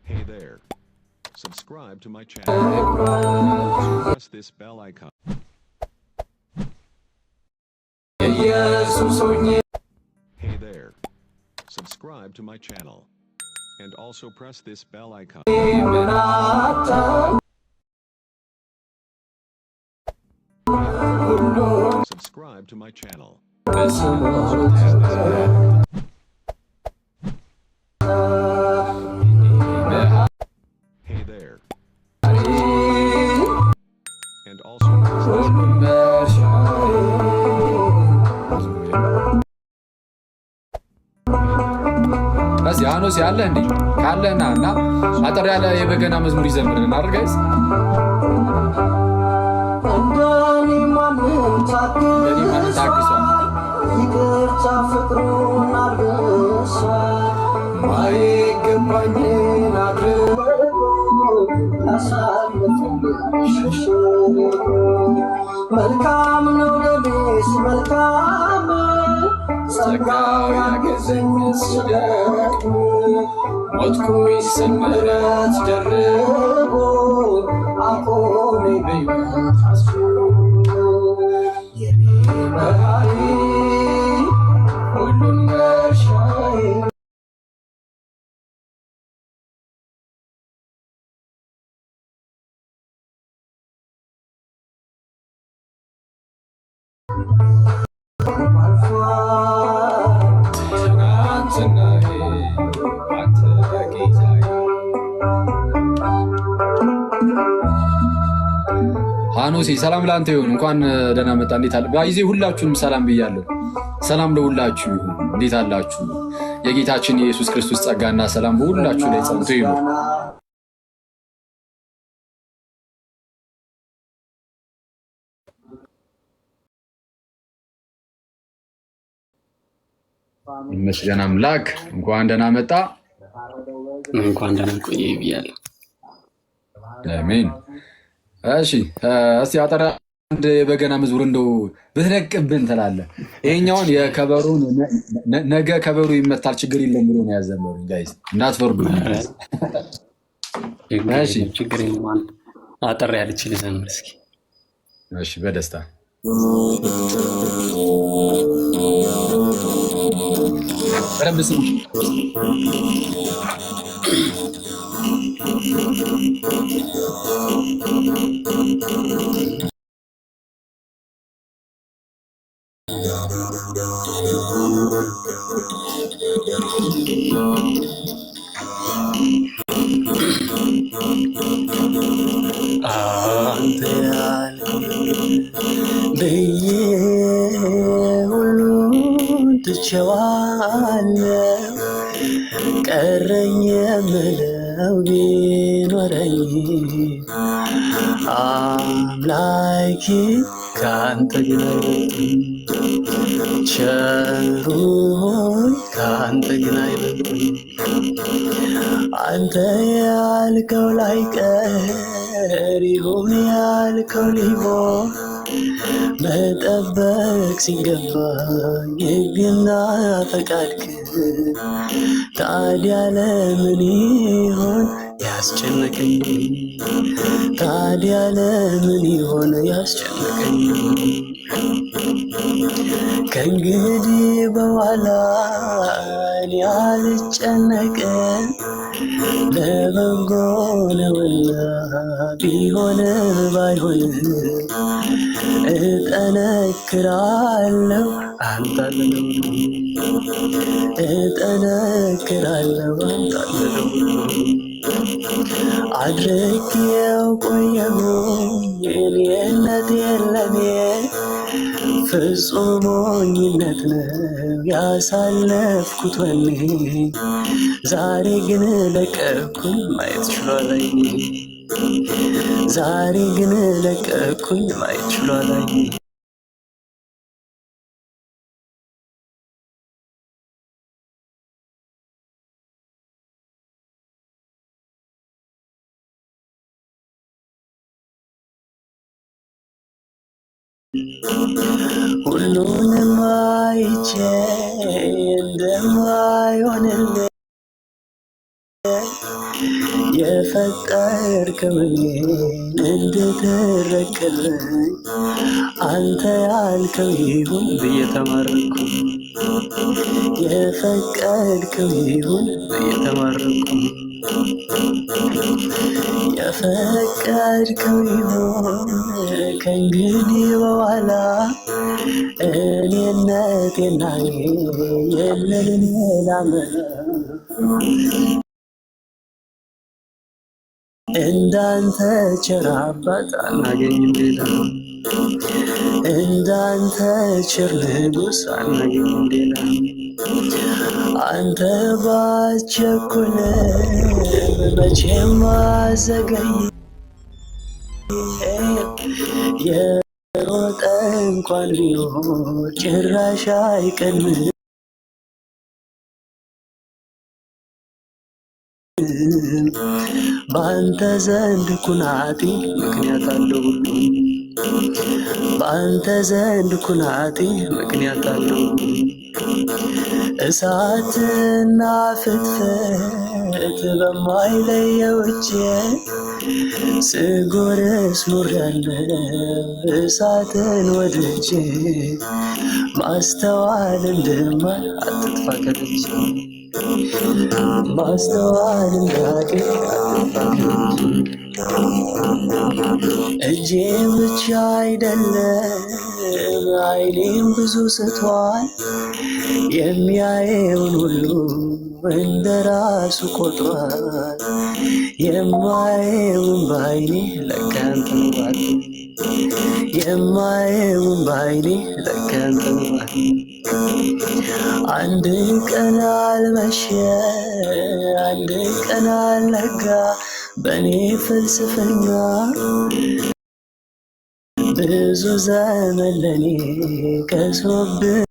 Hey there. Subscribe to my channel. Press this bell icon. Hey there. Subscribe to my channel. And also press this bell icon. Subscribe to my channel. Hey there. And also بس ያኖስ ያለ እንዴ ካለና እና አጠር ያለ የበገና መዝሙር ይዘምርልን አይደል ጋይስ? እንደኔ ማንን ታግሷል ይቅርታ ፍቅሩን አልብሷል ማይገባኝን አድርጎ አሳልፎልኝ መልካም ነው ለኔስ መልካም ጸጋው ያገዘኝ ስደክም ሞትኩኝ ስል ምሕረት ደርቦ አቆመኝ በሕይወት አስቦ የኔ መድኃኒ ሁሉም መርሻዬ ሃኖሲ ሰላም ላንተ ይሁን። እንኳን ደህና መጣ። እንዴት አለ? ባይዜ ሁላችሁንም ሰላም ብያለሁ። ሰላም ለሁላችሁ ይሁን። እንዴት አላችሁ? የጌታችን የኢየሱስ ክርስቶስ ጸጋና ሰላም በሁላችሁ ላይ ጸንቶ ይሁን። ይመስገን አምላክ። እንኳን ደህና መጣ። እንኳን ደህና ቆየ ብያለሁ። አሜን። እሺ እስቲ አጠራ አንድ የበገና መዝሙር እንደው ብትለቅብን ትላለህ። ይሄኛውን የከበሩን ነገ ከበሩ ይመታል ችግር የለም ብሎ ነው ያዘመሩኝ። ጋይስ እንዳትፈርዱ። እሺ ችግር የለም። አጠር ያለች ልዘምር እስኪ። እሺ በደስታ ረብስ አንተ ብዬ ሁሉን ትቼዋለሁ ቀረኝ የምለው ቢኖረኝ አምላኬ ከአንተ ግን ቸሩ ሆይ ከአንተ ግን አይበልጥም። አንተ ያልከው ላይቀር ይሁን ያልከው ሊሆን መጠበቅ ሲገባኝ ሕግና ፈቃድክ ታዲያ ለምን ይሆን ያስጨነቀኝ? ታዲያ ለምን ይሆን ያስጨነቀኝ? ከእንግዲህ በኋላ እኔ አልጨነቅም ለበጎ ነውና ቢሆን ባይሆን እጠነክራለሁ አንተ አለህ እጠነክራለሁ አንተ አለህ አድርጌው ቆየሁኝ እኔነት የለኔ ፍጹም ሞኝነት ነው ያሳለፍኩት ወኔ ዛሬ ግን ለቀኩኝ ማየት ችሏለኝ ዛሬ ግን ለቀኩኝ ማየት ችሏለኝ ሁሉንም አይቼ እንደማይሆንልኝ የፈጠርከውን እንድትረከበኝ አንተ ያልከው ይሁን ብዬ ተማረኩ። የፈቀድከው ይሁን ብዬ ተማረኩ። የፈቀድከው ይሁን ከእንግዲህ በኋላ እኔነቴና የለን ሌላ መላ እንዳንተ ቸር አባት አናገኝም ሌላ፣ እንዳንተ ቸር ንጉሥ አናገኝም ሌላ። አንተ ባትቸኩል መቼም አዘገይ፣ የሮጠ እንኳን ቢሆን ጭራሽ አይቀድም። በአንተ ዘንድ ኩናቴ ምክንያት አለው ሁሉ፣ በአንተ ዘንድ ኩናቴ ምክንያት አለው። እሳትና ፍትፍት በማይለየው እጄ ስጎርስ ኖሬያለሁ እሳትን ወድጄ። ማስተዋል እንድማር አትጥፋ ከልጄ፣ ማስተዋል እንዳገኝ እጄ ብቻ አይደለም ዓይኔም ብዙ ስቷል። የሚያየውን ሁሉ እንደ ራሱ ቆጥሯል። የማየውን በዓይኔ ለካ ያንተ ነው ባል፣ የማየውን በዓይኔ ለካ ያንተ ነው ባል። አንድ ቀን አልመሸ አንድ ቀን አልነጋ በእኔ ፍልስፍና፣ ብዙ ዘመን ለኔ ቀስፎብኛልና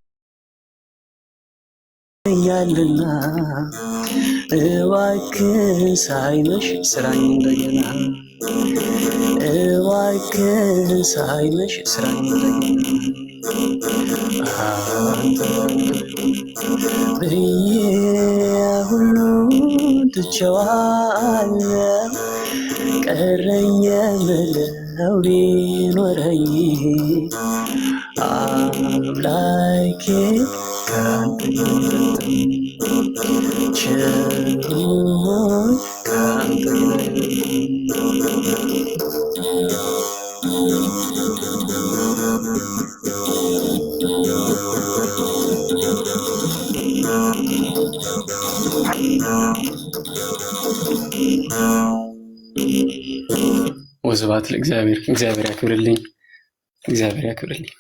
እባክህ ሳይመሽ ስራኝ እንደገና፣ እባክህ ሳይመሽ ስራኝ እንደገና። ብዬ ሁሉ ትቼዋለሁ ቀረኝ የምለው ቢኖረኝ አምላኬ ከአንተ አይበልጥም፣ ቸር ሆይ ከአንተ ወስብሐት ለእግዚአብሔር። እግዚአብሔር ያክብርልኝ፣ እግዚአብሔር ያክብርልኝ።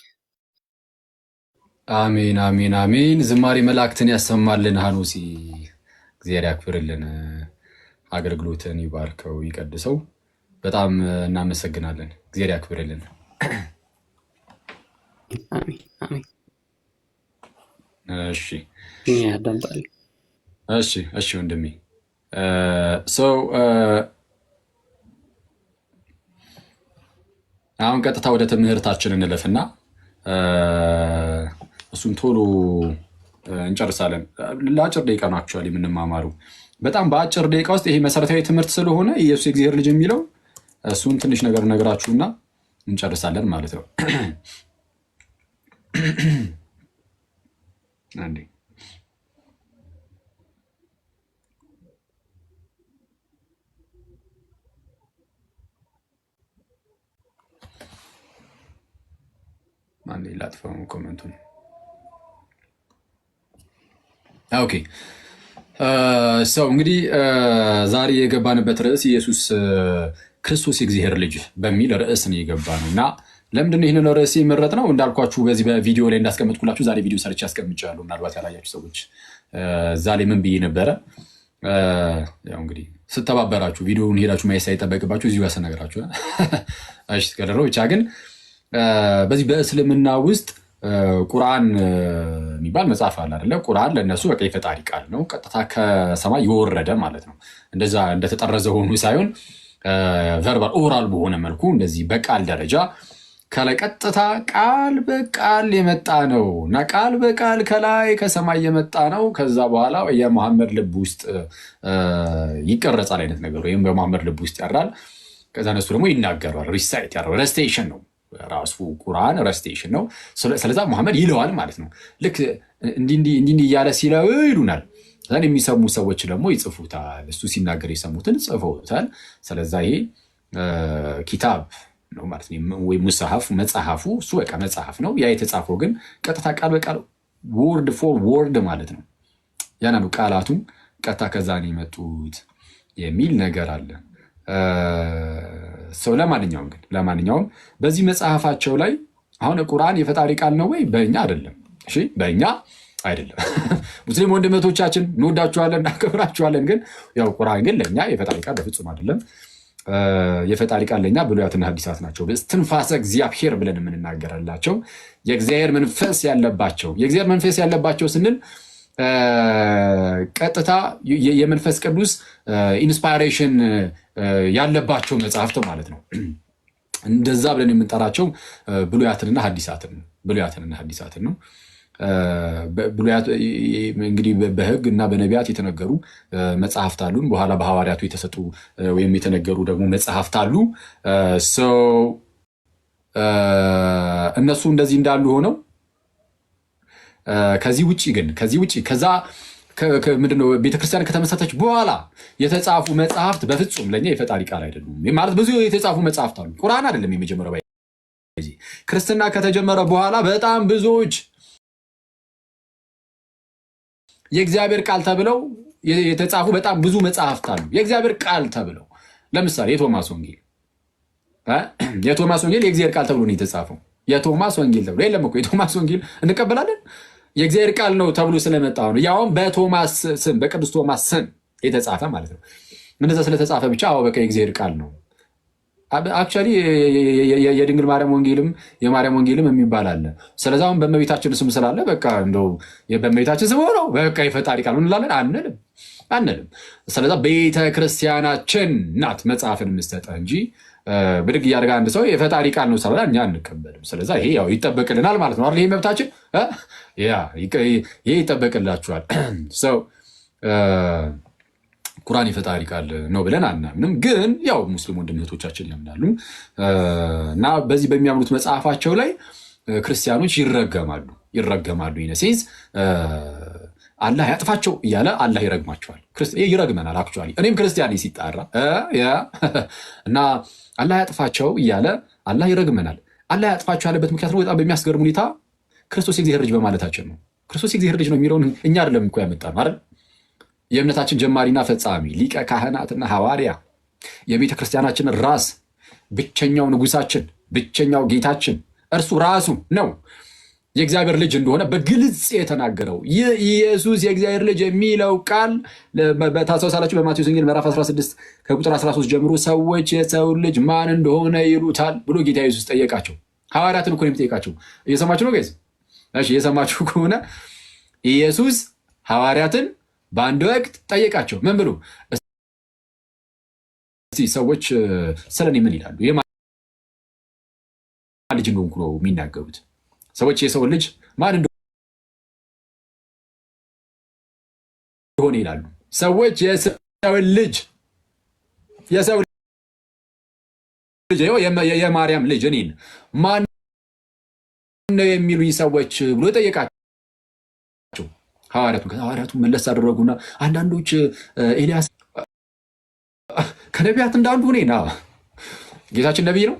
አሜን አሜን አሜን። ዝማሬ መላእክትን ያሰማልን። ሐኑሲ እግዚአብሔር ያክብርልን፣ አገልግሎትን ይባርከው ይቀድሰው። በጣም እናመሰግናለን። እግዚአብሔር ያክብርልን። አሜን አሜን። እሺ ያዳምጣል። እሺ እሺ ወንድሜ ሰው አሁን ቀጥታ ወደ ትምህርታችን እንለፍና እሱን ቶሎ እንጨርሳለን። ለአጭር ደቂቃ ነው አክቹዋሊ የምንማማሩ። በጣም በአጭር ደቂቃ ውስጥ ይሄ መሰረታዊ ትምህርት ስለሆነ ኢየሱስ የእግዚአብሔር ልጅ የሚለው እሱን ትንሽ ነገር ነገራችሁና እንጨርሳለን ማለት ነው። አንዴ አንዴ ላጥፋው ኮሜንቱን። ኦኬ ሰው እንግዲህ ዛሬ የገባንበት ርዕስ ኢየሱስ ክርስቶስ የእግዚአብሔር ልጅ በሚል ርዕስ ነው የገባ ነው እና ለምንድን ነው ይህንን ርዕስ የመረጥ ነው? እንዳልኳችሁ በዚህ በቪዲዮ ላይ እንዳስቀመጥኩላችሁ ዛሬ ቪዲዮ ሰርቼ አስቀምጫለሁ። ምናልባት ያላያችሁ ሰዎች እዛ ላይ ምን ብዬ ነበረ? ያው እንግዲህ ስተባበራችሁ ቪዲዮውን ሄዳችሁ ማየት ሳይጠበቅባችሁ እዚሁ ያሰናገራችሁ እሺ ከደረው ብቻ ግን በዚህ በእስልምና ውስጥ ቁርአን የሚባል መጽሐፍ አለ አይደለ? ቁርአን ለእነሱ በቃ የፈጣሪ ቃል ነው፣ ቀጥታ ከሰማይ የወረደ ማለት ነው። እንደዛ እንደተጠረዘ ሆኑ ሳይሆን ቨርባል ኦራል በሆነ መልኩ እንደዚህ በቃል ደረጃ ከላይ ቀጥታ ቃል በቃል የመጣ ነው እና ቃል በቃል ከላይ ከሰማይ የመጣ ነው። ከዛ በኋላ የመሐመድ ልብ ውስጥ ይቀረጻል አይነት ነገር ወይም በመሐመድ ልብ ውስጥ ያራል። ከዛ እነሱ ደግሞ ይናገራል። ሪሳይት ያደርጋል። ረስቴሽን ነው ራሱ ቁርአን ረስቴሽን ነው። ስለዛ መሐመድ ይለዋል ማለት ነው። ልክ እንዲህ እያለ ሲለው ይሉናል። የሚሰሙ ሰዎች ደግሞ ይጽፉታል። እሱ ሲናገር የሰሙትን ጽፈውታል። ስለዛ ይሄ ኪታብ ነው ማለት ነው። ወይ ሙስሐፍ መጽሐፉ እሱ በቃ መጽሐፍ ነው። ያ የተጻፈው ግን ቀጥታ ቃል በቃል ወርድ ፎር ወርድ ማለት ነው። ያናኑ ቃላቱም ቀጥታ ከዛ ነው የመጡት የሚል ነገር አለ። ሰው ለማንኛውም በዚህ መጽሐፋቸው ላይ አሁን ቁርአን የፈጣሪ ቃል ነው ወይ? በእኛ አይደለም። እሺ በእኛ አይደለም። ሙስሊም ወንድሞቻችን እንወዳችኋለን፣ እናከብራችኋለን። ግን ያው ቁርአን ግን ለእኛ የፈጣሪ ቃል በፍጹም አይደለም። የፈጣሪ ቃል ለእኛ ብሉያትና ሐዲሳት ናቸው። በስትንፋሰ እግዚአብሔር ብለን የምንናገራላቸው የእግዚአብሔር መንፈስ ያለባቸው። የእግዚአብሔር መንፈስ ያለባቸው ስንል ቀጥታ የመንፈስ ቅዱስ ኢንስፓይሬሽን ያለባቸው መጽሐፍት ማለት ነው። እንደዛ ብለን የምንጠራቸው ብሉያትንና ሐዲሳትን ነው። ብሉያት እንግዲህ በሕግ እና በነቢያት የተነገሩ መጽሐፍት አሉን። በኋላ በሐዋርያቱ የተሰጡ ወይም የተነገሩ ደግሞ መጽሐፍት አሉ። እነሱ እንደዚህ እንዳሉ ሆነው ከዚህ ውጭ ከዛ ምንድነው ቤተክርስቲያን ከተመሰረተች በኋላ የተጻፉ መጽሐፍት በፍጹም ለኛ የፈጣሪ ቃል አይደሉም። ማለት ብዙ የተጻፉ መጽሐፍት አሉ። ቁርአን አይደለም የመጀመሪያው። ክርስትና ከተጀመረ በኋላ በጣም ብዙዎች የእግዚአብሔር ቃል ተብለው የተጻፉ በጣም ብዙ መጽሐፍት አሉ። የእግዚአብሔር ቃል ተብለው ለምሳሌ የቶማስ ወንጌል የእግዚአብሔር ቃል ተብሎ ነው የተጻፈው። የቶማስ ወንጌል ተብሎ የለም እኮ። የቶማስ ወንጌል እንቀበላለን የእግዚአብሔር ቃል ነው ተብሎ ስለመጣ ነው። ያውም በቶማስ ስም በቅዱስ ቶማስ ስም የተጻፈ ማለት ነው። እንደዛ ስለተጻፈ ብቻ በቃ የእግዚአብሔር ቃል ነው። አክቹዋሊ የድንግል ማርያም ወንጌልም የማርያም ወንጌልም የሚባል አለ። ስለዚህ አሁን በእመቤታችን ስም ስላለ በቃ እንደው በእመቤታችን ስም ሆነው በቃ የፈጣሪ ቃል እንላለን አንልም። ስለዚህ ቤተክርስቲያናችን ናት መጽሐፍን የምትሰጠ እንጂ ብድግ እያደረገ አንድ ሰው የፈጣሪ ቃል ነው ስላለ እኛ አንቀበልም። ስለዚህ ይሄ ያው ይጠበቅልናል ማለት ነው አይደል? ይሄ መብታችን ይሄ ይጠበቅላችኋል። ሰው ቁርአን የፈጣሪ ቃል ነው ብለን አናምንም። ግን ያው ሙስሊም ወንድሞቻችን ያምናሉ እና በዚህ በሚያምኑት መጽሐፋቸው ላይ ክርስቲያኖች ይረገማሉ። ይነሴዝ አላህ ያጥፋቸው እያለ አላህ ይረግማቸዋል። ይረግመናል። አክቹዋሊ እኔም ክርስቲያን ሲጣራ እና አላህ ያጥፋቸው እያለ አላህ ይረግመናል። አላህ ያጥፋቸው ያለበት ምክንያት ነው በጣም በሚያስገርም ሁኔታ ክርስቶስ የእግዚአብሔር ልጅ በማለታችን ነው። ክርስቶስ የእግዚአብሔር ልጅ ነው የሚለውን እኛ አይደለም እኮ ያመጣነው አይደል? የእምነታችን ጀማሪና ፈጻሚ ሊቀ ካህናትና ሐዋርያ የቤተ ክርስቲያናችን ራስ ብቸኛው ንጉሳችን ብቸኛው ጌታችን እርሱ ራሱ ነው የእግዚአብሔር ልጅ እንደሆነ በግልጽ የተናገረው። ይህ ኢየሱስ የእግዚአብሔር ልጅ የሚለው ቃል ታስታውሳላችሁ። በማቴዎስ ወንጌል ምዕራፍ 16 ከቁጥር 13 ጀምሮ ሰዎች የሰው ልጅ ማን እንደሆነ ይሉታል ብሎ ጌታ ኢየሱስ ጠየቃቸው። ሐዋርያትን እኮ ነው የሚጠይቃቸው። እየሰማችሁ ነው ጋይዝ? እሺ እየሰማችሁ ከሆነ ኢየሱስ ሐዋርያትን በአንድ ወቅት ጠየቃቸው። ምን ብሎ? እስቲ ሰዎች ስለኔ ምን ይላሉ? የማን ልጅ እንደሆንኩ ነው የሚናገሩት? ሰዎች የሰው ልጅ ማን እንደሆነ ይላሉ። ሰዎች የሰው ልጅ የማርያም ልጅ እኔን ማን ነው የሚሉኝ ሰዎች ብሎ ጠየቃቸው። ሐዋርያቱ መለስ አደረጉና አንዳንዶች ኤልያስ ከነቢያት እንዳንዱ ሆኔና ጌታችን ነቢይ ነው።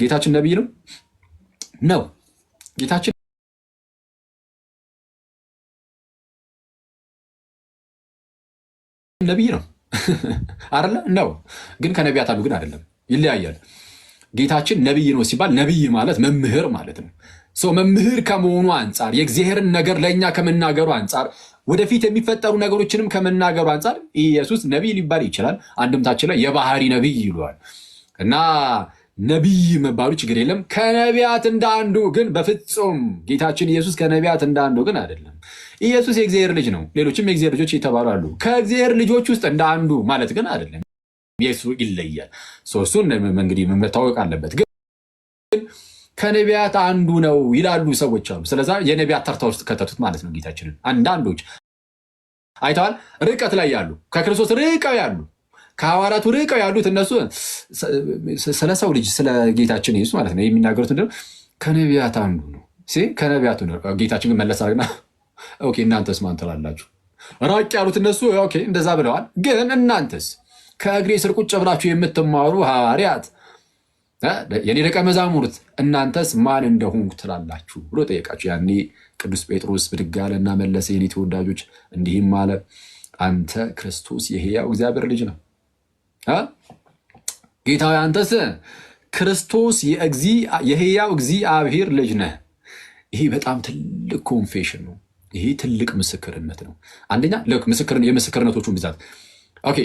ጌታችን ነቢይ ነው ነው ጌታችን ነቢይ ነው አይደለ? ነው ግን ከነቢያት አንዱ ግን አይደለም፣ ይለያያል። ጌታችን ነቢይ ነው ሲባል ነቢይ ማለት መምህር ማለት ነው። ሰው መምህር ከመሆኑ አንጻር የእግዚአብሔርን ነገር ለእኛ ከመናገሩ አንጻር ወደፊት የሚፈጠሩ ነገሮችንም ከመናገሩ አንጻር ኢየሱስ ነቢይ ሊባል ይችላል። አንድምታችን ላይ የባህሪ ነቢይ ይለዋል እና ነቢይ መባሉ ችግር የለም። ከነቢያት እንዳንዱ ግን በፍጹም ጌታችን ኢየሱስ ከነቢያት እንዳንዱ ግን አይደለም። ኢየሱስ የእግዚአብሔር ልጅ ነው። ሌሎችም የእግዚአብሔር ልጆች የተባሉ አሉ። ከእግዚአብሔር ልጆች ውስጥ እንዳንዱ ማለት ግን አይደለም። ኢየሱስ ይለያል። እሱን እንግዲህ መታወቅ አለበት። ከነቢያት አንዱ ነው ይላሉ ሰዎች አሉ። ስለዛ የነቢያት ተርታ ውስጥ ከተቱት ማለት ነው ጌታችንን። አንዳንዶች አይተዋል። ርቀት ላይ ያሉ ከክርስቶስ ርቀው ያሉ ከሐዋርያቱ ርቀው ያሉት እነሱ ስለ ሰው ልጅ ስለ ጌታችን ኢየሱስ ማለት ነው የሚናገሩት እንደው ከነቢያት አንዱ ነው ከነቢያቱ ነው። ጌታችን ግን መለስ አድርገና ኦኬ እናንተስ ማን ትላላችሁ? ራቅ ያሉት እነሱ ኦኬ እንደዛ ብለዋል። ግን እናንተስ ከእግሬ ስር ቁጭ ብላችሁ የምትማሩ ሐዋርያት የኔ ደቀ መዛሙርት እናንተስ ማን እንደሆንኩ ትላላችሁ ብሎ ጠየቃቸው። ያኔ ቅዱስ ጴጥሮስ ብድግ አለና መለሰ፣ የኔ ተወዳጆች እንዲህም አለ፣ አንተ ክርስቶስ የሕያው እግዚአብሔር ልጅ ነው። ጌታ አንተስ ክርስቶስ የሕያው እግዚአብሔር ልጅ ነህ። ይሄ በጣም ትልቅ ኮንፌሽን ነው። ይሄ ትልቅ ምስክርነት ነው። አንደኛ የምስክርነቶቹን ብዛት ኦኬ፣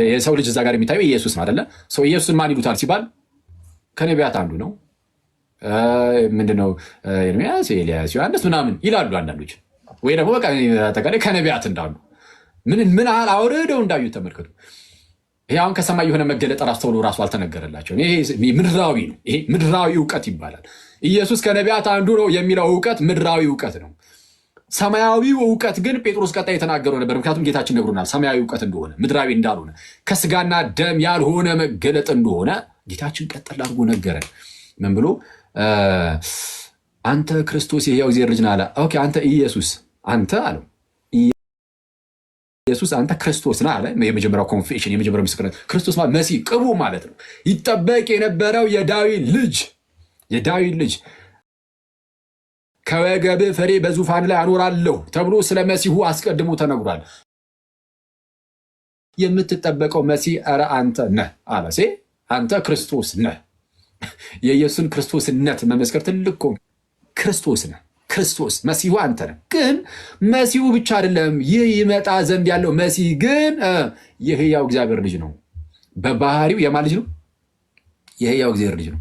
የሰው ልጅ እዛ ጋር የሚታየው ኢየሱስ ነው አይደለ? ሰው ኢየሱስን ማን ይሉታል ሲባል ከነቢያት አንዱ ነው። ምንድነው ኤርምያስ፣ ኤልያስ፣ ዮሐንስ ምናምን ይላሉ አንዳንዶች። ወይ ደግሞ በቃ አጠቃላይ ከነቢያት እንዳሉ ምን ያህል አውርደው እንዳዩት ተመልከቱ። ይሄ አሁን ከሰማይ የሆነ መገለጥ አስተውሎ ራሱ አልተነገረላቸው። ይሄ ምድራዊ ነው። ይሄ ምድራዊ እውቀት ይባላል። ኢየሱስ ከነቢያት አንዱ ነው የሚለው እውቀት ምድራዊ እውቀት ነው። ሰማያዊው እውቀት ግን ጴጥሮስ ቀጣይ የተናገረው ነበር። ምክንያቱም ጌታችን ነግሮናል ሰማያዊ እውቀት እንደሆነ ምድራዊ እንዳልሆነ ከስጋና ደም ያልሆነ መገለጥ እንደሆነ ጌታችን ቀጠል አድርጎ ነገረን። ምን ብሎ አንተ ክርስቶስ የሕያው እግዚአብሔር ልጅ ነህ አለ። ኦኬ አንተ ኢየሱስ አንተ አለው ኢየሱስ አንተ ክርስቶስ ነህ አለ። የመጀመሪያው ኮንፌሽን የመጀመሪያው ምስክርነት ክርስቶስ ማለት መሲህ ቅቡ ማለት ነው። ይጠበቅ የነበረው የዳዊት ልጅ ከወገብህ ፍሬ በዙፋን ላይ አኖራለሁ ተብሎ ስለ መሲሁ አስቀድሞ ተነግሯል። የምትጠበቀው መሲህ ኧረ አንተ ነህ አለ። አንተ ክርስቶስ ነህ። የኢየሱስን ክርስቶስነት መመስከር ትልቅ ክርስቶስ ነህ። ክርስቶስ መሲሁ አንተ ነህ። ግን መሲሁ ብቻ አይደለም፣ ይህ ይመጣ ዘንድ ያለው መሲህ ግን የሕያው እግዚአብሔር ልጅ ነው። በባህሪው የማን ልጅ ነው? የሕያው እግዚአብሔር ልጅ ነው።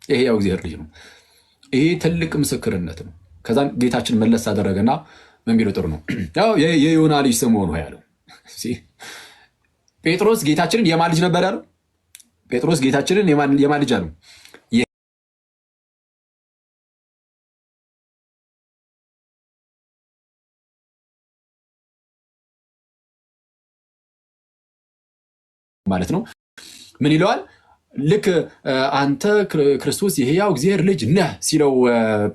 የሕያው እግዚአብሔር ልጅ ነው። ይሄ ትልቅ ምስክርነት ነው። ከዛን ጌታችን መለስ አደረገና ምን ቢለው ጥሩ ነው? ያው የዮና ልጅ ስምዖን ሆይ ያለው ጴጥሮስ ጌታችንን የማን ልጅ ነበር ያለው? ጴጥሮስ ጌታችንን የማን ልጅ አለው? ማለት ነው። ምን ይለዋል? ልክ አንተ ክርስቶስ የሕያው እግዚአብሔር ልጅ ነህ ሲለው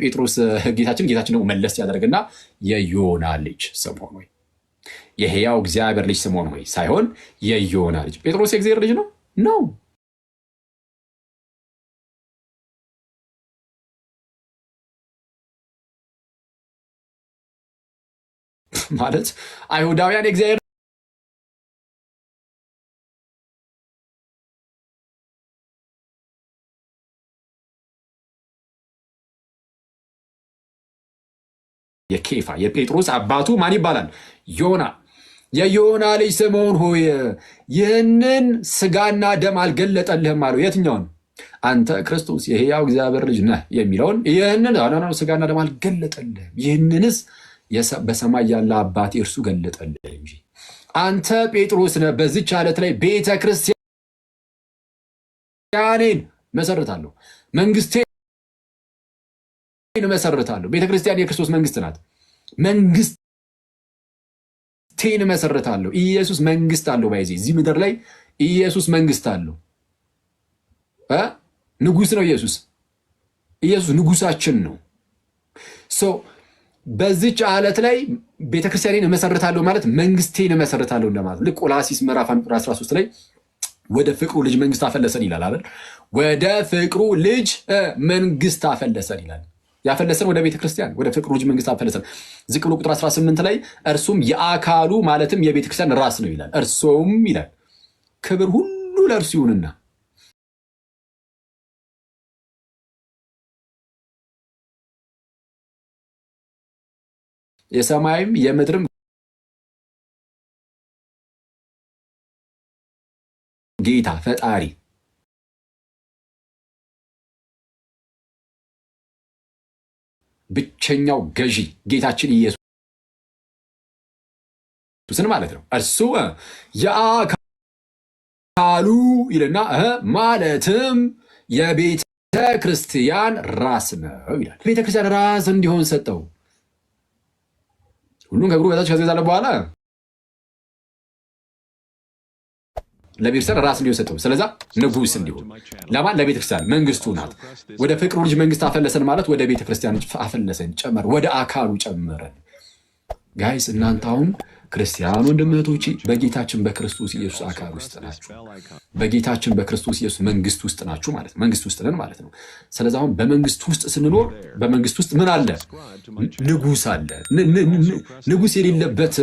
ጴጥሮስ ጌታችን ደግሞ መለስ ያደርግና የዮና ልጅ ስምዖን ሆይ፣ የሕያው እግዚአብሔር ልጅ ስምዖን ሆይ ሳይሆን የዮና ልጅ። ጴጥሮስ የእግዚአብሔር ልጅ ነው ማለት አይሁዳውያን የእግዚአብሔር የኬፋ የጴጥሮስ አባቱ ማን ይባላል? ዮና። የዮና ልጅ ስምዖን ሆይ ይህንን ስጋና ደም አልገለጠልህም አለው። የትኛውን? አንተ ክርስቶስ የሕያው እግዚአብሔር ልጅ ነህ የሚለውን ይህንን ስጋና ደም አልገለጠልህም፣ ይህንንስ በሰማይ ያለ አባቴ እርሱ ገለጠልህ እንጂ። አንተ ጴጥሮስ ነህ፣ በዚች ዓለት ላይ ቤተ ክርስቲያኔን መሰረታለሁ፣ መንግስቴን መሰረታለሁ። ቤተ ክርስቲያን የክርስቶስ መንግስት ናት። መንግስቴን መሰረታለሁ። ኢየሱስ መንግስት አለው። ባይዚ እዚህ ምድር ላይ ኢየሱስ መንግስት አለው። ንጉስ ነው ኢየሱስ ንጉሳችን ነው። በዚች ዓለት ላይ ቤተክርስቲያኔን እመሰርታለሁ ማለት መንግስቴን እመሰርታለሁ እንደማለት። ልክ ቆላሲስ ምዕራፍ 13 ላይ ወደ ፍቅሩ ልጅ መንግስት አፈለሰን ይላል አይደል? ወደ ፍቅሩ ልጅ መንግስት አፈለሰን ይላል። ያፈለሰን ወደ ቤተክርስቲያን ወደ ፍቅሩ ልጅ መንግስት አፈለሰን። ዝቅ ብሎ ቁጥር 18 ላይ እርሱም የአካሉ ማለትም የቤተክርስቲያን ራስ ነው ይላል። እርሱም ይላል ክብር ሁሉ ለእርሱ ይሁንና የሰማይም የምድርም ጌታ ፈጣሪ ብቸኛው ገዢ ጌታችን ኢየሱስን ማለት ነው። እርሱ የአካሉ ይልና ማለትም የቤተ ክርስቲያን ራስ ነው ይላል። ቤተክርስቲያን ራስ እንዲሆን ሰጠው። ሁሉም ከእግሩ በታች ከዘዛለ በኋላ ለቤተክርስቲያን ራስ እንዲሆን ሰጠው። ስለዛ ንጉስ እንዲሆን ለማን? ለቤተክርስቲያን መንግስቱ ናት። ወደ ፍቅሩ ልጅ መንግስት አፈለሰን ማለት ወደ ቤተክርስቲያን አፈለሰን፣ ጨመረ፣ ወደ አካሉ ጨመረን። ጋይስ እናንተ አሁን ክርስቲያን ወንድምቶቼ በጌታችን በክርስቶስ ኢየሱስ አካል ውስጥ ናችሁ። በጌታችን በክርስቶስ ኢየሱስ መንግስት ውስጥ ናችሁ ማለት ነው። መንግስት ውስጥ ነን ማለት ነው። ስለዚህ አሁን በመንግስት ውስጥ ስንኖር በመንግስት ውስጥ ምን አለ? ንጉስ አለ። ንጉስ የሌለበት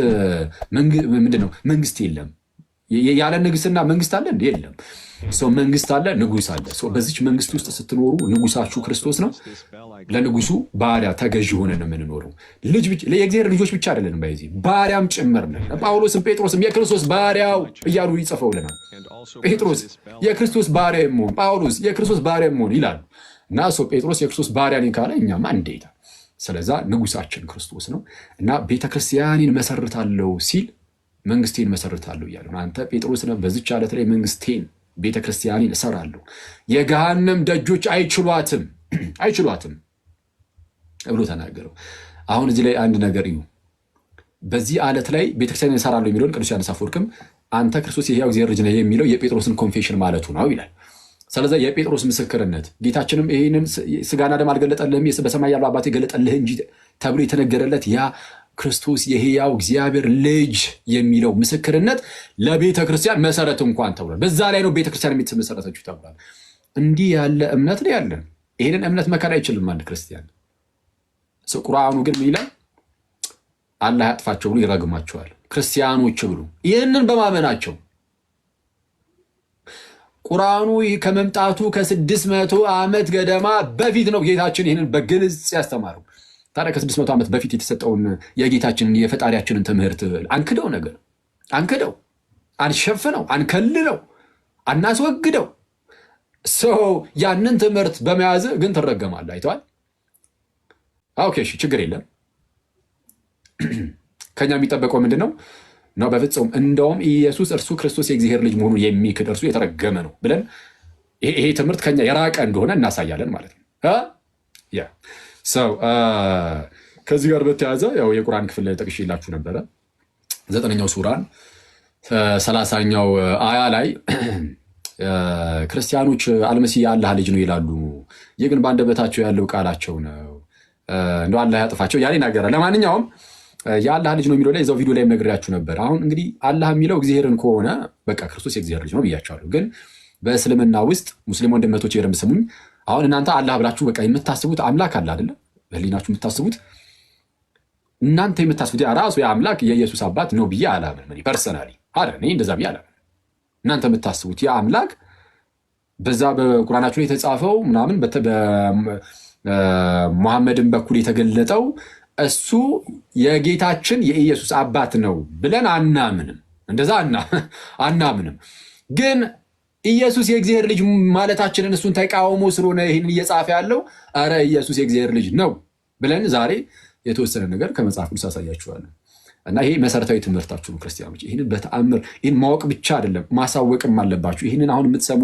ምንድን ነው? መንግስት የለም። ያለ ንግስና መንግስት አለ እንዴ? የለም። ሰው መንግስት አለ፣ ንጉስ አለ። ሰው በዚች መንግስት ውስጥ ስትኖሩ ንጉሳችሁ ክርስቶስ ነው። ለንጉሱ ባሪያ ተገዥ ሆነን ነው የምንኖረው። የእግዚአብሔር ልጆች ብቻ አይደለንም፣ በዚህ ባሪያም ጭምር ነን። ጳውሎስም ጴጥሮስም የክርስቶስ ባሪያው እያሉ ይጽፈውልናል። ጴጥሮስ የክርስቶስ ባሪያ መሆን፣ ጳውሎስ የክርስቶስ ባሪያ መሆን ይላሉ። እና ሰው ጴጥሮስ የክርስቶስ ባሪያ ነኝ ካለ እኛማ እንዴታ። ስለዛ ንጉሳችን ክርስቶስ ነው። እና ቤተክርስቲያኔን መሰርታለሁ ሲል መንግስቴን መሰርታለሁ እያለ አንተ ጴጥሮስ ነህ። በዚች ዓለት ላይ መንግስቴን ቤተክርስቲያኔን እሰራለሁ፣ የገሃነም ደጆች አይችሏትም ብሎ ተናገረው። አሁን እዚህ ላይ አንድ ነገር እዩ። በዚህ ዓለት ላይ ቤተክርስቲያኔን እሰራለሁ የሚለውን ቅዱስ ዮሐንስ አፈወርቅም አንተ ክርስቶስ የሕያው እግዚአብሔር ልጅ ነህ የሚለው የጴጥሮስን ኮንፌሽን ማለቱ ነው ይላል። ስለዚህ የጴጥሮስ ምስክርነት ጌታችንም ይህንን ስጋና ደም አልገለጠልህም በሰማይ ያለው አባቴ ገለጠልህ እንጂ ተብሎ የተነገረለት ያ ክርስቶስ የሕያው እግዚአብሔር ልጅ የሚለው ምስክርነት ለቤተ ክርስቲያን መሰረት እንኳን ተብሏል። በዛ ላይ ነው ቤተ ክርስቲያን የምትመሰረተችው ተብሏል። እንዲህ ያለ እምነት ነው ያለን። ይህንን እምነት መካድ አይችልም አንድ ክርስቲያን። ቁርአኑ ግን ምን ይላል? አላህ ያጥፋቸው ብሎ ይረግማቸዋል ክርስቲያኖች ብሎ ይህንን በማመናቸው ቁርአኑ ከመምጣቱ ከ600 ዓመት ገደማ በፊት ነው ጌታችን ይህንን በግልጽ ያስተማረው። ታዲያ ከ600 ዓመት በፊት የተሰጠውን የጌታችንን የፈጣሪያችንን ትምህርት አንክደው ነገር አንክደው አንሸፍነው አንከልለው አናስወግደው ሰው ያንን ትምህርት በመያዝ ግን ትረገማለህ። አይተዋል። ኦኬ እሺ፣ ችግር የለም። ከኛ የሚጠበቀው ምንድን ነው? በፍጹም እንደውም ኢየሱስ እርሱ ክርስቶስ የእግዚአብሔር ልጅ መሆኑን የሚክድ እርሱ የተረገመ ነው ብለን ይሄ ትምህርት ከኛ የራቀ እንደሆነ እናሳያለን ማለት ነው። ሰው ከዚህ ጋር በተያያዘ ያው የቁርአን ክፍል ላይ ጠቅሼላችሁ ነበረ። 9ኛው ሱራን 30ኛው አያ ላይ ክርስቲያኖች አልመሲህ የአላህ ልጅ ነው ይላሉ፣ ይህ ግን በአንደበታቸው ያለው ቃላቸው ነው፣ እንደው አላህ ያጥፋቸው ያለ ይናገራል። ለማንኛውም የአላህ ልጅ ነው የሚለው ላይ እዛው ቪዲዮ ላይ ነግሬያችሁ ነበር። አሁን እንግዲህ አላህ የሚለው እግዚአብሔርን ከሆነ በቃ ክርስቶስ የእግዚአብሔር ልጅ ነው ብያቸዋለሁ። ግን በእስልምና ውስጥ ሙስሊም ወንድመቶች የረም ስሙኝ። አሁን እናንተ አላህ ብላችሁ በቃ የምታስቡት አምላክ አለ አይደለ? በህሊናችሁ የምታስቡት እናንተ የምታስቡት ራሱ የአምላክ የኢየሱስ አባት ነው ብዬ አላምንም። ፐርሰናሊ እኔ እንደዛ ብዬ አላምንም። እናንተ የምታስቡት የአምላክ በዛ በቁርአናችሁ ላይ የተጻፈው ምናምን በሙሐመድን በኩል የተገለጠው እሱ የጌታችን የኢየሱስ አባት ነው ብለን አናምንም። እንደዛ አናምንም። ግን ኢየሱስ የእግዚአብሔር ልጅ ማለታችንን እሱን ተቃውሞ ስለሆነ ይህንን እየጻፈ ያለው አረ ኢየሱስ የእግዚአብሔር ልጅ ነው ብለን ዛሬ የተወሰነ ነገር ከመጽሐፍ ቅዱስ አሳያችኋለሁ። እና ይሄ መሰረታዊ ትምህርታችሁ ነው ክርስቲያኖች። ይህንን በተአምር ይህን ማወቅ ብቻ አይደለም ማሳወቅም አለባችሁ። ይህንን አሁን የምትሰሙ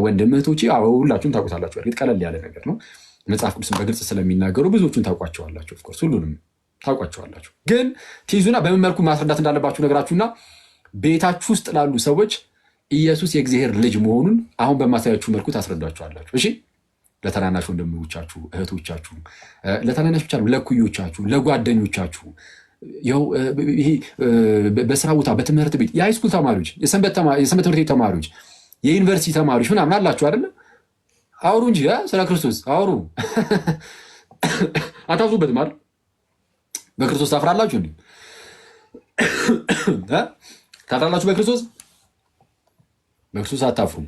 ወንድም እህቶቼ ሁላችሁም ታውቁታላችሁ። እርግጥ ቀለል ያለ ነገር ነው። መጽሐፍ ቅዱስን በግልጽ ስለሚናገሩ ብዙዎቹን ታውቋቸዋላችሁ። ኦፍኮርስ ሁሉንም ታውቋቸዋላችሁ። ግን ትይዙና በምን መልኩ ማስረዳት እንዳለባችሁ ነገራችሁና ቤታችሁ ውስጥ ላሉ ሰዎች ኢየሱስ የእግዚአብሔር ልጅ መሆኑን አሁን በማሳያችሁ መልኩ ታስረዷቸዋላችሁ። እሺ፣ ለተናናሽ ወንድሞቻችሁ እህቶቻችሁ፣ ለተናናሽ ብቻ ለኩዮቻችሁ፣ ለጓደኞቻችሁ፣ ይሄ በስራ ቦታ በትምህርት ቤት የሃይስኩል ተማሪዎች፣ የሰንበት ትምህርት ቤት ተማሪዎች፣ የዩኒቨርሲቲ ተማሪዎች ምናምን አላችሁ አይደለም? አውሩ እንጂ ስለ ክርስቶስ አውሩ። አታፍሩበትም አይደል? በክርስቶስ ታፍራላችሁ እንዴ? ታፍራላችሁ በክርስቶስ? በክርስቶስ አታፍሩም።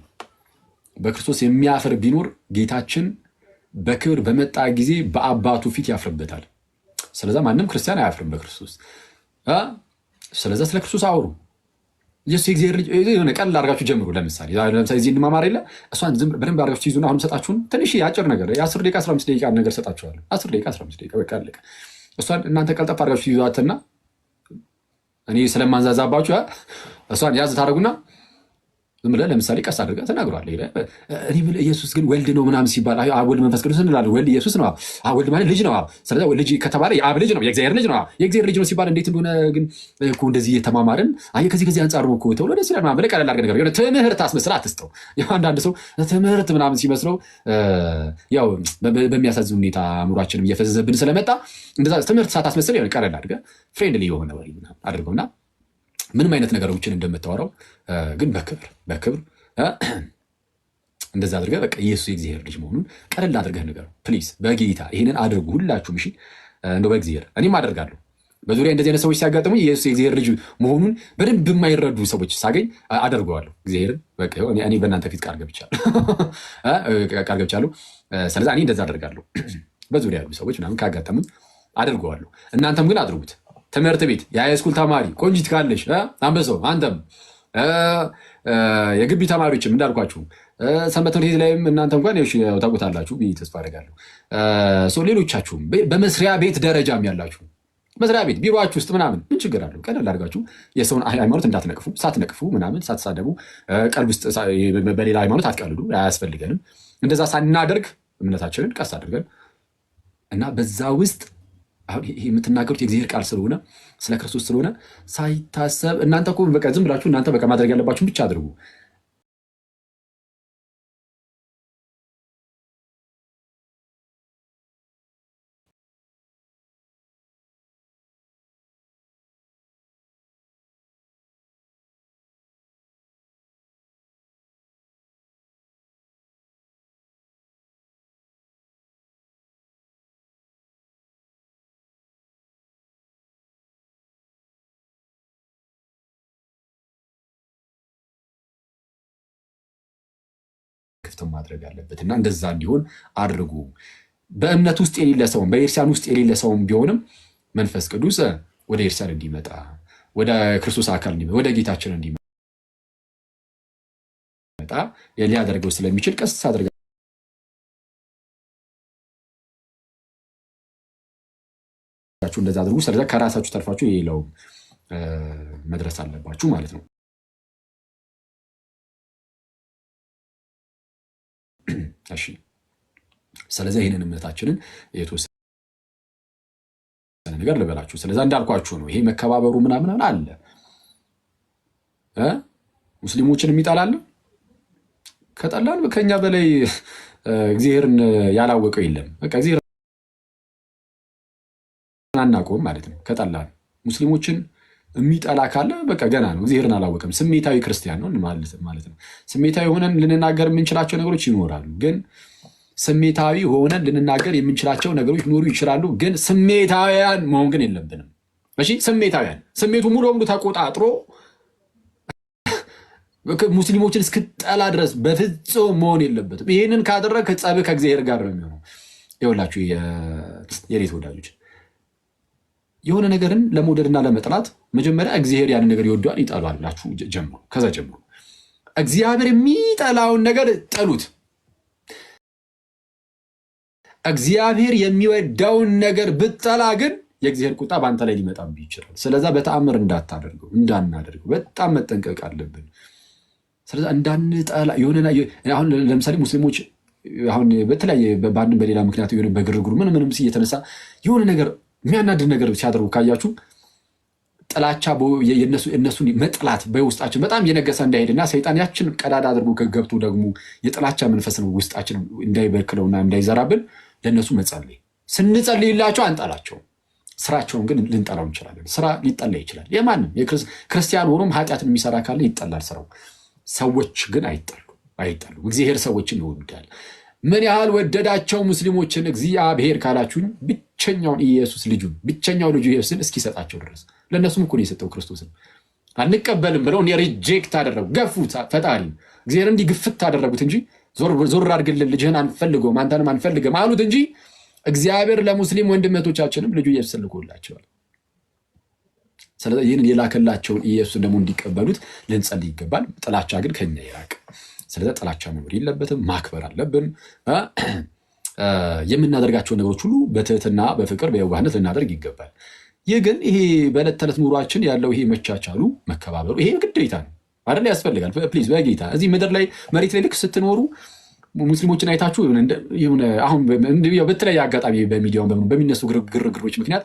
በክርስቶስ የሚያፍር ቢኖር ጌታችን በክብር በመጣ ጊዜ በአባቱ ፊት ያፍርበታል። ስለዛ ማንም ክርስቲያን አያፍርም በክርስቶስ። ስለዛ ስለ ክርስቶስ አውሩ። ኢየሱስ የእግዚአብሔር ልጅ የሆነ ቀላል አድርጋችሁ ጀምሩ። ለምሳሌ እዚህ እንማማር የለ እሷን በደንብ አድርጋችሁ ትይዙና አሁን ሰጣችሁን ትንሽ አጭር ነገር የ10 ደቂቃ 15 ደቂቃ ነገር ሰጣችኋለሁ። 10 ደቂቃ 15 ደቂቃ በቃ አለቀ። እሷን እናንተ ቀልጠፍ አድርጋችሁ ትይዟትና እኔ ስለማንዛዛባችሁ እሷን ያዝ ታደርጉና ዝም ብለህ ለምሳሌ ቀስ አድርገህ ተናግሯል። እኔ የምልህ ኢየሱስ ግን ወልድ ነው ምናምን ሲባል አብ ወልድ መንፈስ ቅዱስ እንላለን። ወልድ ኢየሱስ ነው። ወልድ ማለት ልጅ ነው። ስለዚህ ልጅ ከተባለ የአብ ልጅ ነው፣ የእግዚአብሔር ልጅ ነው። የእግዚአብሔር ልጅ ነው ሲባል እንዴት እንደሆነ ግን እኮ እንደዚህ እየተማማርን ከዚህ አንጻር ነው እኮ ተብሎ ደስ ይላል ምናምን ብለህ ቀለል አድርገህ ነገር የሆነ ትምህርት አስመስለህ አትስጠው። ያው አንዳንድ ሰው ትምህርት ምናምን ሲመስለው ያው በሚያሳዝን ሁኔታ አእምሯችንም እየፈዘዘብን ስለመጣ እንደዛ ትምህርት ሳታስመስል የሆነ ቀለል አድርገህ ፍሬንድሊ የሆነ ወሬ አድርገውና ምንም አይነት ነገሮችን እንደምታወራው ግን በክብር እንደዛ አድርገህ በቃ ኢየሱስ የእግዚአብሔር ልጅ መሆኑን ቀለል አድርገህ ንገረው ፕሊዝ። በጌታ ይህንን አድርጉ ሁላችሁም። እሺ እንደው በእግዚአብሔር እኔም አደርጋለሁ። በዙሪያ እንደዚህ አይነት ሰዎች ሲያጋጥሙ ኢየሱስ የእግዚአብሔር ልጅ መሆኑን በደንብ የማይረዱ ሰዎች ሳገኝ አደርገዋለሁ። እግዚአብሔርን በቃ እኔ በእናንተ ፊት ቃል ገብቻለሁ። ስለዚህ እኔ እንደዛ አደርጋለሁ። በዙሪያ ያሉ ሰዎች ምናምን ካጋጠሙኝ አደርገዋለሁ። እናንተም ግን አድርጉት። ትምህርት ቤት የሃይስኩል ተማሪ ቆንጂት ካለሽ አንበሳው፣ አንተም የግቢ ተማሪዎችም እንዳልኳችሁ ሰንበት ትምህርት ቤት ላይም እናንተ እንኳን ታውቁታላችሁ ብዬ ተስፋ አደርጋለሁ። ሌሎቻችሁም በመስሪያ ቤት ደረጃም ያላችሁ መስሪያ ቤት ቢሮአችሁ ውስጥ ምናምን ምን ችግር አለው? ቀለል አድርጋችሁ የሰውን ሃይማኖት እንዳትነቅፉ፣ ሳትነቅፉ ምናምን ሳትሳደቡ፣ ቀልብ ውስጥ በሌላ ሃይማኖት አትቀልዱ። አያስፈልገንም። እንደዛ ሳናደርግ እምነታችንን ቀስ አድርገን እና በዛ ውስጥ አሁን ይሄ የምትናገሩት የእግዚአብሔር ቃል ስለሆነ ስለ ክርስቶስ ስለሆነ ሳይታሰብ እናንተ እኮ በቃ ዝም ብላችሁ እናንተ በቃ ማድረግ ያለባችሁን ብቻ አድርጉ። ክፍትም ማድረግ አለበት እና እንደዛ እንዲሆን አድርጉ። በእምነት ውስጥ የሌለ ሰውም በኤርሲያን ውስጥ የሌለ ሰውም ቢሆንም መንፈስ ቅዱስ ወደ ኤርሲያን እንዲመጣ ወደ ክርስቶስ አካል እንዲመጣ ወደ ጌታችን እንዲመጣ ሊያደርገው ስለሚችል ቀስ አድርጋችሁ እንደዛ አድርጉ። ስለዚህ ከራሳችሁ ተርፋችሁ የሌላው መድረስ አለባችሁ ማለት ነው። እሺ ስለዚህ ይህንን እምነታችንን የተወሰነ ነገር ልበላችሁ። ስለዚህ እንዳልኳችሁ ነው። ይሄ መከባበሩ ምናምን አለ። ሙስሊሞችን የሚጠላል ከጠላን ከኛ በላይ እግዚአብሔርን ያላወቀው የለም። በቃ እግዚአብሔርን አናውቀውም ማለት ነው። ከጠላን ሙስሊሞችን የሚጠላ ካለ በቃ ገና ነው፣ እግዚአብሔርን አላወቀም። ስሜታዊ ክርስቲያን ነው ማለት ነው። ስሜታዊ ሆነን ልንናገር የምንችላቸው ነገሮች ይኖራሉ፣ ግን ስሜታዊ ሆነን ልንናገር የምንችላቸው ነገሮች ሊኖሩ ይችላሉ፣ ግን ስሜታዊያን መሆን ግን የለብንም። እሺ ስሜታዊያን ስሜቱ ሙሉ በሙሉ ተቆጣጥሮ ሙስሊሞችን እስክጠላ ድረስ በፍጹም መሆን የለበትም። ይህንን ካደረግ ጸብህ ከእግዚአብሔር ጋር ነው የሚሆነው። ይኸውላችሁ የሬት ወዳጆች የሆነ ነገርን ለመውደድና ለመጥላት መጀመሪያ እግዚአብሔር ያንን ነገር ይወደዋል ይጠላላችሁ ጀምሩ። ከዛ ጀምሩ እግዚአብሔር የሚጠላውን ነገር ጠሉት። እግዚአብሔር የሚወደውን ነገር ብትጠላ ግን የእግዚአብሔር ቁጣ በአንተ ላይ ሊመጣብህ ይችላል። ስለዛ በተአምር እንዳናደርገው በጣም መጠንቀቅ አለብን። ስለዛ እንዳንጠላ የሆነ አሁን ለምሳሌ ሙስሊሞች አሁን በተለያየ በአንድም በሌላ ምክንያት የሆነ በግርግሩ ምንም እየተነሳ የሆነ ነገር የሚያናድድ ነገር ሲያደርጉ ካያችሁ ጥላቻ እነሱን መጥላት በውስጣችን በጣም እየነገሰ እንዳይሄድና ሰይጣን ያችን ቀዳዳ አድርጎ ገብቶ ደግሞ የጥላቻ መንፈስን ውስጣችን እንዳይበክለውና እንዳይዘራብን ለእነሱ መጸለይ። ስንጸልይላቸው አንጠላቸውም፣ ስራቸውን ግን ልንጠላው እንችላለን። ስራ ሊጠላ ይችላል። የማንም ክርስቲያን ሆኖም ኃጢአትን የሚሰራ ካለ ይጠላል ስራው። ሰዎች ግን አይጠሉ። እግዚአብሔር ሰዎችን ይወዳል። ምን ያህል ወደዳቸው ሙስሊሞችን እግዚአብሔር ካላችሁኝ ብቸኛውን ኢየሱስ ልጁን ብቸኛው ልጁ ኢየሱስን እስኪሰጣቸው ድረስ ለእነሱም እኮ ነው የሰጠው ክርስቶስን። አንቀበልም ብለው ሪጀክት አደረጉ፣ ገፉት። ፈጣሪ እግዚአብሔር እንዲህ ግፍት አደረጉት እንጂ ዞር አድርግልን ልጅህን አንፈልገውም አንተንም አንፈልግም አሉት እንጂ እግዚአብሔር ለሙስሊም ወንድመቶቻችንም ልጁ ኢየሱስን ልኮላቸዋል። ስለዚህ ይህንን የላከላቸውን ኢየሱስን ደግሞ እንዲቀበሉት ልንጸልይ ይገባል። ጥላቻ ግን ከኛ ይራቅ። ስለዚህ ጥላቻ መኖር የለበትም፣ ማክበር አለብን። የምናደርጋቸውን ነገሮች ሁሉ በትህትና በፍቅር በየዋህነት ልናደርግ ይገባል። ይህ ግን ይሄ በዕለት ተዕለት ኑሯችን ያለው ይሄ መቻቻሉ መከባበሩ ይሄ ግዴታ ነው። አይደል? ያስፈልጋል። ፕሊዝ በጌታ እዚህ ምድር ላይ መሬት ላይ ልክ ስትኖሩ ሙስሊሞችን አይታችሁ አሁን በተለያየ አጋጣሚ በሚዲያውን በሚነሱ ግርግሮች ምክንያት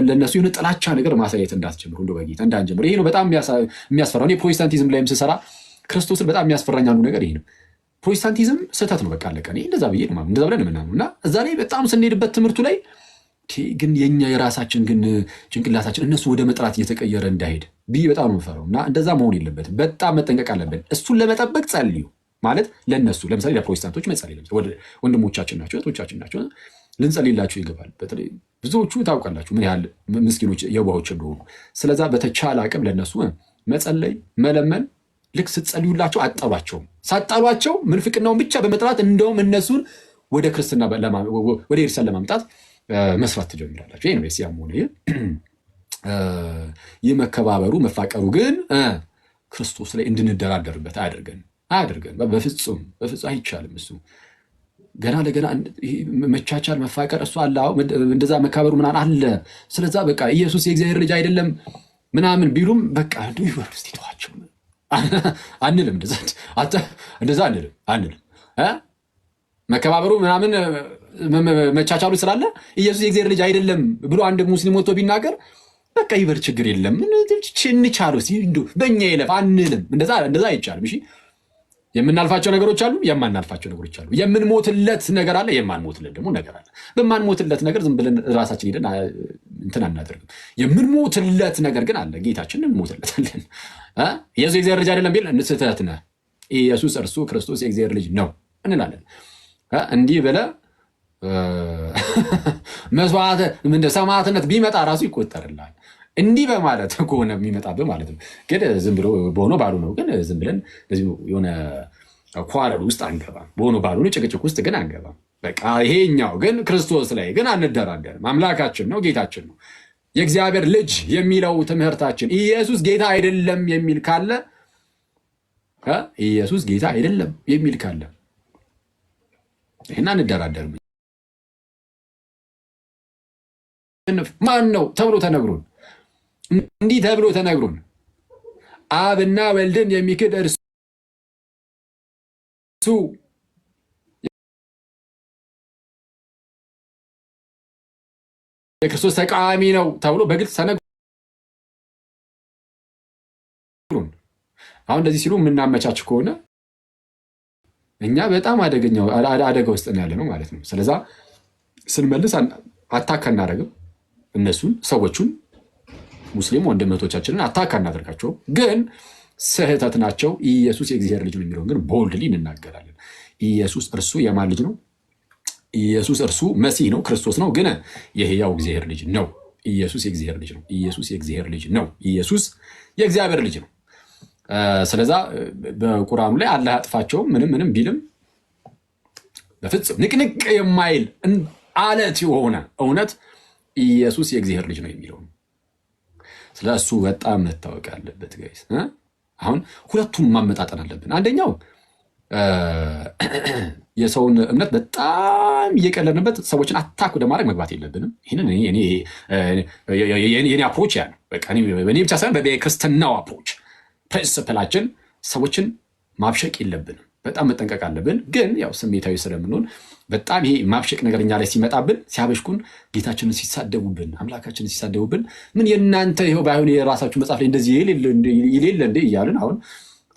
ለነሱ የሆነ ጥላቻ ነገር ማሳየት እንዳትጀምሩ፣ እንደው በጌታ እንዳንጀምሩ። ይሄ ነው በጣም የሚያስፈራው። እኔ ፕሮቴስታንቲዝም ላይም ስሰራ ክርስቶስን በጣም የሚያስፈራኝ አንዱ ነገር ይሄ ነው። ፕሮቴስታንቲዝም ስህተት ነው፣ በቃ አለቀ። እንደዛ ብዬ ነው እንደዛ ብለን ምናምን እና እዛ ላይ በጣም ስንሄድበት ትምህርቱ ላይ ግን የኛ የራሳችን ግን ጭንቅላታችን እነሱ ወደ መጥራት እየተቀየረ እንዳይሄድ ብዬ በጣም ነው የምፈራው። እና እንደዛ መሆን የለበትም። በጣም መጠንቀቅ አለብን። እሱን ለመጠበቅ ጸልዩ ማለት ለነሱ ለምሳሌ ለፕሮቴስታንቶች መጸለይ ወንድሞቻችን ናቸው እህቶቻችን ናቸው ልንጸልይላቸው ይገባል። በተለይ ብዙዎቹ ታውቃላችሁ ምን ያህል ምስኪኖች የዋሆች እንደሆኑ። ስለዛ በተቻለ አቅም ለነሱ መጸለይ መለመን። ልክ ስትጸልዩላቸው አጠሏቸው፣ ሳጣሏቸው ምንፍቅናውን ብቻ በመጥራት እንደውም እነሱን ወደ ክርስትና ወደ ኤርሳን ለማምጣት መስራት ትጀምራላችሁ። ይሄ ነው ሲያም ሆነ ይህ መከባበሩ መፋቀሩ ግን ክርስቶስ ላይ እንድንደራደርበት አያደርገን በፍጹም አይቻልም። እሱ ገና ለገና መቻቻል መፋቀር እሱ አለ እንደዛ መካበሩ ምናምን አለ። ስለዛ በቃ ኢየሱስ የእግዚአብሔር ልጅ አይደለም ምናምን ቢሉም በቃ ይወርዱ እስቲ ተዋቸው አንልም። እንደዛ አንልም። መከባበሩ ምናምን መቻቻሉ ስላለ ኢየሱስ የእግዚአብሔር ልጅ አይደለም ብሎ አንድ ሙስሊም ወጥቶ ቢናገር በቃ ይበር ችግር የለም እንቻለው በእኛ ይለፍ አንልም። እንደዛ አይቻልም። እሺ የምናልፋቸው ነገሮች አሉ፣ የማናልፋቸው ነገሮች አሉ። የምንሞትለት ነገር አለ፣ የማንሞትለት ደግሞ ነገር አለ። በማንሞትለት ነገር ዝም ብለን ራሳችን ሄደን እንትን አናደርግም። የምንሞትለት ነገር ግን አለ፣ ጌታችንን እንሞትለታለን። ኢየሱስ የእግዚአብሔር ልጅ አይደለም ቢል ስህተት ነህ፣ ኢየሱስ እርሱ ክርስቶስ የእግዚአብሔር ልጅ ነው እንላለን። እንዲህ ብለህ መስዋዕት ሰማዕትነት ቢመጣ ራሱ ይቆጠርልሃል። እንዲህ በማለት ከሆነ የሚመጣብህ ማለት ነው። ግን ዝም ብሎ በሆነ ባሉ ነው። ግን ዝም ብለን የሆነ ኳረል ውስጥ አንገባም። በሆነ ባሉ ጭቅጭቅ ውስጥ ግን አንገባም። በቃ ይሄኛው ግን ክርስቶስ ላይ ግን አንደራደርም። አምላካችን ነው፣ ጌታችን ነው፣ የእግዚአብሔር ልጅ የሚለው ትምህርታችን። ኢየሱስ ጌታ አይደለም የሚል ካለ ኢየሱስ ጌታ አይደለም የሚል ካለ ይህን አንደራደርም። ማን ነው ተብሎ ተነግሮን እንዲህ ተብሎ ተነግሮን አብና ወልድን የሚክድ እርሱ የክርስቶስ ተቃዋሚ ነው ተብሎ በግልጽ ተነግሮን አሁን እንደዚህ ሲሉ የምናመቻች ከሆነ እኛ በጣም አደጋ ውስጥ ያለ ነው ማለት ነው። ስለዛ ስንመልስ አታክ አናደርግም። እነሱን ሰዎቹን ሙስሊም ወንድሞቻችንን አታክ አናደርጋቸው፣ ግን ስህተት ናቸው። ኢየሱስ የእግዚአብሔር ልጅ ነው የሚለውን ግን ቦልድሊ እንናገራለን። ኢየሱስ እርሱ የማን ልጅ ነው? ኢየሱስ እርሱ መሲህ ነው፣ ክርስቶስ ነው፣ ግን የሕያው እግዚአብሔር ልጅ ነው። ኢየሱስ የእግዚአብሔር ልጅ ነው። ኢየሱስ የእግዚአብሔር ልጅ ነው። ኢየሱስ የእግዚአብሔር ልጅ ነው። ስለዛ በቁርአኑ ላይ አላህ ያጥፋቸውም ምንም ቢልም በፍጹም ንቅንቅ የማይል አለት የሆነ እውነት ኢየሱስ የእግዚአብሔር ልጅ ነው የሚለው ነው። ስለ እሱ በጣም መታወቅ አለበት ጋይስ። አሁን ሁለቱም ማመጣጠን አለብን። አንደኛው የሰውን እምነት በጣም እየቀለድንበት ሰዎችን አታክ ወደ ማድረግ መግባት የለብንም። ይህንን የኔ አፕሮች ያ ነው። እኔ ብቻ ሳይሆን በክርስትናው አፕሮች ፕሪንስፕላችን ሰዎችን ማብሸቅ የለብንም። በጣም መጠንቀቅ አለብን። ግን ያው ስሜታዊ ስለምንሆን በጣም ይሄ ማብሸቅ ነገር እኛ ላይ ሲመጣብን ሲያበሽኩን ጌታችንን ሲሳደቡብን አምላካችንን ሲሳደቡብን ምን የእናንተ ይኸው ባይሆን የራሳችሁ መጽሐፍ ላይ እንደዚህ ይሌለ እንደ እያልን አሁን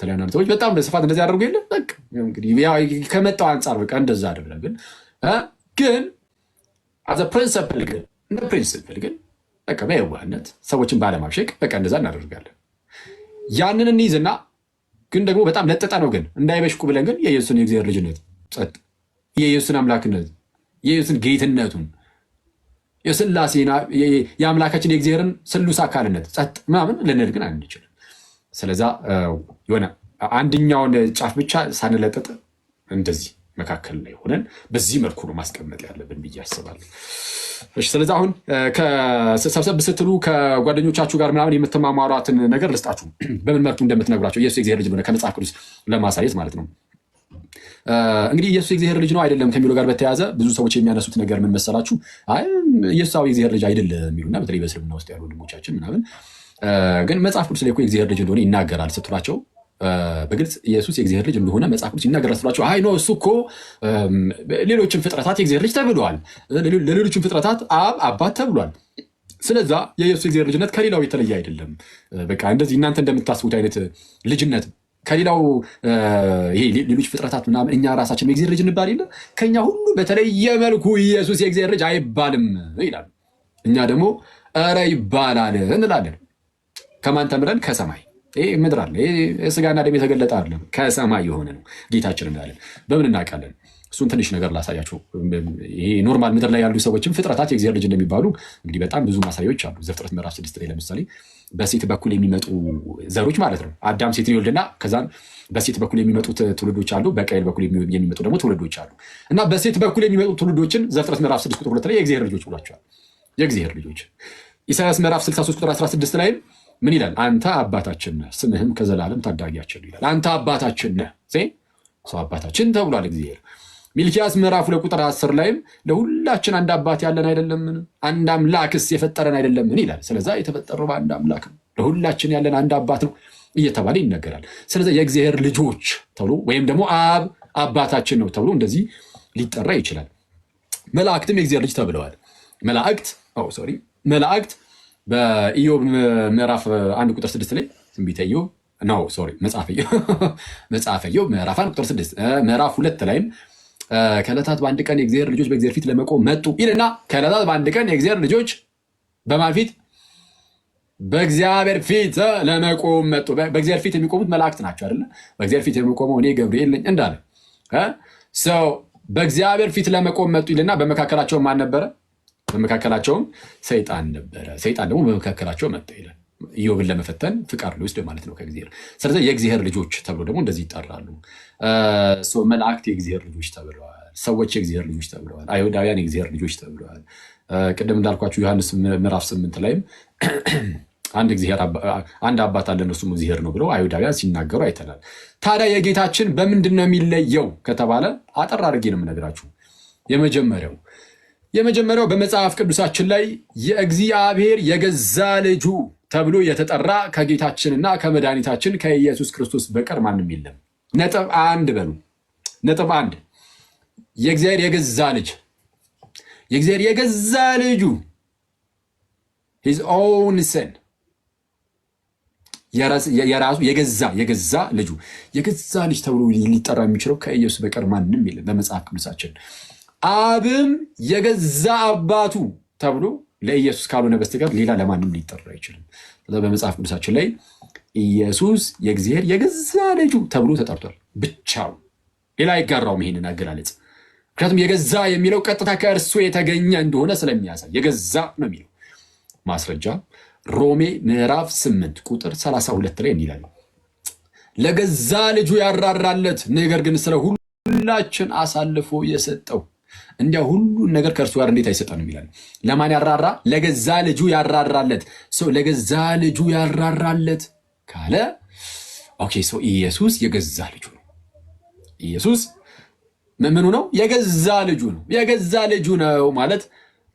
ተለያዩ ሰዎች በጣም በስፋት እንደዚህ ያደርጉ የለ በቃ እንግዲህ ከመጣው አንጻር በቃ እንደዛ አደረግን። ግን አዘ ፕሪንሲፕል ግን እንደ ፕሪንሲፕል ግን በቃ በየዋህነት ሰዎችን ባለማብሸቅ በቃ እንደዛ እናደርጋለን። ያንን እንይዝና ግን ደግሞ በጣም ለጠጠ ነው ግን እንዳይበሽቁ ብለን ግን የኢየሱስን የእግዚአብሔር ልጅነት ጸጥ የኢየሱስን አምላክነት የኢየሱስን ጌትነቱን የስላሴና የአምላካችን የእግዚአብሔርን ስሉስ አካልነት ጸጥ ምናምን ልንል ግን አንችልም። ስለዛ የሆነ አንድኛውን ጫፍ ብቻ ሳንለጠጥ እንደዚህ መካከል ላይ ሆነን በዚህ መልኩ ነው ማስቀመጥ ያለብን ብዬ አስባለሁ። ስለዚህ አሁን ሰብሰብ ስትሉ ከጓደኞቻችሁ ጋር ምናምን የምትማማሯትን ነገር ልስጣችሁ፣ በምን መልኩ እንደምትነግሯቸው ኢየሱስ የእግዚአብሔር ልጅ ነው ከመጽሐፍ ቅዱስ ለማሳየት ማለት ነው። እንግዲህ ኢየሱስ የእግዚአብሔር ልጅ ነው አይደለም ከሚለው ጋር በተያያዘ ብዙ ሰዎች የሚያነሱት ነገር ምን መሰላችሁ? አይ ኢየሱስ የእግዚአብሔር ልጅ አይደለም የሚሉና በተለይ በእስልምና ውስጥ ያሉ ወንድሞቻችን ምናምን ግን መጽሐፍ ቅዱስ ላይ እኮ የእግዚአብሔር ልጅ እንደሆነ ይናገራል ስትሏቸው በግልጽ ኢየሱስ የእግዚአብሔር ልጅ እንደሆነ መጽሐፍ ቅዱስ ይናገራል ስትሏቸው አይ ኖ እሱ እኮ ሌሎችም ፍጥረታት የእግዚአብሔር ልጅ ተብለዋል፣ ለሌሎችም ፍጥረታት አብ አባት ተብሏል። ስለዛ የኢየሱስ የእግዚአብሔር ልጅነት ከሌላው የተለየ አይደለም። በቃ እንደዚህ እናንተ እንደምታስቡት አይነት ልጅነት ከሌላው ይሄ ሌሎች ፍጥረታት ምናምን እኛ ራሳችን የእግዚአብሔር ልጅ እንባል የለ ከኛ ሁሉ በተለየ መልኩ ኢየሱስ የእግዚአብሔር ልጅ አይባልም ይላል። እኛ ደግሞ ኧረ ይባላል እንላለን። ከማን ተምረን? ከሰማይ። ይሄ ምድር አለ፣ ይሄ ስጋና ደም የተገለጠ አይደለም፣ ከሰማይ የሆነ ነው ጌታችን እንዳለን። በምን እናውቃለን? እሱን ትንሽ ነገር ላሳያቸው። ይሄ ኖርማል ምድር ላይ ያሉ ሰዎችም ፍጥረታት የእግዚአብሔር ልጅ እንደሚባሉ እንግዲህ በጣም ብዙ ማሳያዎች አሉ። ዘፍጥረት ምዕራፍ 6 ላይ ለምሳሌ በሴት በኩል የሚመጡ ዘሮች ማለት ነው። አዳም ሴትን ይወልድና ከዛም በሴት በኩል የሚመጡት ትውልዶች አሉ፣ በቃየል በኩል የሚመጡ ደግሞ ትውልዶች አሉ። እና በሴት በኩል የሚመጡ ትውልዶችን ዘፍጥረት ምዕራፍ 6 ቁጥር 2 ላይ የእግዚአብሔር ልጆች ብሏቸዋል። የእግዚአብሔር ልጆች። ኢሳያስ ምዕራፍ 63 ቁጥር 16 ላይም ምን ይላል? አንተ አባታችን ነህ፣ ስምህም ከዘላለም ታዳጊያችን ይላል። አንተ አባታችን ነህ፣ ሰው አባታችን ተብሏል እግዚአብሔር። ሚልኪያስ ምዕራፍ 2 ቁጥር 10 ላይም ለሁላችን አንድ አባት ያለን አይደለምን? አንድ አምላክስ የፈጠረን አይደለምን ይላል። ስለዛ የተፈጠረው በአንድ አምላክ ነው፣ ለሁላችን ያለን አንድ አባት ነው እየተባለ ይነገራል። ስለዚህ የእግዚአብሔር ልጆች ተብሎ ወይም ደግሞ አብ አባታችን ነው ተብሎ እንደዚህ ሊጠራ ይችላል። መላእክትም የእግዚአብሔር ልጅ ተብለዋል። መላእክት በኢዮብ ምዕራፍ 1 ቁጥር 6 ላይ ትንቢተ ኢዮብ መጽሐፈ ኢዮብ ምዕራፍ 1 ቁጥር 6 ምዕራፍ 2 ላይም ከዕለታት በአንድ ቀን የእግዚአብሔር ልጆች በእግዚአብሔር ፊት ለመቆም መጡ ይልና ከዕለታት በአንድ ቀን የእግዚአብሔር ልጆች በማን ፊት? በእግዚአብሔር ፊት ለመቆም መጡ። በእግዚአብሔር ፊት የሚቆሙት መላእክት ናቸው አይደለ? በእግዚአብሔር ፊት የሚቆመው እኔ ገብርኤል ነኝ እንዳለ ሰው በእግዚአብሔር ፊት ለመቆም መጡ ይልና በመካከላቸው ማን ነበረ? በመካከላቸውም ሰይጣን ነበረ። ሰይጣን ደግሞ በመካከላቸው መጣ ይላል። ኢዮብን ለመፈተን ፍቃድ ሊወስድ ማለት ነው ከእግዚአብሔር። ስለዚህ የእግዚአብሔር ልጆች ተብሎ ደግሞ እንደዚህ ይጠራሉ። መላእክት የእግዚአብሔር ልጆች ተብለዋል። ሰዎች የእግዚአብሔር ልጆች ተብለዋል። አይሁዳውያን የእግዚአብሔር ልጆች ተብለዋል። ቅድም እንዳልኳችሁ ዮሐንስ ምዕራፍ 8 ላይም አንድ አባት አለን እርሱም እግዚአብሔር ነው ብለው አይሁዳውያን ሲናገሩ አይተናል። ታዲያ የጌታችን በምንድን ነው የሚለየው ከተባለ አጠር አድርጌ ነው የምነግራችሁ። የመጀመሪያው በመጽሐፍ ቅዱሳችን ላይ የእግዚአብሔር የገዛ ልጁ ተብሎ የተጠራ ከጌታችንና ከመድኃኒታችን ከኢየሱስ ክርስቶስ በቀር ማንም የለም። ነጥብ 1 በሉ። ነጥብ 1 የእግዚአብሔር የገዛ ልጅ፣ የእግዚአብሔር የገዛ ልጁ his own son የራሱ የገዛ ልጁ የገዛ ልጅ ተብሎ ሊጠራ የሚችለው ከኢየሱስ በቀር ማንም የለም በመጽሐፍ ቅዱሳችን። አብም የገዛ አባቱ ተብሎ ለኢየሱስ ካልሆነ በስተቀር ሌላ ለማንም ሊጠራ አይችልም። በመጽሐፍ ቅዱሳችን ላይ ኢየሱስ የእግዚአብሔር የገዛ ልጁ ተብሎ ተጠርቷል ብቻው፣ ሌላ አይጋራውም ይሄንን አገላለጽ። ምክንያቱም የገዛ የሚለው ቀጥታ ከእርሱ የተገኘ እንደሆነ ስለሚያሳይ የገዛ ነው የሚለው። ማስረጃ ሮሜ ምዕራፍ 8 ቁጥር 32 ላይ እንዲላል ለገዛ ልጁ ያራራለት ነገር ግን ስለ ሁላችን አሳልፎ የሰጠው እንዲያ ሁሉን ነገር ከእርሱ ጋር እንዴት አይሰጠንም ይላል። ለማን ያራራ? ለገዛ ልጁ ያራራለት። ለገዛ ልጁ ያራራለት ካለ ኦኬ፣ ኢየሱስ የገዛ ልጁ ነው። ኢየሱስ ምኑ ነው? የገዛ ልጁ ነው። የገዛ ልጁ ነው ማለት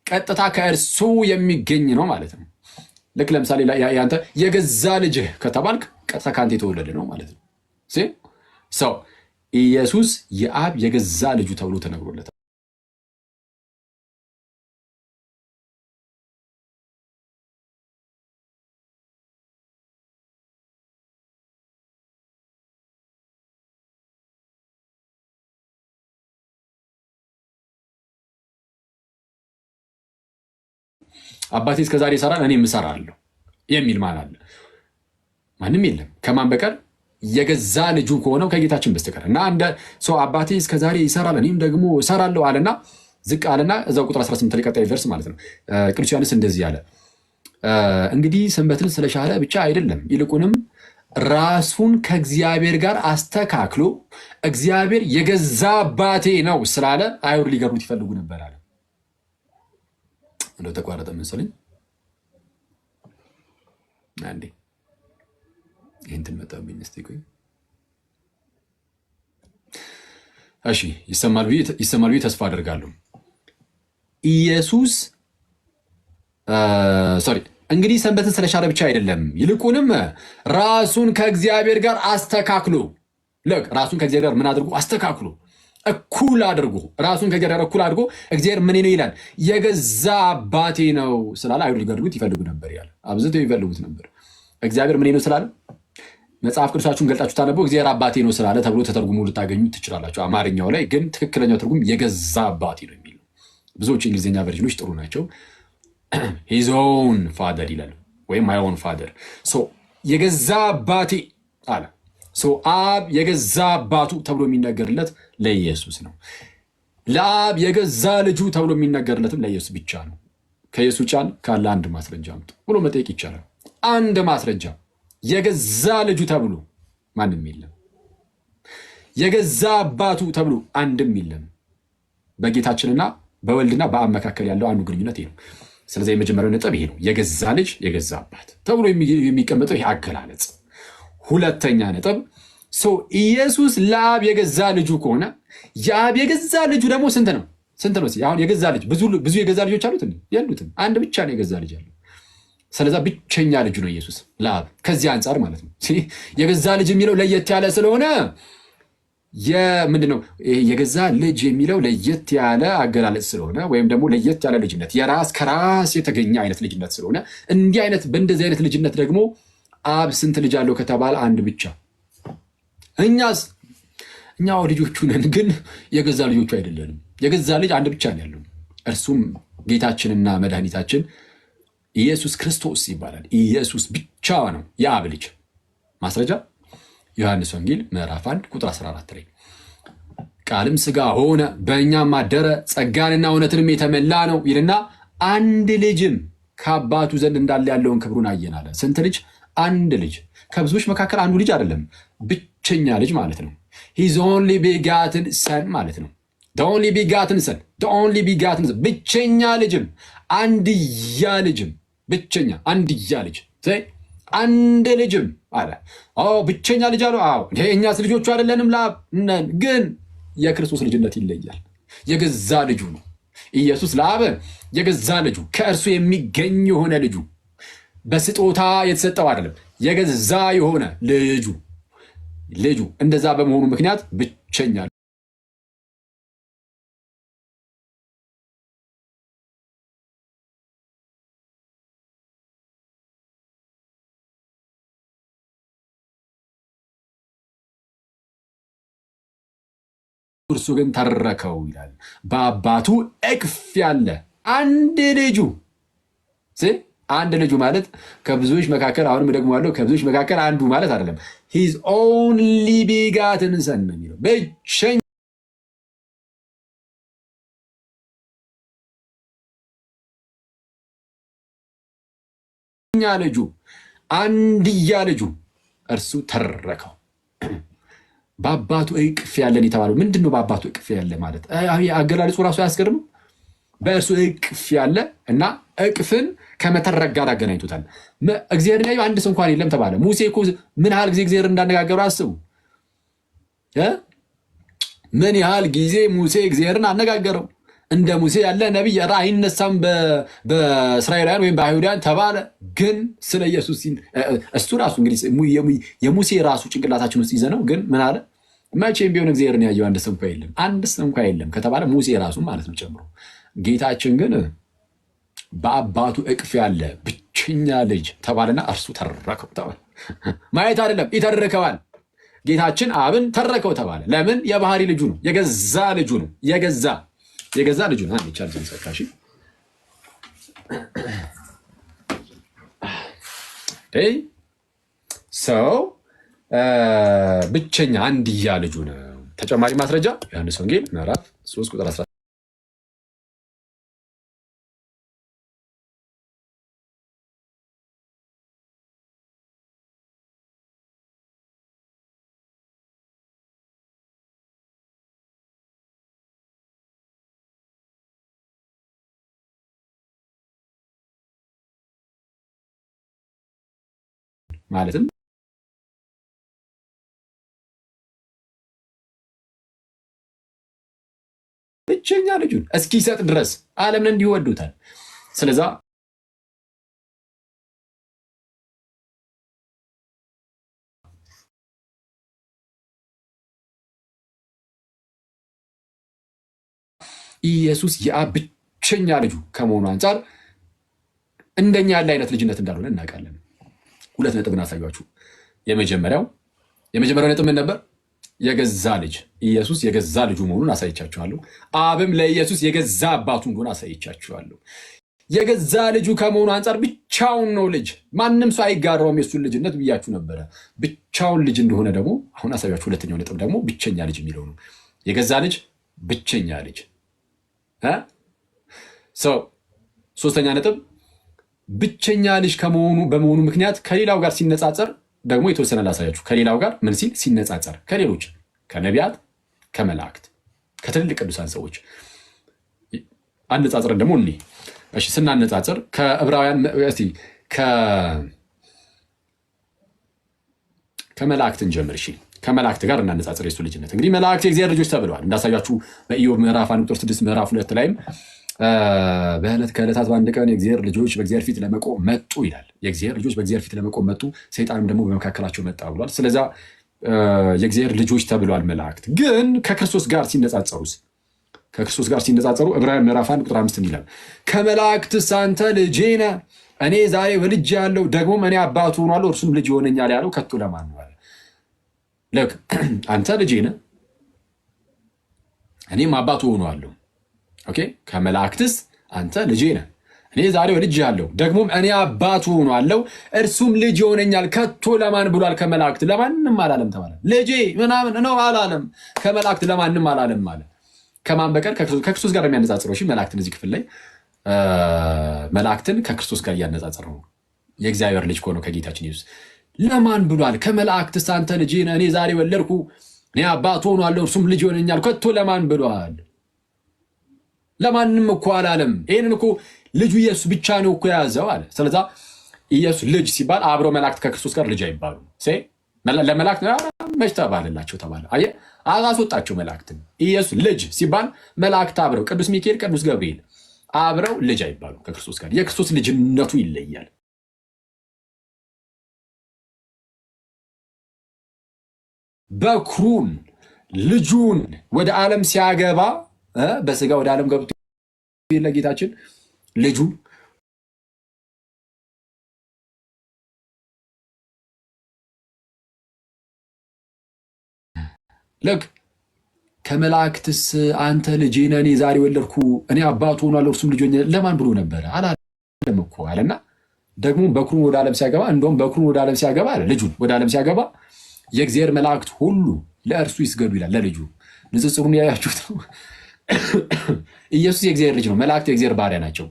ቀጥታ ከእርሱ የሚገኝ ነው ማለት ነው። ልክ ለምሳሌ ያንተ የገዛ ልጅህ ከተባልክ ቀጥታ ከአንተ የተወለደ ነው ማለት ነው። ኢየሱስ የአብ የገዛ ልጁ ተብሎ ተነግሮለታል። አባቴ እስከዛሬ ይሰራል እኔም እሰራለሁ የሚል ማን አለ? ማንም የለም። ከማን በቀር? የገዛ ልጁ ከሆነው ከጌታችን በስተቀር። እና እንደ ሰው አባቴ እስከዛሬ ይሰራል እኔም ደግሞ እሰራለሁ አለና ዝቅ አለና እዛው ቁጥር 18 ላይ ቀጣይ ቨርስ ማለት ነው። ቅዱስ ዮሐንስ እንደዚህ አለ፣ እንግዲህ ሰንበትን ስለሻረ ብቻ አይደለም ይልቁንም ራሱን ከእግዚአብሔር ጋር አስተካክሎ እግዚአብሔር የገዛ አባቴ ነው ስላለ አይሁድ ሊገሩት ይፈልጉ ነበር አለ። እንደው ተቋረጠ መሰለኝ። አንዴ ይህን ትመጣብኝ እስቲ ቆይ። እሺ ይሰማል ብዬ ተስፋ አደርጋለሁ። ኢየሱስ እንግዲህ ሰንበትን ስለሻረ ብቻ አይደለም፣ ይልቁንም ራሱን ከእግዚአብሔር ጋር አስተካክሎ ራሱን ከእግዚአብሔር ጋር ምን አድርጎ አስተካክሎ እኩል አድርጎ ራሱን ከእግዚአብሔር ጋር እኩል አድርጎ እግዚአብሔር ምን ነው ይላል? የገዛ አባቴ ነው ስላለ አይሁድ ሊገድሉት ይፈልጉ ነበር ያለ አብዝተው ይፈልጉት ነበር። እግዚአብሔር ምን ነው ስላለ መጽሐፍ ቅዱሳችሁን ገልጣችሁ ታነበው እግዚአብሔር አባቴ ነው ስላለ ተብሎ ተተርጉሞ ልታገኙ ትችላላችሁ። አማርኛው ላይ ግን ትክክለኛው ትርጉም የገዛ አባቴ ነው የሚለው። ብዙዎች እንግሊዝኛ ቨርዥኖች ጥሩ ናቸው። his own father ይላል ወይም my own father የገዛ አባቴ አለ። አብ የገዛ አባቱ ተብሎ የሚነገርለት ለኢየሱስ ነው። ለአብ የገዛ ልጁ ተብሎ የሚነገርለትም ለኢየሱስ ብቻ ነው። ከኢየሱስ ውጭ ካለ አንድ ማስረጃ አምጡ ብሎ መጠየቅ ይቻላል። አንድ ማስረጃ የገዛ ልጁ ተብሎ ማንም የለም። የገዛ አባቱ ተብሎ አንድም የለም። በጌታችንና በወልድና በአብ መካከል ያለው አንዱ ግንኙነት ይሄ ነው። ስለዚህ የመጀመሪያው ነጥብ ይሄ ነው። የገዛ ልጅ የገዛ አባት ተብሎ የሚቀመጠው ይሄ አገላለጽ። ሁለተኛ ነጥብ ኢየሱስ ለአብ የገዛ ልጁ ከሆነ የአብ የገዛ ልጁ ደግሞ ስንት ነው? አሁን የገዛ ልጅ ብዙ የገዛ ልጆች አሉት? የሉትም። አንድ ብቻ ነው የገዛ ልጅ አለው። ስለዛ ብቸኛ ልጁ ነው ኢየሱስ ለአብ። ከዚህ አንጻር ማለት ነው የገዛ ልጅ የሚለው ለየት ያለ ስለሆነ ምንድነው የገዛ ልጅ የሚለው ለየት ያለ አገላለጽ ስለሆነ ወይም ደግሞ ለየት ያለ ልጅነት ከራስ የተገኘ አይነት ልጅነት ስለሆነ በእንደዚህ አይነት ልጅነት ደግሞ አብ ስንት ልጅ አለው ከተባለ አንድ ብቻ። እኛው ልጆቹ ነን፣ ግን የገዛ ልጆቹ አይደለንም። የገዛ ልጅ አንድ ብቻ ነው ያለው፣ እርሱም ጌታችንና መድኃኒታችን ኢየሱስ ክርስቶስ ይባላል። ኢየሱስ ብቻ ነው የአብ ልጅ። ማስረጃ ዮሐንስ ወንጌል ምዕራፍ 1 ቁጥር 14 ላይ ቃልም ሥጋ ሆነ በእኛም አደረ ጸጋንና እውነትንም የተመላ ነው ይልና አንድ ልጅም ከአባቱ ዘንድ እንዳለ ያለውን ክብሩን አየን አለ። ስንት ልጅ? አንድ ልጅ። ከብዙዎች መካከል አንዱ ልጅ አይደለም፣ ብቸኛ ልጅ ማለት ነው። ሂዝ ኦንሊ ቢጋትን ሰን ማለት ነው። ኦንሊ ቢጋትን ሰን፣ ኦንሊ ቢጋትን ሰን፣ ብቸኛ ልጅም አንድያ ልጅም፣ ብቸኛ አንድያ ልጅ፣ አንድ ልጅም አለ። ብቸኛ ልጅ አለ። እኛስ ልጆቹ አይደለንም? ለአብ ነን፣ ግን የክርስቶስ ልጅነት ይለያል። የገዛ ልጁ ነው ኢየሱስ። ለአብ የገዛ ልጁ ከእርሱ የሚገኝ የሆነ ልጁ በስጦታ የተሰጠው አይደለም፣ የገዛ የሆነ ልጁ እንደዛ በመሆኑ ምክንያት ብቸኛ እርሱ ግን ተረከው ይላል። በአባቱ እቅፍ ያለ አንድ ልጁ። አንድ ልጁ ማለት ከብዙዎች መካከል አሁንም ደግሞ ያለው ከብዙዎች መካከል አንዱ ማለት አይደለም። ሂዝ ኦንሊ ቢጋትን ሰን ነው የሚለው ብቸኛ ልጁ፣ አንድያ ልጁ እርሱ ተረከው። በአባቱ እቅፍ ያለን የተባለው ምንድን ነው? በአባቱ እቅፍ ያለ ማለት አገላለጹ ራሱ አያስገርም? በእርሱ እቅፍ ያለ እና እቅፍን ከመተረክ ጋር አገናኝቶታል። እግዚአብሔር ላይ አንድ ሰው እንኳን የለም ተባለ። ሙሴ እኮ ምን ያህል ጊዜ እግዚአብሔር እንዳነጋገሩ አስቡ። ምን ያህል ጊዜ ሙሴ እግዚአብሔርን አነጋገረው። እንደ ሙሴ ያለ ነቢይ አይነሳም በእስራኤላውያን ወይም በአይሁዳውያን ተባለ። ግን ስለ ኢየሱስ እሱ ራሱ እንግዲህ የሙሴ ራሱ ጭንቅላታችን ውስጥ ይዘነው፣ ግን ምን አለ? መቼም ቢሆን እግዚአብሔርን ያየው አንድ ሰው እንኳ የለም፣ አንድ ሰው እንኳ የለም ከተባለ ሙሴ ራሱ ማለት ነው ጨምሮ። ጌታችን ግን በአባቱ እቅፍ ያለ ብቸኛ ልጅ ተባለና እርሱ ተረከው ተባለ። ማየት አይደለም ይተርከዋል። ጌታችን አብን ተረከው ተባለ። ለምን? የባህሪ ልጁ ነው፣ የገዛ ልጁ ነው። የገዛ ልጁ ነው። አንድ ይቻል ዘንድ ሰካሽ ሰው ብቸኛ አንድያ ልጁ ነው። ተጨማሪ ማስረጃ ዮሐንስ ወንጌል ምዕራፍ 3 ቁጥር 10 ማለትም ብቸኛ ልጁን እስኪሰጥ ድረስ ዓለምን እንዲወዱታል። ስለዛ ኢየሱስ የአብ ብቸኛ ልጁ ከመሆኑ አንጻር እንደኛ ያለ አይነት ልጅነት እንዳልሆነ እናውቃለን። ሁለት ነጥብ እናሳያችሁ። የመጀመሪያው ነጥብ ምን ነበር? የገዛ ልጅ ኢየሱስ የገዛ ልጁ መሆኑን አሳይቻችኋለሁ። አብም ለኢየሱስ የገዛ አባቱ እንደሆነ አሳይቻችኋለሁ። የገዛ ልጁ ከመሆኑ አንጻር ብቻውን ነው ልጅ፣ ማንም ሰው አይጋራውም የሱን ልጅነት ብያችሁ ነበረ። ብቻውን ልጅ እንደሆነ ደግሞ አሁን አሳያችሁ። ሁለተኛው ነጥብ ደግሞ ብቸኛ ልጅ የሚለው ነው። የገዛ ልጅ፣ ብቸኛ ልጅ። ሶስተኛ ነጥብ ብቸኛ ልጅ በመሆኑ ምክንያት ከሌላው ጋር ሲነጻጸር ደግሞ የተወሰነ ላሳያችሁ። ከሌላው ጋር ምን ሲል ሲነጻጸር፣ ከሌሎች ከነቢያት፣ ከመላእክት፣ ከትልልቅ ቅዱሳን ሰዎች አነጻጽረን ደግሞ እኔ እሺ ስናነጻጽር ከዕብራውያን እስቲ ከመላእክትን ጀምር። እሺ ከመላእክት ጋር እናነጻጽር የሱ ልጅነት። እንግዲህ መላእክት የእግዚአብሔር ልጆች ተብለዋል እንዳሳያችሁ በኢዮብ ምዕራፍ 1 ቁጥር 6 ምዕራፍ 2 ላይም በዕለት ከዕለታት በአንድ ቀን የእግዚአብሔር ልጆች በእግዚአብሔር ፊት ለመቆም መጡ ይላል። የእግዚአብሔር ልጆች በእግዚአብሔር ፊት ለመቆም መጡ፣ ሰይጣንም ደግሞ በመካከላቸው መጣ ብሏል። ስለዛ የእግዚአብሔር ልጆች ተብለዋል መላእክት። ግን ከክርስቶስ ጋር ሲነጻጸሩ ዕብራውያን ምዕራፍ 1 ቁጥር 5 ይላል ከመላእክትስ አንተ ልጄ ነህ፣ እኔ ዛሬ ወልጄሃለሁ፣ ደግሞም እኔ አባቱ ሆናለሁ፣ እርሱም ልጅ ይሆነኛል ያለው ከቶ ለማን ነው? አንተ ልጄ ነህ፣ እኔም አባቱ ሆናለሁ። ኦኬ ከመላእክትስ አንተ ልጄ ነህ፣ እኔ ዛሬ ወልጄሃለሁ፣ ደግሞም እኔ አባቱ ሆናለሁ፣ እርሱም ልጅ ይሆነኛል ከቶ ለማን ብሏል? ከመላእክት ለማንም አላለም ተባለ። ልጄ ምናምን ነው አላለም። ከመላእክት ለማንም አላለም ማለት ከማን በቀር? ከክርስቶስ ጋር የሚያነጻጽረው። እሺ መላእክትን እዚህ ክፍል ላይ መላእክትን ከክርስቶስ ጋር እያነጻጸረ ነው። የእግዚአብሔር ልጅ ከሆነው ከጌታችን ኢየሱስ ለማን ብሏል? ከመላእክትስ አንተ ልጄ ነህ፣ እኔ ዛሬ ወለድኩ፣ እኔ አባቱ ሆናለሁ፣ እርሱም ልጅ ይሆነኛል ከቶ ለማን ብሏል? ለማንም እኮ አላለም። ይህንን እኮ ልጁ ኢየሱስ ብቻ ነው እኮ የያዘው አለ። ስለዛ ኢየሱስ ልጅ ሲባል አብረው መላእክት ከክርስቶስ ጋር ልጅ አይባሉ። ለመላእክት መች ተባለላቸው ተባለ። አየህ አስወጣቸው መላእክትን። ኢየሱስ ልጅ ሲባል መላእክት አብረው ቅዱስ ሚካኤል፣ ቅዱስ ገብርኤል አብረው ልጅ አይባሉ ከክርስቶስ ጋር። የክርስቶስ ልጅነቱ ይለያል። በኩሩን ልጁን ወደ ዓለም ሲያገባ በስጋ ወደ ዓለም ገብቶ ለጌታችን ልጁ ልክ ከመላእክትስ አንተ ልጄ ነህ፣ እኔ ዛሬ ወለድኩ፣ እኔ አባቱ ሆናለሁ፣ እርሱም ልጅ ለማን ብሎ ነበረ? አላለም እኮ አለና ደግሞ በኩሩን ወደ ዓለም ሲያገባ እንደውም በኩሩን ወደ ዓለም ሲያገባ አለ ልጁን ወደ ዓለም ሲያገባ የእግዚአብሔር መላእክት ሁሉ ለእርሱ ይስገዱ ይላል። ለልጁ ንጽጽሩን ያያችሁት ነው። ኢየሱስ የእግዚአብሔር ልጅ ነው። መላእክት የእግዚአብሔር ባሪያ ናቸው።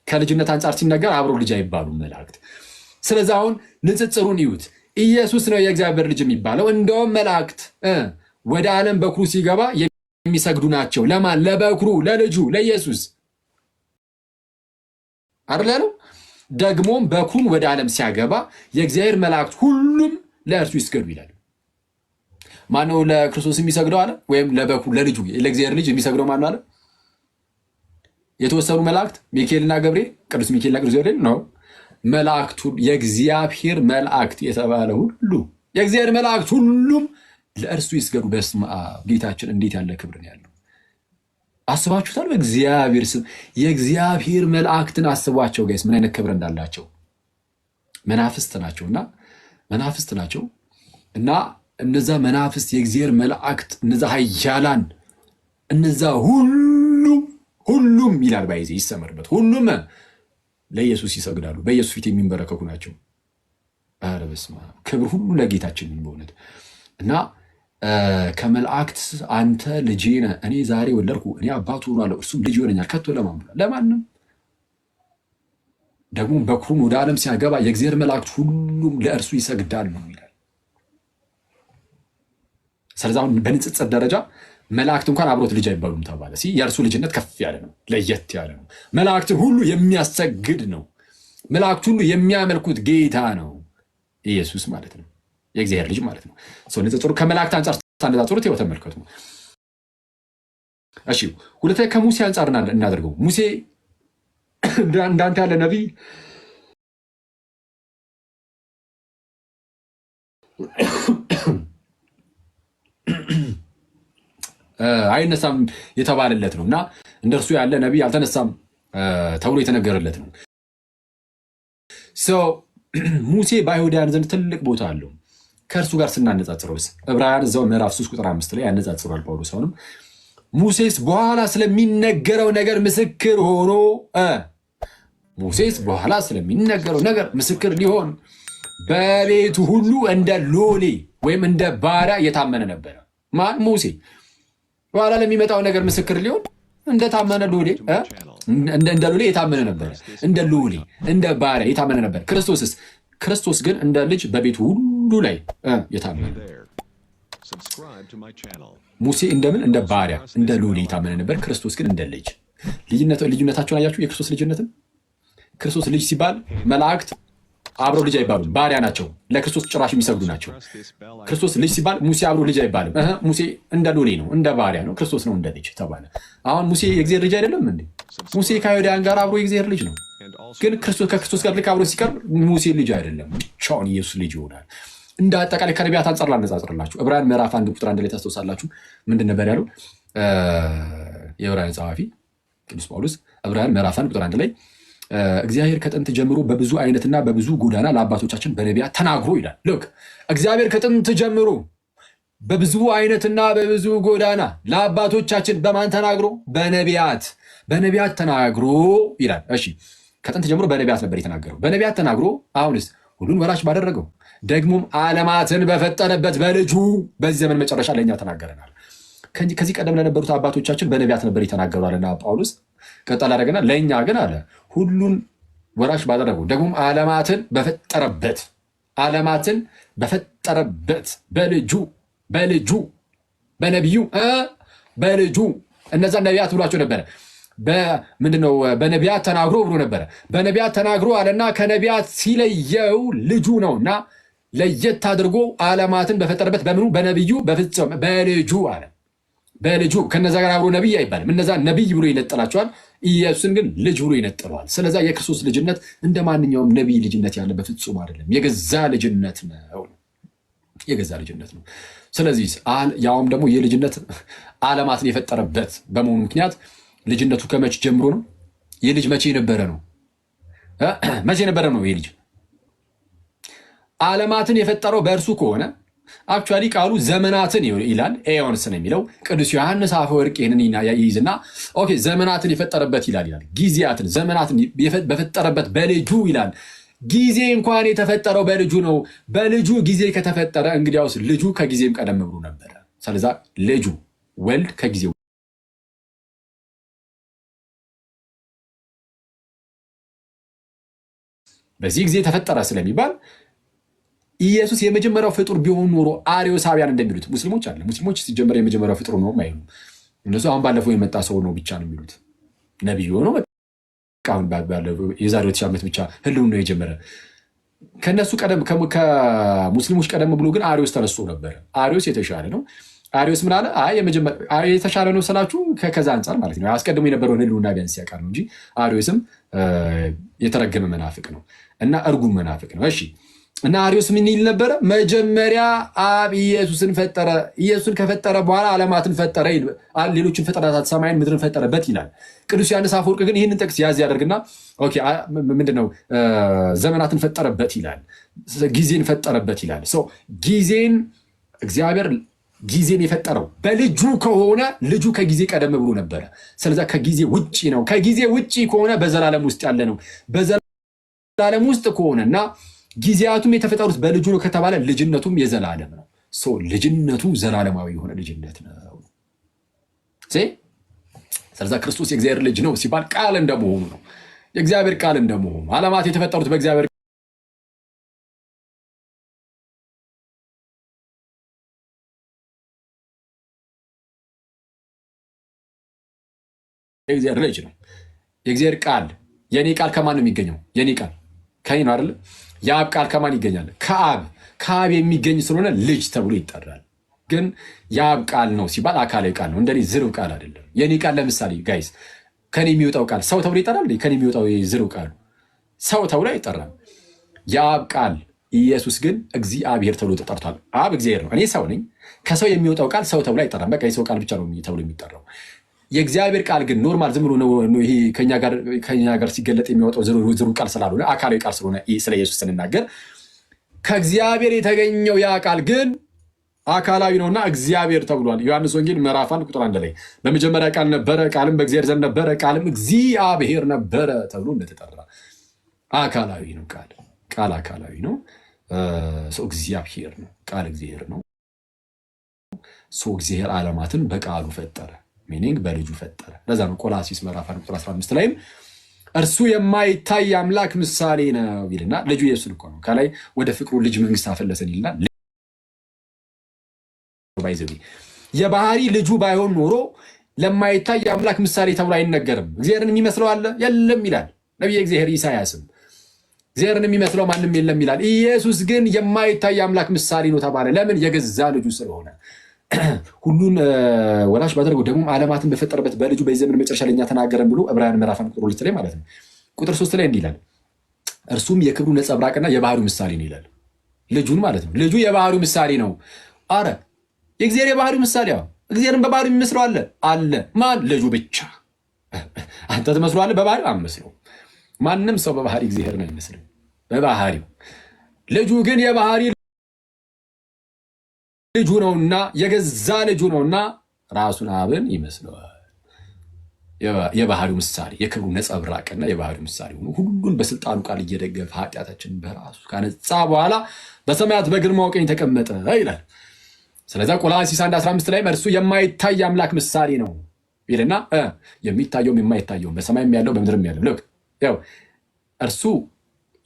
ከልጅነት አንጻር ሲነገር አብረው ልጅ አይባሉም መላእክት። ስለዚህ አሁን ንጽጽሩን ይዩት። ኢየሱስ ነው የእግዚአብሔር ልጅ የሚባለው። እንደውም መላእክት ወደ ዓለም በኩሩ ሲገባ የሚሰግዱ ናቸው። ለማን? ለበኩሩ፣ ለልጁ ለኢየሱስ አይደል ያለው? ደግሞም በኩሩን ወደ ዓለም ሲያገባ የእግዚአብሔር መላእክት ሁሉም ለእርሱ ይስገዱ ይላል። ማነው ለክርስቶስ የሚሰግደው አለ? ወይም ለበኩሩ ለልጁ ለእግዚአብሔር ልጅ የሚሰግደው ማነው አለ? የተወሰኑ መላእክት ሚካኤልና ገብርኤል፣ ቅዱስ ሚካኤልና ቅዱስ ገብርኤል ነው። መላእክቱ የእግዚአብሔር መላእክት የተባለ ሁሉ የእግዚአብሔር መላእክት ሁሉም ለእርሱ ይስገዱ። በስመ አብ። ጌታችን እንዴት ያለ ክብር ነው ያለው! አስባችሁታል? በእግዚአብሔር ስም የእግዚአብሔር መላእክትን አስቧቸው ጋይስ፣ ምን አይነት ክብር እንዳላቸው። መናፍስት ናቸው እና እነዛ መናፍስት የእግዚአብሔር መላእክት እነዛ ኃያላን እነዛ ሁሉም ይላል ባይዜ ይሰመርበት፣ ሁሉም ለኢየሱስ ይሰግዳሉ፣ በኢየሱስ ፊት የሚንበረከኩ ናቸው። ኧረ በስመ አብ። ክብር ሁሉ ለጌታችን በእውነት እና ከመላእክት አንተ ልጄ ነህ፣ እኔ ዛሬ ወለድኩ፣ እኔ አባቱ ሆናለሁ፣ እርሱም ልጅ ይሆነኛል ከቶ ለማን ብሏል? ለማንም። ደግሞ በኩሩን ወደ ዓለም ሲያገባ የእግዚአብሔር መላእክት ሁሉም ለእርሱ ይሰግዳሉ ይላል። ስለዚህ አሁን በንጽጽር ደረጃ መላእክት እንኳን አብሮት ልጅ አይባሉም ተባለ። የእርሱ ልጅነት ከፍ ያለ ነው፣ ለየት ያለ ነው። መላእክትን ሁሉ የሚያሰግድ ነው። መላእክት ሁሉ የሚያመልኩት ጌታ ነው፣ ኢየሱስ ማለት ነው፣ የእግዚአብሔር ልጅ ማለት ነው። ንጽጽሩ ከመላእክት አንጻር ታነጻጽሩት፣ ይኸው ተመልከቱ። እሺ ሁለተኛ ከሙሴ አንጻር እናደርገው። ሙሴ እንዳንተ ያለ ነቢይ አይነሳም የተባለለት ነው እና እንደርሱ ያለ ነቢይ አልተነሳም ተብሎ የተነገረለት ነው። ሙሴ በአይሁዳውያን ዘንድ ትልቅ ቦታ አለው። ከእርሱ ጋር ስናነጻጽረውስ ዕብራውያን እዛው ምዕራፍ 3 ቁጥር 5 ላይ ያነጻጽሯል ጳውሎስ። አሁንም ሙሴስ በኋላ ስለሚነገረው ነገር ምስክር ሆኖ ሙሴስ በኋላ ስለሚነገረው ነገር ምስክር ሊሆን በቤቱ ሁሉ እንደ ሎሌ ወይም እንደ ባሪያ የታመነ ነበረ። ማን? ሙሴ። በኋላ ለሚመጣው ነገር ምስክር ሊሆን እንደታመነ ሎሌ እንደ ሎሌ የታመነ ነበረ። እንደ ሎሌ እንደ ባሪያ የታመነ ነበር። ክርስቶስ ግን እንደ ልጅ በቤቱ ሁሉ ላይ የታመነ። ሙሴ እንደምን? እንደ ባሪያ እንደ ሎሌ የታመነ ነበር። ክርስቶስ ግን እንደ ልጅ። ልዩነታቸውን አያችሁ? የክርስቶስ ልጅነትን ክርስቶስ ልጅ ሲባል መላእክት አብረው ልጅ አይባሉም፣ ባሪያ ናቸው። ለክርስቶስ ጭራሽ የሚሰግዱ ናቸው። ክርስቶስ ልጅ ሲባል ሙሴ አብሮ ልጅ አይባልም። ሙሴ እንደ ሎሌ ነው፣ እንደ ባሪያ ነው። ክርስቶስ ነው እንደ ልጅ ተባለ። አሁን ሙሴ የእግዚአብሔር ልጅ አይደለም እንዴ? ሙሴ ከአይሁዳውያን ጋር አብሮ የእግዚአብሔር ልጅ ነው። ግን ከክርስቶስ ጋር ልክ አብሮ ሲቀርብ ሙሴ ልጅ አይደለም፣ ብቻውን ኢየሱስ ልጅ ይሆናል። እንደ አጠቃላይ ከነቢያት አንጻር ላነጻጽርላችሁ። ዕብራውያን ምዕራፍ 1 ቁጥር 1 ላይ ታስታውሳላችሁ። ምንድን ነበር ያለው የዕብራውያን ጸሐፊ ቅዱስ ጳውሎስ? ዕብራውያን ምዕራፍ 1 ቁጥር 1 ላይ እግዚአብሔር ከጥንት ጀምሮ በብዙ አይነትና በብዙ ጎዳና ለአባቶቻችን በነቢያት ተናግሮ ይላል። ልክ እግዚአብሔር ከጥንት ጀምሮ በብዙ አይነትና በብዙ ጎዳና ለአባቶቻችን በማን ተናግሮ? በነቢያት ተናግሮ ይላል። እሺ ከጥንት ጀምሮ በነቢያት ነበር የተናገረው። በነቢያት ተናግሮ አሁንስ ሁሉን ወራሽ ባደረገው ደግሞም ዓለማትን በፈጠረበት በልጁ በዚህ ዘመን መጨረሻ ለእኛ ተናገረናል። ከዚህ ቀደም ለነበሩት አባቶቻችን በነቢያት ነበር የተናገሩ አለና ጳውሎስ ቀጠል አደረገና ለእኛ ግን አለ ሁሉን ወራሽ ባደረገው ደግሞም ዓለማትን በፈጠረበት በልጁ በነቢዩ በልጁ እነዛ ነቢያት ብሏቸው ነበረ። ምንድነው? በነቢያት ተናግሮ ብሎ ነበረ። በነቢያት ተናግሮ አለና ከነቢያት ሲለየው ልጁ ነውና ለየት አድርጎ ዓለማትን በፈጠረበት በምኑ? በነቢዩ በፍጹም በልጁ አለ። በልጁ ከነዛ ጋር አብሮ ነቢይ አይባልም። እነዛ ነቢይ ብሎ ይነጥላቸዋል። ኢየሱስን ግን ልጅ ብሎ ይነጥለዋል። ስለዛ የክርስቶስ ልጅነት እንደ ማንኛውም ነቢይ ልጅነት ያለ በፍጹም አይደለም። የገዛ ልጅነት ነው። ስለዚህ ያውም ደግሞ የልጅነት ዓለማትን የፈጠረበት በመሆኑ ምክንያት ልጅነቱ ከመቼ ጀምሮ ነው? የልጅ መቼ የነበረ ነው? መቼ የነበረ ነው? የልጅ ዓለማትን የፈጠረው በእርሱ ከሆነ አክቹዋሊ ቃሉ ዘመናትን ይላል። ኤዮንስ ነው የሚለው። ቅዱስ ዮሐንስ አፈወርቅ ይህንን ይይዝና ኦኬ ዘመናትን የፈጠረበት ይላል። ጊዜያትን ዘመናትን በፈጠረበት በልጁ ይላል። ጊዜ እንኳን የተፈጠረው በልጁ ነው። በልጁ ጊዜ ከተፈጠረ እንግዲያውስ ልጁ ከጊዜም ቀደም ብሎ ነበረ። ስለዛ ልጁ ወልድ ከጊዜው በዚህ ጊዜ ተፈጠረ ስለሚባል ኢየሱስ የመጀመሪያው ፍጡር ቢሆን ኖሮ አርዮሳውያን እንደሚሉት ሙስሊሞች አለ። ሙስሊሞች ሲጀመር የመጀመሪያው ፍጡር ነው አይሉ። እነሱ አሁን ባለፈው የመጣ ሰው ነው ብቻ ነው የሚሉት። ነቢዩ ነው አሁን የዛሬ 2000 ዓመት ብቻ ህልው ነው የጀመረ። ከነሱ ቀደም ከሙስሊሞች ቀደም ብሎ ግን አርዮስ ተነስቶ ነበር። አርዮስ የተሻለ ነው። አርዮስ ምን አለ? የተሻለ ነው ስላችሁ ከዛ አንጻር ማለት ነው። አስቀድሞ የነበረውን ህልውና ቢያንስ ያውቃል ነው እንጂ አርዮስም የተረገመ መናፍቅ ነው እና እርጉም መናፍቅ ነው። እሺ እና አርዮስ ምን ይል ነበረ? መጀመሪያ አብ ኢየሱስን ፈጠረ። ኢየሱስን ከፈጠረ በኋላ ዓለማትን ፈጠረ፣ ሌሎችን ፍጥረታት ሰማይን ምድርን ፈጠረበት ይላል። ቅዱስ ዮሐንስ አፈወርቅ ግን ይህንን ጥቅስ ያዝ ያደርግና ኦኬ ምንድነው ዘመናትን ፈጠረበት ይላል፣ ጊዜን ፈጠረበት ይላል። ጊዜን እግዚአብሔር ጊዜን የፈጠረው በልጁ ከሆነ ልጁ ከጊዜ ቀደም ብሎ ነበረ። ስለዛ ከጊዜ ውጪ ነው። ከጊዜ ውጪ ከሆነ በዘላለም ውስጥ ያለ ነው። በዘላለም ውስጥ ከሆነና ጊዜያቱም የተፈጠሩት በልጁ ነው ከተባለ ልጅነቱም የዘላለም ነው። ልጅነቱ ዘላለማዊ የሆነ ልጅነት ነው። ስለዛ ክርስቶስ የእግዚአብሔር ልጅ ነው ሲባል ቃል እንደመሆኑ ነው። የእግዚአብሔር ቃል እንደመሆኑ ዓለማት የተፈጠሩት በእግዚአብሔር የእግዚአብሔር ልጅ ነው። የእግዚአብሔር ቃል የኔ ቃል ከማን ነው የሚገኘው? የኔ ቃል ከኔ ነው አይደለ? የአብ ቃል ከማን ይገኛል? ከአብ የሚገኝ ስለሆነ ልጅ ተብሎ ይጠራል። ግን የአብ ቃል ነው ሲባል አካላዊ ቃል ነው፣ እንደኔ ዝርው ቃል አይደለም። የኔ ቃል ለምሳሌ ጋይስ ከኔ የሚወጣው ቃል ሰው ተብሎ ይጠራል። ከኔ የሚወጣው ዝርው ቃል ሰው ተብሎ አይጠራም። የአብ ቃል ኢየሱስ ግን እግዚአብሔር ተብሎ ተጠርቷል። አብ እግዚአብሔር ነው፣ እኔ ሰው ነኝ። ከሰው የሚወጣው ቃል ሰው ተብሎ አይጠራም። በቃ የሰው ቃል ብቻ ነው ተብሎ የሚጠራው። የእግዚአብሔር ቃል ግን ኖርማል ዝም ብሎ ነው ይሄ ከኛ ጋር ሲገለጥ የሚወጣው ዝሩ ቃል ስላልሆነ አካላዊ ቃል ስለሆነ ስለ ኢየሱስ ስንናገር ከእግዚአብሔር የተገኘው ያ ቃል ግን አካላዊ ነውና እግዚአብሔር ተብሏል። ዮሐንስ ወንጌል ምዕራፍ 1 ቁጥር 1 ላይ በመጀመሪያ ቃል ነበረ፣ ቃልም በእግዚአብሔር ዘንድ ነበረ፣ ቃልም እግዚአብሔር ነበረ ተብሎ እንደተጠራ አካላዊ ነው። ቃል አካላዊ ነው። ሰው እግዚአብሔር ነው። ቃል እግዚአብሔር ነው። ሰው እግዚአብሔር ዓለማትን በቃሉ ፈጠረ፣ ሚኒንግ በልጁ ፈጠረ። ለዛ ነው ቆላሲስ ምዕራፍ 1 ቁጥር 15 ላይም እርሱ የማይታይ አምላክ ምሳሌ ነው ይልና ልጁ ኢየሱስ እኮ ነው። ከላይ ወደ ፍቅሩ ልጅ መንግስት አፈለሰን ይላል። የባህሪ ልጁ ባይሆን ኖሮ ለማይታይ አምላክ ምሳሌ ተብሎ አይነገርም። እግዚአብሔርን የሚመስለው አለ የለም ይላል ነቢየ እግዚአብሔር ኢሳያስም። እግዚአብሔርን የሚመስለው ማንም የለም ይላል። ኢየሱስ ግን የማይታይ አምላክ ምሳሌ ነው ተባለ። ለምን? የገዛ ልጁ ስለሆነ ሁሉን ወላጅ ባደረገው ደግሞ ዓለማትን በፈጠረበት በልጁ በዚህ ዘመን መጨረሻ ለኛ ተናገረን ብሎ ዕብራውያን ምዕራፍ 1 ቁጥር 2 ላይ ማለት ነው ቁጥር 3 ላይ እንዲህ ይላል፣ እርሱም የክብሩ ነጸብራቅና የባህሪው ምሳሌ ነው ይላል። ልጁን ማለት ነው። ልጁ የባህሪው ምሳሌ ነው። አረ የእግዚአብሔር የባህሪው ምሳሌ ነው። እግዚአብሔርን በባህሪው የሚመስለው አለ ማን? ልጁ ብቻ። አንተ ትመስለዋለህ በባህሪው አመስለው። ማንም ሰው በባህሪ እግዚአብሔር ነው አይመስልም በባህሪው። ልጁ ግን የባህሪ ልጁ ነውና የገዛ ልጁ ነውና ራሱን አብን ይመስለዋል። የባህሪው ምሳሌ የክብሩ ነጸብራቅና የባህሪው ምሳሌ ሆኖ ሁሉን በስልጣኑ ቃል እየደገፈ ኃጢአታችንን በራሱ ካነጻ በኋላ በሰማያት በግርማው ቀኝ ተቀመጠ ይላል። ስለዚህ ቆላስይስ 1:15 ላይ እርሱ የማይታይ አምላክ ምሳሌ ነው ይልና የሚታየውም የማይታየውም በሰማይም ያለው በምድርም ያለው ልክ ያው እርሱ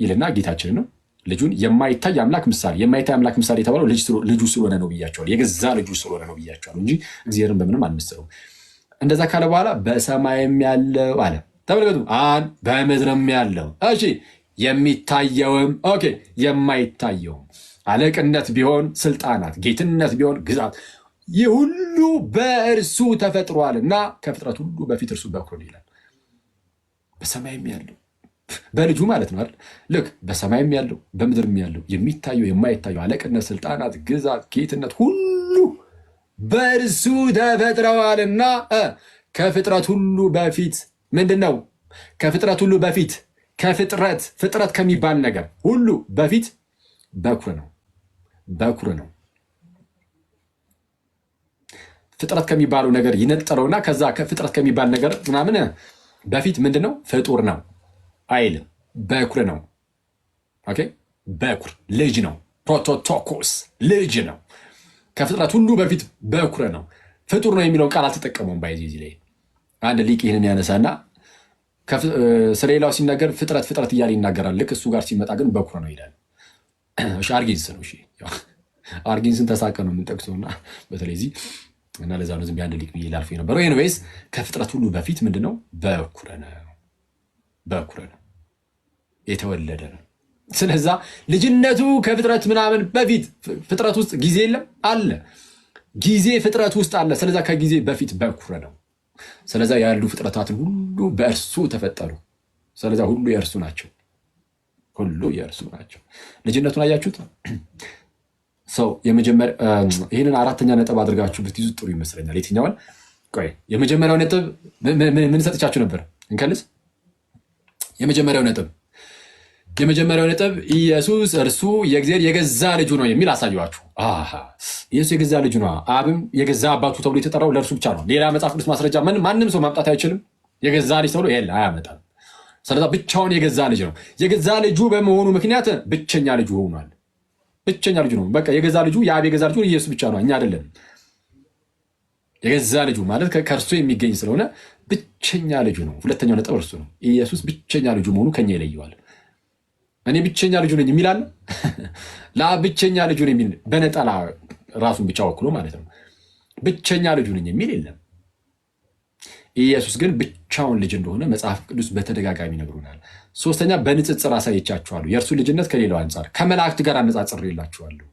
ይልና ጌታችን ነው። ልጁን የማይታይ አምላክ ምሳሌ የማይታይ አምላክ ምሳሌ የተባለው ልጁ ስለሆነ ነው ብያቸዋል። የገዛ ልጁ ስለሆነ ነው ብያቸዋል እንጂ እግዚአብሔርን በምንም አንመስለው። እንደዛ ካለ በኋላ በሰማይም ያለው አለ ተመልከቱ፣ በምድርም ያለው እሺ፣ የሚታየውም ኦኬ፣ የማይታየውም አለቅነት ቢሆን ስልጣናት፣ ጌትነት ቢሆን ግዛት፣ ይህ ሁሉ በእርሱ ተፈጥሯልና ከፍጥረት ሁሉ በፊት እርሱ በኩር ይላል። በሰማይም ያለው በልጁ ማለት ነው አይደል? ልክ በሰማይም ያለው በምድርም ያለው የሚታየው የማይታየው አለቅነት፣ ስልጣናት፣ ግዛት፣ ጌትነት ሁሉ በእርሱ ተፈጥረዋልና ከፍጥረት ሁሉ በፊት ምንድን ነው? ከፍጥረት ሁሉ በፊት ፍጥረት ከሚባል ነገር ሁሉ በፊት በኩር ነው። ፍጥረት ከሚባለው ነገር ይነጠለውና ከዛ ፍጥረት ከሚባል ነገር ምናምን በፊት ምንድን ነው? ፍጡር ነው አይልም። በኩር ነው። ኦኬ፣ በኩር ልጅ ነው። ፕሮቶቶኮስ ልጅ ነው። ከፍጥረት ሁሉ በፊት በኩር ነው። ፍጡር ነው የሚለውን ቃል አልተጠቀመውም። ባይዚ ላይ አንድ ሊቅ ይህንን ያነሳና ስለሌላው ሲናገር ፍጥረት እያለ ይናገራል። ልክ እሱ ጋር ሲመጣ ግን በኩር ነው ይላል። አርጊንስ ነው። አርጊንስን ተሳቀ ነው የምንጠቅሰውና በተለይ እዚህ እና ለዛ ነው ዝም ብዬ አንድ ሊቅ ብዬ ላልፈው የነበረው። ኤኒዌይስ ከፍጥረት ሁሉ በፊት ምንድነው? በኩር ነው፣ የተወለደ ነው። ስለዛ ልጅነቱ ከፍጥረት ምናምን በፊት ፍጥረት ውስጥ ጊዜ የለም አለ። ጊዜ ፍጥረት ውስጥ አለ። ስለዛ ከጊዜ በፊት በኩር ነው። ስለዛ ያሉ ፍጥረታትን ሁሉ በእርሱ ተፈጠሩ። ስለዛ ሁሉ የእርሱ ናቸው። ልጅነቱን አያችሁት? ሰው ይህንን አራተኛ ነጥብ አድርጋችሁ ብትይዙ ጥሩ ይመስለኛል። የትኛውን? ቆይ የመጀመሪያው ነጥብ ምን ሰጥቻችሁ ነበር? እንከልስ። የመጀመሪያው ነጥብ ኢየሱስ እርሱ የእግዚአብሔር የገዛ ልጁ ነው የሚል አሳየኋችሁ። ኢየሱስ የገዛ ልጁ ነው። አብም የገዛ አባቱ ተብሎ የተጠራው ለእርሱ ብቻ ነው። ሌላ መጽሐፍ ቅዱስ ማስረጃ ማንም ሰው ማምጣት አይችልም። የገዛ ልጅ ተብሎ አያመጣም። ስለዛ ብቻውን የገዛ ልጅ ነው። የገዛ ልጁ በመሆኑ ምክንያት ብቸኛ ልጁ ሆኗል። ብቸኛ ልጁ ነው። በቃ የገዛ ልጁ የአብ የገዛ ልጁ ኢየሱስ ብቻ ነው፣ እኛ አይደለም። የገዛ ልጁ ማለት ከእርሱ የሚገኝ ስለሆነ ብቸኛ ልጁ ነው። ሁለተኛው ነጥብ እርሱ ነው። ኢየሱስ ብቸኛ ልጁ መሆኑ ከኛ ይለየዋል። እኔ ብቸኛ ልጁ ነኝ የሚል አለ? ለአብ ብቸኛ ልጁ ነኝ የሚል በነጠላ ራሱን ብቻ ወክሎ ማለት ነው። ብቸኛ ልጁ ነኝ የሚል የለም። ኢየሱስ ግን ብቻውን ልጅ እንደሆነ መጽሐፍ ቅዱስ በተደጋጋሚ ነግሮናል። ሶስተኛ በንጽጽር አሳይቻችኋለሁ። የእርሱ ልጅነት ከሌላው አንጻር ከመላእክት ጋር አነጻጽሬላችኋለሁ።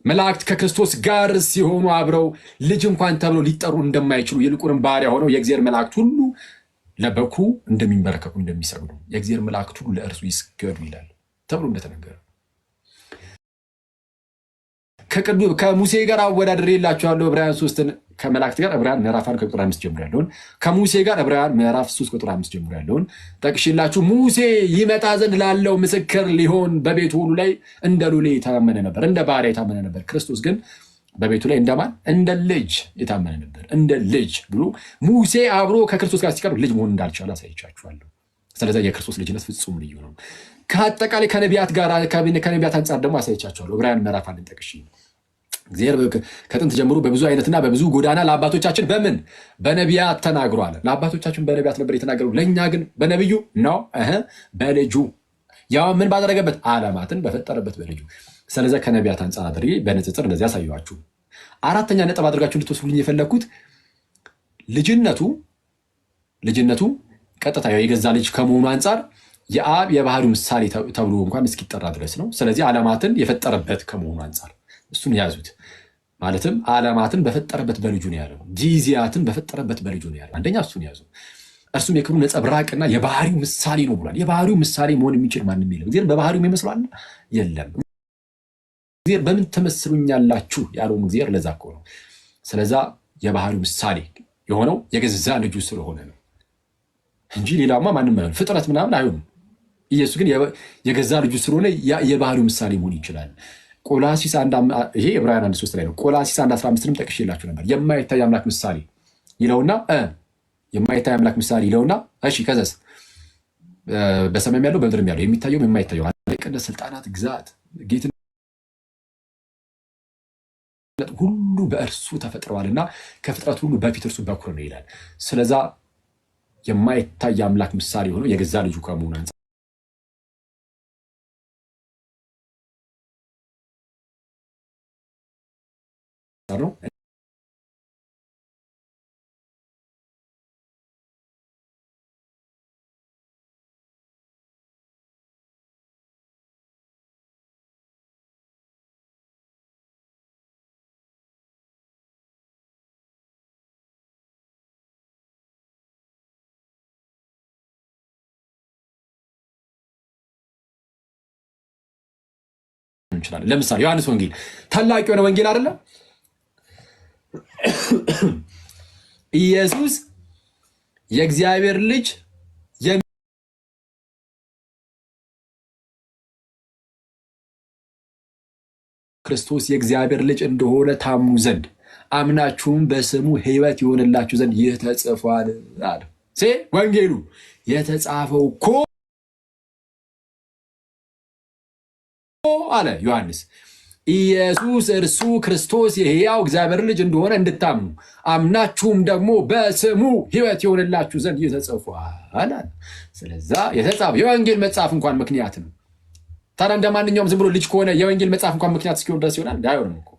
መላእክት ከክርስቶስ ጋር ሲሆኑ አብረው ልጅ እንኳን ተብሎ ሊጠሩ እንደማይችሉ ይልቁንም ባሪያ ሆነው የእግዚአብሔር መላእክት ሁሉ ለበኩሩ እንደሚንበረከኩ እንደሚሰግዱ የእግዚአብሔር መላእክት ሁሉ ለእርሱ ይስገዱ ይላል ተብሎ እንደተነገረ ከሙሴ ጋር አወዳድሬላችኋለሁ። ዕብራውያን 3ን ከመላእክት ጋር ዕብራውያን ምዕራፍ 1 ቁጥር 5 ጀምሮ ያለውን ከሙሴ ጋር ዕብራውያን ምዕራፍ 3 ቁጥር 5 ጀምሮ ያለውን ጠቅሽላችሁ ሙሴ ይመጣ ዘንድ ላለው ምስክር ሊሆን በቤቱ ሁሉ ላይ እንደ ሎሌ የታመነ ነበር፣ እንደ ባሪያ የታመነ ነበር። ክርስቶስ ግን በቤቱ ላይ እንደማን እንደ ልጅ የታመነ ነበር። እንደ ልጅ ብሎ ሙሴ አብሮ ከክርስቶስ ጋር ሲቀርብ ልጅ መሆን እንዳልቻለ አሳይቻችኋለሁ። ስለዚህ የክርስቶስ ልጅነት ፍጹም ልዩ ነው። ከአጠቃላይ ከነቢያት ጋር ከነቢያት አንጻር ደግሞ አሳይቻችኋለሁ። ዕብራውያን ምዕራፍ 1 ጠቅሽ እግዚአብሔር ከጥንት ጀምሮ በብዙ አይነትና በብዙ ጎዳና ለአባቶቻችን በምን በነቢያት ተናግሯል። ለአባቶቻችን በነቢያት ነበር የተናገሩ፣ ለእኛ ግን በነቢዩ ነው በልጁ ያው ምን ባደረገበት ዓለማትን በፈጠረበት በልጁ። ስለዚህ ከነቢያት አንጻር አድርጌ በንጽጽር እንደዚህ ያሳየኋችሁ። አራተኛ ነጥብ አድርጋችሁ እንድትወስዱልኝ የፈለግኩት ልጅነቱ ቀጥታ የገዛ ልጅ ከመሆኑ አንጻር የአብ የባህሪው ምሳሌ ተብሎ እንኳን እስኪጠራ ድረስ ነው። ስለዚህ ዓለማትን የፈጠረበት ከመሆኑ አንጻር እሱን ያዙት። ማለትም ዓለማትን በፈጠረበት በልጁ ነው ያለው፣ ጊዜያትን በፈጠረበት በልጁ ነው ያለው። አንደኛ እሱን ያዙ። እርሱም የክብሩ ነጸብራቅና የባህሪው ምሳሌ ነው ብሏል። የባህሪው ምሳሌ መሆን የሚችል ማንም የለም። እግዚአብሔር በባህሪው የሚመስለው የለም። እግዚአብሔር በምን ትመስሉኛላችሁ ያለውም እግዚአብሔር ለዛ እኮ ነው። ስለዛ የባህሪው ምሳሌ የሆነው የገዛ ልጁ ስለሆነ ነው እንጂ ሌላማ ማንም አይሆን፣ ፍጥረት ምናምን አይሆንም። ኢየሱስ ግን የገዛ ልጁ ስለሆነ የባህሪው ምሳሌ መሆን ይችላል። ቆላሲስ ይሄ ዕብራውያን 1:3 ላይ ነው። ቆላሲስ 1:15ንም ጠቅሼላችሁ ነበር። የማይታይ አምላክ ምሳሌ ይለውና የማይታይ አምላክ ምሳሌ ይለውና እሺ ከዛስ በሰማይም ያለው በምድርም ያለው የሚታየው የማይታየው አለቅነት፣ ስልጣናት፣ ግዛት፣ ጌትነት ሁሉ በእርሱ ተፈጥረዋልና ከፍጥረት ሁሉ በፊት እርሱ በኩር ነው ይላል። ስለዛ የማይታይ አምላክ ምሳሌ ሆኖ የገዛ ልጁ ከመሆኑ አንፃር ነው። እንችላለን። ለምሳሌ ዮሐንስ ወንጌል ታላቅ የሆነ ወንጌል አይደለም? ኢየሱስ የእግዚአብሔር ልጅ ክርስቶስ የእግዚአብሔር ልጅ እንደሆነ ታምኑ ዘንድ አምናችሁም በስሙ ሕይወት ይሆንላችሁ ዘንድ ይህ ተጽፏል አለ። ወንጌሉ የተጻፈው እኮ አለ ዮሐንስ ኢየሱስ እርሱ ክርስቶስ የሕያው እግዚአብሔር ልጅ እንደሆነ እንድታምኑ አምናችሁም ደግሞ በስሙ ሕይወት ይሆንላችሁ ዘንድ ተጽፏል። ስለዛ የተጻፈው የወንጌል መጽሐፍ እንኳን ምክንያት ነው። ታዲያ እንደ ማንኛውም ዝም ብሎ ልጅ ከሆነ የወንጌል መጽሐፍ እንኳን ምክንያት እስኪሆን ድረስ ይሆናል? አይሆንም እኮ።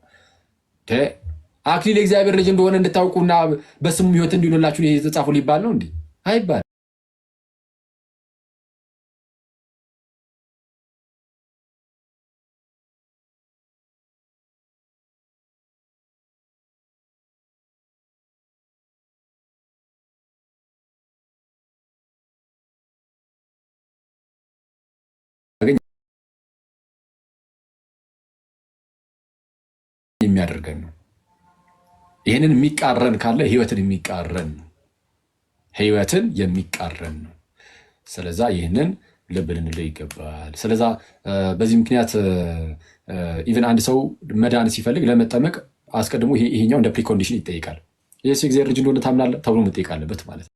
አክሊል የእግዚአብሔር ልጅ እንደሆነ እንድታውቁና በስሙ ሕይወት እንዲሆንላችሁ የተጻፈው ሊባል ነው እንዴ? አይባል። የሚያደርገን ነው። ይህንን የሚቃረን ካለ ህይወትን የሚቃረን ነው። ስለዛ ይህንን ልብ ልንለው ይገባል። ስለዛ በዚህ ምክንያት ኢቨን አንድ ሰው መዳን ሲፈልግ ለመጠመቅ አስቀድሞ ይሄኛው እንደ ፕሪኮንዲሽን ይጠይቃል። ኢየሱስ የእግዚአብሔር ልጅ እንደሆነ ታምናለህ ተብሎ መጠየቅ አለበት ማለት ነው።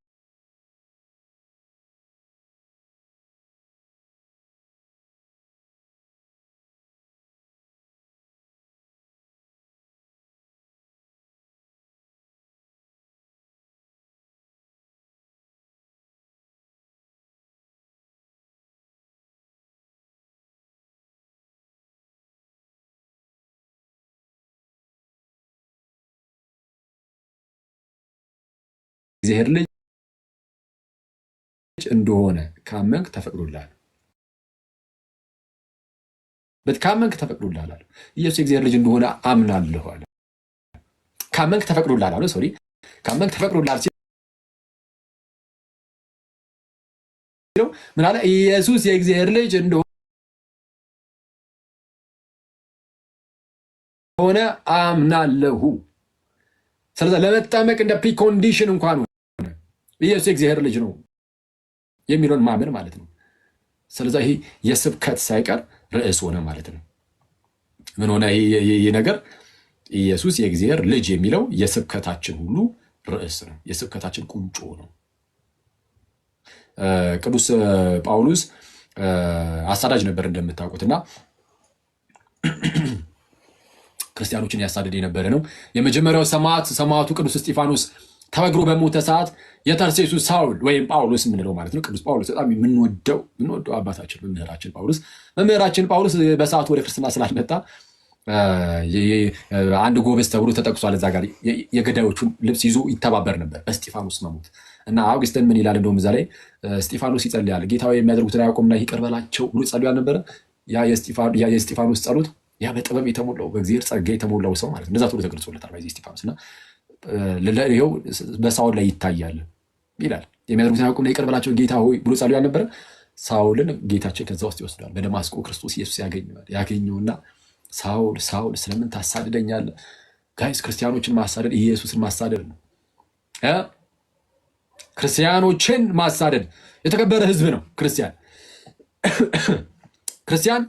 እግዚአብሔር ልጅ እንደሆነ ካመንክ ተፈቅዶልሃል። ካመንክ ተፈቅዶልሃል አለ ኢየሱስ። የእግዚአብሔር ልጅ እንደሆነ አምናለሁ አለ። ካመንክ ተፈቅዶልሃል አለ። ሶሪ ካመንክ ተፈቅዶልሃል ሲለው ምን አለ? ኢየሱስ የእግዚአብሔር ልጅ እንደሆነ አምናለሁ። ስለዚህ ለመጠመቅ እንደ ፕሪኮንዲሽን እንኳን ኢየሱስ የእግዚአብሔር ልጅ ነው የሚለውን ማመን ማለት ነው። ስለዚህ ይሄ የስብከት ሳይቀር ርዕስ ሆነ ማለት ነው። ምን ሆነ ይሄ ነገር? ኢየሱስ የእግዚአብሔር ልጅ የሚለው የስብከታችን ሁሉ ርዕስ ነው። የስብከታችን ቁንጮ ነው። ቅዱስ ጳውሎስ አሳዳጅ ነበር እንደምታውቁትና ክርስቲያኖችን ያሳደደ የነበረ ነው። የመጀመሪያው ሰማዕቱ ቅዱስ እስጢፋኖስ ተወግሮ በሞተ ሰዓት የተርሴሱ ሳውል ወይም ጳውሎስ የምንለው ማለት ነው። ቅዱስ ጳውሎስ በጣም የምንወደው አባታችን መምህራችን ጳውሎስ በሰዓቱ ወደ ክርስትና ስላልመጣ አንድ ጎበዝ ተብሎ ተጠቅሷል። እዛ ጋር የገዳዮቹን ልብስ ይዞ ይተባበር ነበር በእስጢፋኖስ መሞት እና አውግስትን ምን ይላል? እንደውም እዛ ላይ እስጢፋኖስ ይጸልያል። ጌታ የሚያደርጉትን አያውቁምና ይቅር በላቸው ብሎ ጸልዮ አልነበረ? ያ የእስጢፋኖስ ጸሎት ያ በጥበብ የተሞላው በእግዚአብሔር ጸጋ የተሞላው ሰው ማለት እንደዛ ተብሎ ተገልጾለታል። በዚህ እስጢፋኖስ እና ይኸው በሳውል ላይ ይታያል ይላል። የሚያደርጉትን አያውቁምና ይቅር በላቸው ጌታ ሆይ ብሎ ጸልዮ አልነበረ? ሳውልን ጌታችን ከዛ ውስጥ ይወስዳል። በደማስቆ ክርስቶስ ኢየሱስ ያገኘውና ሳውል ሳውል ስለምን ታሳድደኛለህ? ጋይስ ክርስቲያኖችን ማሳደድ ኢየሱስን ማሳደድ ነው። ክርስቲያኖችን ማሳደድ የተከበረ ህዝብ ነው። ክርስቲያን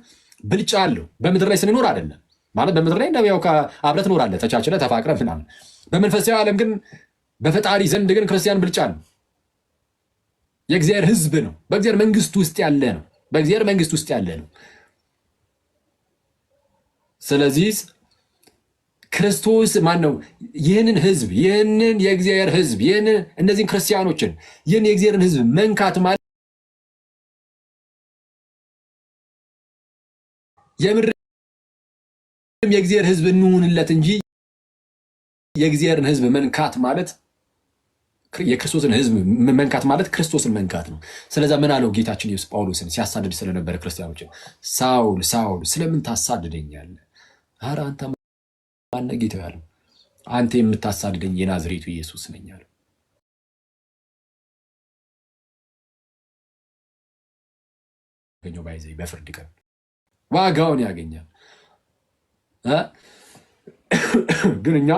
ብልጫ አለው። በምድር ላይ ስንኖር አይደለም ማለት በምድር ላይ እንደው አብረህ ትኖራለህ ተቻችለህ ተፋቅረህ ምናምን። በመንፈሳዊ ዓለም ግን በፈጣሪ ዘንድ ግን ክርስቲያን ብልጫ ነው። የእግዚአብሔር ህዝብ ነው። በእግዚአብሔር መንግስት ውስጥ ያለ ነው። ስለዚህ ክርስቶስ ማን ነው? ይህንን ህዝብ ይህንን የእግዚአብሔር ህዝብ እነዚህን ክርስቲያኖችን ይህን የእግዚአብሔርን ህዝብ መንካት ማለት የምድርም የእግዚአብሔር ህዝብ እንሁንለት እንጂ የእግዚአብሔርን ህዝብ መንካት ማለት የክርስቶስን ህዝብ መንካት ማለት ክርስቶስን መንካት ነው። ስለዛ ምን አለው ጌታችን ኢየሱስ ጳውሎስን ሲያሳድድ ስለነበረ ክርስቲያኖችን ሳውል ሳውል ስለምን ታሳድደኛለህ? ኧረ አንተ ማነህ ጌታ ያለው? አንተ የምታሳድደኝ የናዝሬቱ ኢየሱስ ነኝ አለው። ባይዘይ በፍርድ ቀን ዋጋውን ያገኛል። ግን እኛ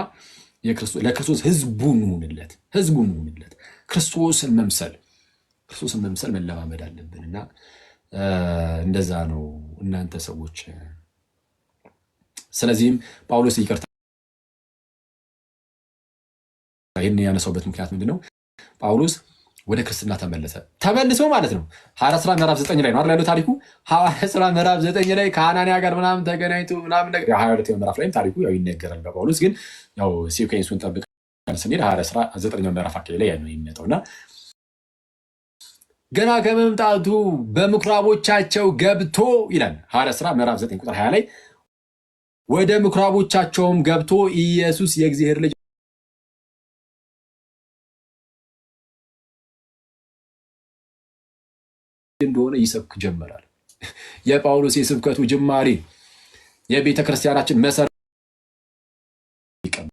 ለክርስቶስ ህዝቡ እንሁንለት። ክርስቶስን መምሰል መለማመድ አለብን እና እንደዛ ነው እናንተ ሰዎች። ስለዚህም ጳውሎስ ይቅርታ ይህን ያነሳውበት ምክንያት ምንድነው? ጳውሎስ ወደ ክርስትና ተመልሶ ማለት ነው። ሐዋርያት ሥራ ምዕራፍ 9 ላይ ነው አይደል ያለው ታሪኩ። ሐዋርያት ሥራ ምዕራፍ 9 ላይ ከአናንያ ጋር ምናምን ተገናኝቶ ምናምን ነገር 22 ምዕራፍ ላይም ታሪኩ ያው ይነገራል። በጳውሎስ ግን ያው ሲኩዌንሱን ጠብቀን ስንሄድ ሐዋርያት ሥራ 9 ምዕራፍ አካባቢ ላይ ነው የሚመጣውና ገና ከመምጣቱ በምኩራቦቻቸው ገብቶ ይላል ሐዋርያት ሥራ ምዕራፍ 9 ቁጥር 20 ላይ ወደ ምኩራቦቻቸውም ገብቶ ኢየሱስ የእግዚአብሔር ልጅ እንደሆነ ይሰብክ ጀመራል። የጳውሎስ የስብከቱ ጅማሬ የቤተ ክርስቲያናችን መሰረት ይቀበላል።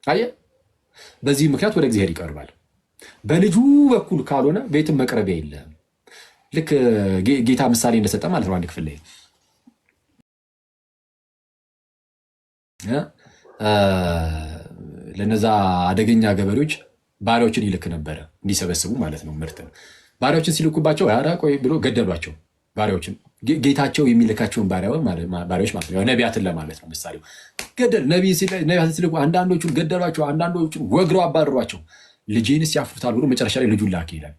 አየህ፣ በዚህ ምክንያት ወደ እግዚአብሔር ይቀርባል። በልጁ በኩል ካልሆነ ቤትም መቅረቢያ የለም። ልክ ጌታ ምሳሌ እንደሰጠ ማለት ነው። አንድ ክፍል ላይ ለነዛ አደገኛ ገበሬዎች ባሪያዎችን ይልክ ነበረ እንዲሰበስቡ ማለት ነው። ምርት ባሪያዎችን ሲልኩባቸው ኧረ ቆይ ብሎ ገደሏቸው። ባሪያዎችን ጌታቸው የሚልካቸውን ባሪያዎች ማለት ነው። ነቢያትን ለማለት ነው ምሳሌው። ነቢያትን ሲልኩ አንዳንዶቹን ገደሏቸው፣ አንዳንዶቹን ወግረው አባረሯቸው። ልጄንስ ያፍሩታል ብሎ መጨረሻ ላይ ልጁን ላክ ይላል።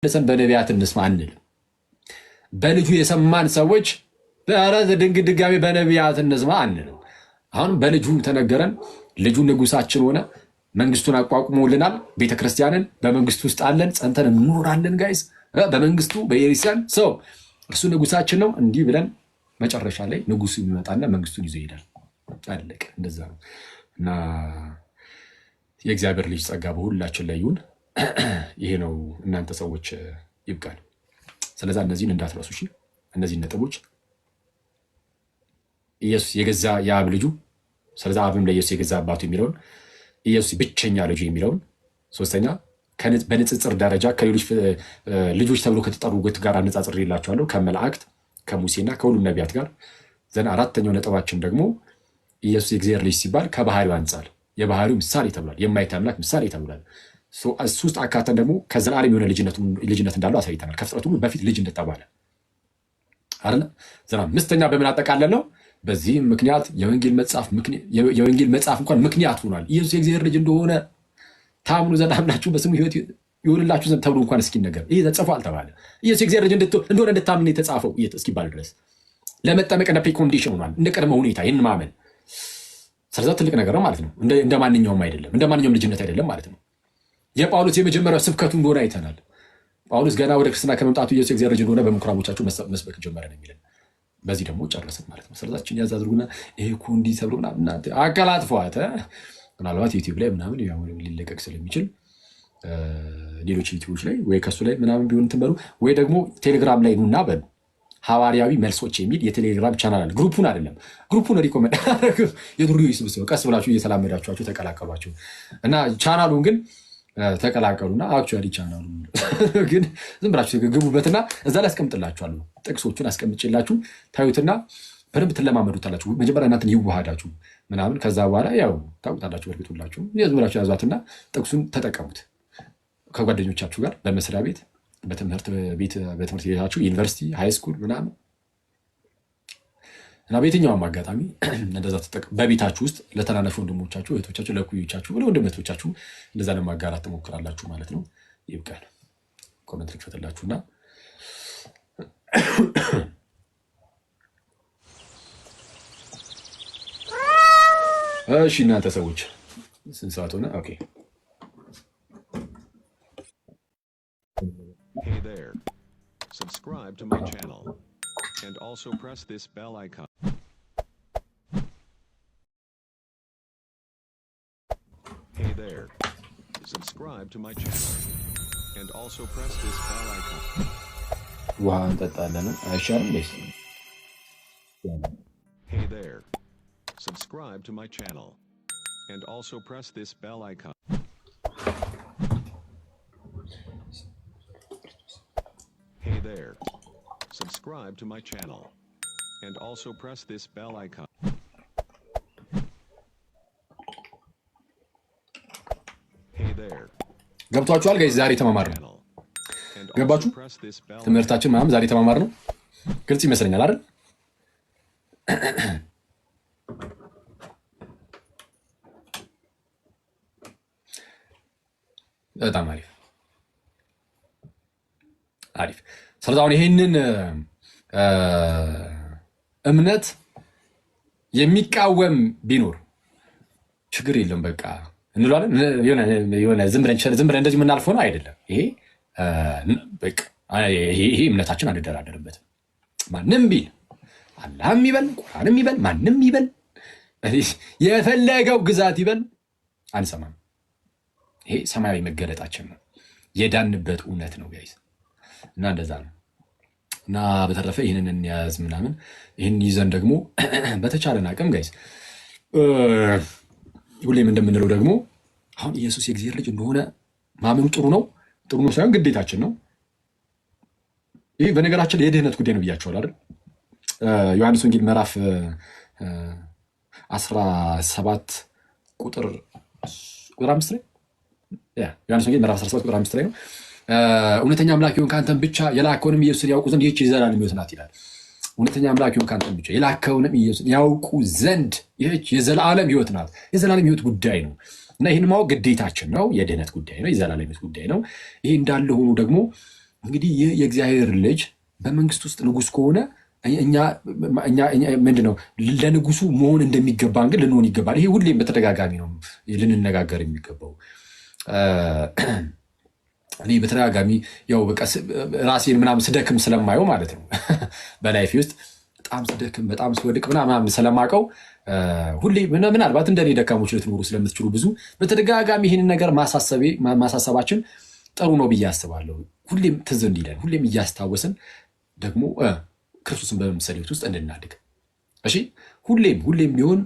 ተመልሰን በነቢያት እንስማ አንልም። በልጁ የሰማን ሰዎች ድጋሚ በነቢያት እንስማ አንልም። አሁን በልጁ ተነገረን። ልጁ ንጉሳችን ሆነ፣ መንግስቱን አቋቁሞልናል። ቤተክርስቲያንን በመንግስቱ ውስጥ አለን፣ ጸንተን እንኖራለን። ጋይስ በመንግስቱ በኤሪሲያን ሰው እርሱ ንጉሳችን ነው። እንዲህ ብለን መጨረሻ ላይ ንጉሱ የሚመጣና መንግስቱን ይዞ ይሄዳል። አለቀ። እንደዛ ነው እና የእግዚአብሔር ልጅ ጸጋ በሁላችን ላይ ይሁን። ይሄ ነው እናንተ ሰዎች ይብቃል። ስለዛ እነዚህን እንዳትረሱ እሺ። እነዚህን ነጥቦች ኢየሱስ የገዛ የአብ ልጁ፣ ስለዛ አብም ለኢየሱስ የገዛ አባቱ የሚለውን ኢየሱስ ብቸኛ ልጁ የሚለውን፣ ሶስተኛ በንጽጽር ደረጃ ከሌሎች ልጆች ተብሎ ከተጠሩት ጋር አነጻጽሬላችኋለሁ ከመላእክት ከሙሴና ከሁሉም ነቢያት ጋር። ዘን አራተኛው ነጥባችን ደግሞ ኢየሱስ የእግዚአብሔር ልጅ ሲባል ከባህሪው አንጻር የባህሪው ምሳሌ ተብሏል። የማይታይ አምላክ ምሳሌ ተብሏል። እሱ ውስጥ አካተን ደግሞ ከዘላለም የሆነ ልጅነት እንዳለው አሳይተናል። ከፍጥረቱ በፊት ልጅ እንደተባለ አይደለ? ዘና አምስተኛ በምን አጠቃለል ነው? በዚህም ምክንያት የወንጌል መጽሐፍ እንኳን ምክንያት ሆኗል። ኢየሱስ የእግዚአብሔር ልጅ እንደሆነ ታምኑ ዘንድ አምናችሁ በስሙ ሕይወት ይሆንላችሁ ዘንድ ተብሎ እንኳን እስኪነገር ይህ ተጽፏል ተባለ። ኢየሱስ የእግዚአብሔር ልጅ እንደሆነ እንድታምን የተጻፈው እስኪባል ድረስ ለመጠመቅ እንደ ፕሪኮንዲሽን ሆኗል፣ እንደ ቅድመ ሁኔታ ይህን ማመን። ስለዛ ትልቅ ነገር ነው ማለት ነው። እንደ ማንኛውም አይደለም፣ እንደ ማንኛውም ልጅነት አይደለም ማለት ነው። የጳውሎስ የመጀመሪያው ስብከቱ እንደሆነ አይተናል። ጳውሎስ ገና ወደ ክርስትና ከመምጣቱ ኢየሱስ የእግዚአብሔር ልጅ እንደሆነ በምኩራቦቻችሁ መስበክ ጀመረ ነው የሚለን። በዚህ ደግሞ ጨረስን ማለት ነው። ስለዛችን ያዝ አድርጉና ይሄ እኮ እንዲህ ተብሎ ምናምን አቀላጥፏት ምናልባት ዩቲዩብ ላይ ምናምን ሊለቀቅ ስለሚችል ሌሎች ዩቲዩቦች ላይ ወይ ከሱ ላይ ምናምን ቢሆን ትንበሉ ወይ ደግሞ ቴሌግራም ላይ ኑና በሉ ሐዋርያዊ መልሶች የሚል የቴሌግራም ቻናል አለ። ግሩፑን አይደለም፣ ግሩፑን ሪኮመንድ አደረግም። የዱርዮ ስብስብ ቀስ ብላችሁ እየተላመዳችኋቸው ተቀላቀሏቸው እና ቻናሉን ግን ተቀላቀሉና አክቹዋሊ ቻናሉ ግን ዝም ብላችሁ ግቡበትና እዛ ላይ አስቀምጥላችኋለሁ። ጥቅሶቹን አስቀምጬላችሁ ታዩትና በደንብ ትለማመዱታላችሁ። መጀመሪያ እናንተን ይዋሃዳችሁ ምናምን፣ ከዛ በኋላ ያው ታውቁታላችሁ። በርግጡላችሁ ዝም ብላችሁ ያዟትና ጥቅሱን ተጠቀሙት ከጓደኞቻችሁ ጋር በመስሪያ ቤት፣ በትምህርት ቤታችሁ፣ ዩኒቨርሲቲ፣ ሃይስኩል ምናምን እና በየትኛውም አጋጣሚ እንደዛ ተጠቀሙ። በቤታችሁ ውስጥ ለተናናሽ ወንድሞቻችሁ፣ እህቶቻችሁ፣ ለኩዮቻችሁ፣ ለወንድም እህቶቻችሁ እንደዛ ለማጋራት ትሞክራላችሁ ማለት ነው። ይብቃል። ኮመንት ልክፈትላችሁና እሺ እናንተ ሰዎች ስንት ሰዓት ሆነ? ኦኬ Hey there. Subscribe to my channel. And also press this bell icon. Hey there. Subscribe to my channel. And also press this bell icon. ውሃ እንጠጣለን አይሻልም? Hey there. Subscribe to my channel. And also press this bell icon. Hey there. Subscribe to my channel. And also press this bell icon. Hey there. ገብቷችኋል ጋይስ? ዛሬ ተማማር ነው። ገባችሁ? ትምህርታችን ምናምን ዛሬ ተማማር ነው። ግልጽ ይመስለኛል አይደል? በጣም አሪፍ አሪፍ። ስለዚህ አሁን ይህንን እምነት የሚቃወም ቢኖር ችግር የለም በቃ እንለዋለን። የሆነ ዝም ብለን እንደዚህ የምናልፈው ነው አይደለም። ይሄ እምነታችን አንደራደርበትም። ማንም ቢል አላህም ይበል ቁርአንም ይበል ማንም ይበል የፈለገው ግዛት ይበል አንሰማም። ይሄ ሰማያዊ መገለጣችን ነው፣ የዳንበት እውነት ነው ጋይስ። እና እንደዛ ነው። እና በተረፈ ይህንን እንያዝ ምናምን። ይህን ይዘን ደግሞ በተቻለን አቅም ጋይስ ሁሌም እንደምንለው ደግሞ አሁን ኢየሱስ የእግዚአብሔር ልጅ እንደሆነ ማመኑ ጥሩ ነው ሳይሆን ግዴታችን ነው። ይህ በነገራችን የድህነት ጉዳይ ነው ብያቸዋል አይደል? ዮሐንስ ወንጌል ምዕራፍ 17 ቁጥር 5 ላይ ዮሐንስ ወንጌል ምዕራፍ 17 ቁጥር 5 ላይ ነው እውነተኛ አምላክ ይሁን ከአንተም ብቻ የላከውንም ኢየሱስን ያውቁ ዘንድ ይህች የዘላለም ሕይወት ናት ይላል። እውነተኛ አምላክ ይሁን ከአንተም ብቻ የላከውንም ኢየሱስን ያውቁ ዘንድ ይህች የዘላለም ሕይወት ናት። የዘላለም ሕይወት ጉዳይ ነው እና ይህን ማወቅ ግዴታችን ነው። የድህነት ጉዳይ ነው፣ የዘላለም ሕይወት ጉዳይ ነው። ይህ እንዳለ ሆኖ ደግሞ እንግዲህ ይህ የእግዚአብሔር ልጅ በመንግስት ውስጥ ንጉሥ ከሆነ እኛ ምንድነው ለንጉሱ መሆን እንደሚገባን ግን ልንሆን ይገባል። ይሄ ሁሌም በተደጋጋሚ ነው ልንነጋገር የሚገባው። እኔ በተደጋጋሚ ያው በቃ ራሴን ምናምን ስደክም ስለማየው ማለት ነው በላይፌ ውስጥ በጣም ስደክም በጣም ስወድቅ ምናምን ስለማውቀው ሁሌ ምናልባት እንደኔ ደካሞች ልትኖሩ ስለምትችሉ ብዙ በተደጋጋሚ ይህንን ነገር ማሳሰባችን ጥሩ ነው ብዬ አስባለሁ። ሁሌም ትዝ እንዲለን ሁሌም እያስታወስን ደግሞ ክርስቶስን በመምሰል ሕይወት ውስጥ እንድናድግ። እሺ ሁሌም ቢሆን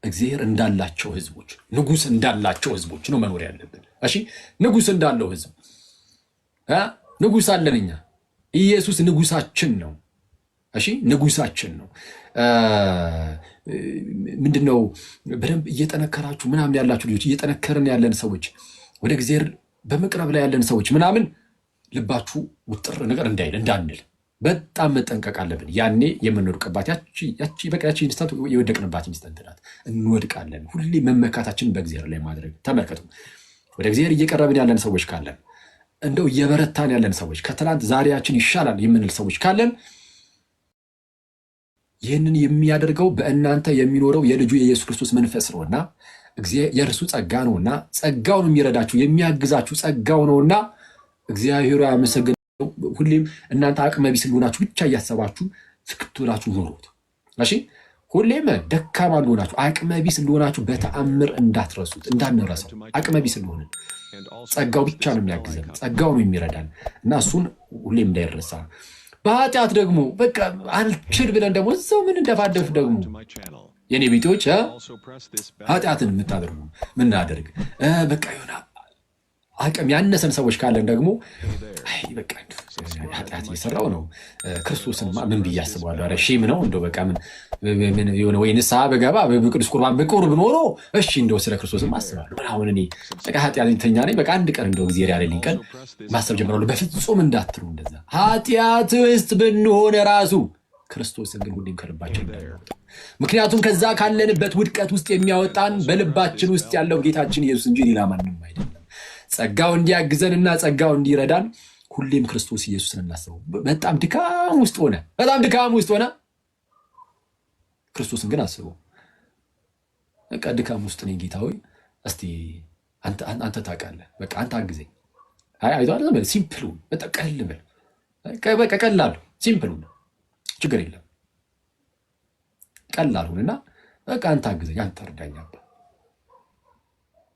እግዚአብሔር እንዳላቸው ህዝቦች ንጉስ እንዳላቸው ህዝቦች ነው መኖር ያለብን። እሺ ንጉስ እንዳለው ህዝብ ንጉስ አለን እኛ። ኢየሱስ ንጉሳችን ነው። እሺ ንጉሳችን ነው። ምንድነው በደንብ እየጠነከራችሁ ምናምን ያላችሁ ልጆች፣ እየጠነከርን ያለን ሰዎች፣ ወደ እግዚአብሔር በመቅረብ ላይ ያለን ሰዎች ምናምን ልባችሁ ውጥር ነገር እንዳንል በጣም መጠንቀቅ አለብን። ያኔ የምንወድቅባት ያቺ ኢንስታንት የወደቅንባት ኢንስታንት ናት። እንወድቃለን። ሁሌ መመካታችን በእግዚአብሔር ላይ ማድረግ። ተመልከቱ፣ ወደ እግዚአብሔር እየቀረብን ያለን ሰዎች ካለን፣ እንደው እየበረታን ያለን ሰዎች፣ ከትላንት ዛሬያችን ይሻላል የምንል ሰዎች ካለን ይህንን የሚያደርገው በእናንተ የሚኖረው የልጁ የኢየሱስ ክርስቶስ መንፈስ ነውና የእርሱ ጸጋ ነውና ጸጋውን የሚረዳችሁ የሚያግዛችሁ ጸጋው ነውና እግዚአብሔር ያመሰግን። ሁሌም እናንተ አቅመ ቢስ እንደሆናችሁ ብቻ እያሰባችሁ ፍክት ብላችሁ ኖሩት። እሺ ሁሌም ደካማ እንደሆናችሁ አቅመ ቢስ እንደሆናችሁ በተአምር እንዳትረሱት፣ እንዳንረሳው። አቅመ ቢስ እንደሆነ ጸጋው ብቻ ነው የሚያግዘን፣ ጸጋው ነው የሚረዳን እና እሱን ሁሌም እንዳይረሳ። በኃጢአት ደግሞ በቃ አልችል ብለን ደግሞ እዛው ምን እንደፋደፍ ደግሞ የኔ ቤቶች ኃጢአትን የምታደርጉ ምናደርግ በቃ የሆነ አቅም ያነሰን ሰዎች ካለን ደግሞ በቃ ኃጢአት እየሰራው ነው ክርስቶስን ምን ብዬ አስበዋለሁ? ኧረ ሼም ነው እንደው በቃ ምን የሆነ ወይ ንስሐ በገባ በቅዱስ ቁርባን በቁርብ ኖሮ እሺ እንደው ስለ ክርስቶስን አስባለሁ። አሁን እኔ በቃ ኃጢአተኛ ነኝ፣ በቃ አንድ ቀን እንደው እግዚአብሔር ያለልኝ ቀን ማሰብ ጀምራለሁ። በፍጹም እንዳትሉ እንደዛ። ኃጢአት ውስጥ ብንሆን ራሱ ክርስቶስን ግን ሁሌም ከልባችን እንዳይወጣ። ምክንያቱም ከዛ ካለንበት ውድቀት ውስጥ የሚያወጣን በልባችን ውስጥ ያለው ጌታችን ኢየሱስ እንጂ ሌላ ማንም አይደለም። ጸጋው እንዲያግዘንና ጸጋው እንዲረዳን ሁሌም ክርስቶስ ኢየሱስን እናስበው። በጣም ድካም ውስጥ ሆነ ክርስቶስን ግን አስበው። በቃ ድካም ውስጥ ነኝ ጌታ ሆይ እስቲ አንተ ታውቃለህ፣ በቃ አንተ አግዘኝ። አይቷል ሲምፕሉ በጣም በቃ ቀላሉ ሲምፕሉ ችግር የለም ቀላሉንና በቃ አንተ አግዘኝ፣ አንተ እርዳኝ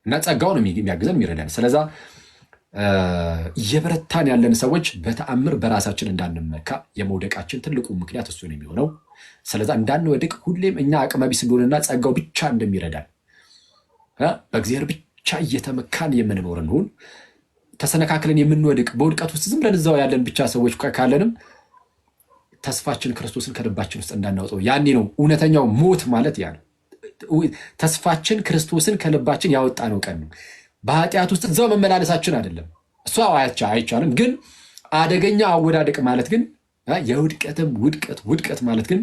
እና ጸጋው ነው የሚያግዘን የሚረዳን። ስለዛ እየበረታን ያለን ሰዎች በተአምር በራሳችን እንዳንመካ የመውደቃችን ትልቁ ምክንያት እሱ ነው የሚሆነው። ስለዛ እንዳንወድቅ ሁሌም እኛ አቅመ ቢስ እንደሆነና ጸጋው ብቻ እንደሚረዳን በእግዚአብሔር ብቻ እየተመካን የምንኖር እንሁን። ተሰነካክለን የምንወድቅ በውድቀት ውስጥ ዝም ብለን እዛው ያለን ብቻ ሰዎች ካለንም ተስፋችን ክርስቶስን ከልባችን ውስጥ እንዳናወጣው። ያኔ ነው እውነተኛው ሞት ማለት ያ ነው። ተስፋችን ክርስቶስን ከልባችን ያወጣ ነው ቀን ነው። በኃጢአት ውስጥ እዛው መመላለሳችን አይደለም፣ እሷ አይቻልም። ግን አደገኛ አወዳደቅ ማለት ግን የውድቀትም ውድቀት ማለት ግን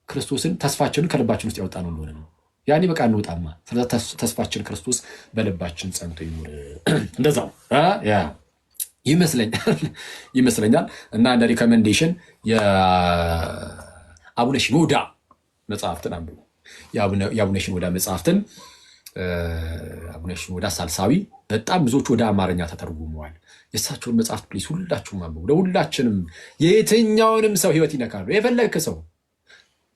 ክርስቶስን ተስፋችንን ከልባችን ውስጥ ያወጣ ነው እንደሆነ ነው። ያኔ በቃ እንወጣማ። ተስፋችን ክርስቶስ በልባችን ጸንቶ ይኖር። እንደዛው ይመስለኛል። እና እንደ ሪኮሜንዴሽን የአቡነ ሽኖዳ መጽሐፍትን አንብቡ። የአቡነ ሽኖዳ መጽሐፍትን አቡነ ሽኖዳ ሳልሳዊ በጣም ብዙዎቹ ወደ አማርኛ ተተርጉመዋል። የእሳቸውን መጽሐፍት ፕሊስ ሁላችሁም አንብቡ። ለሁላችንም የየትኛውንም ሰው ህይወት ይነካሉ። የፈለግክ ሰው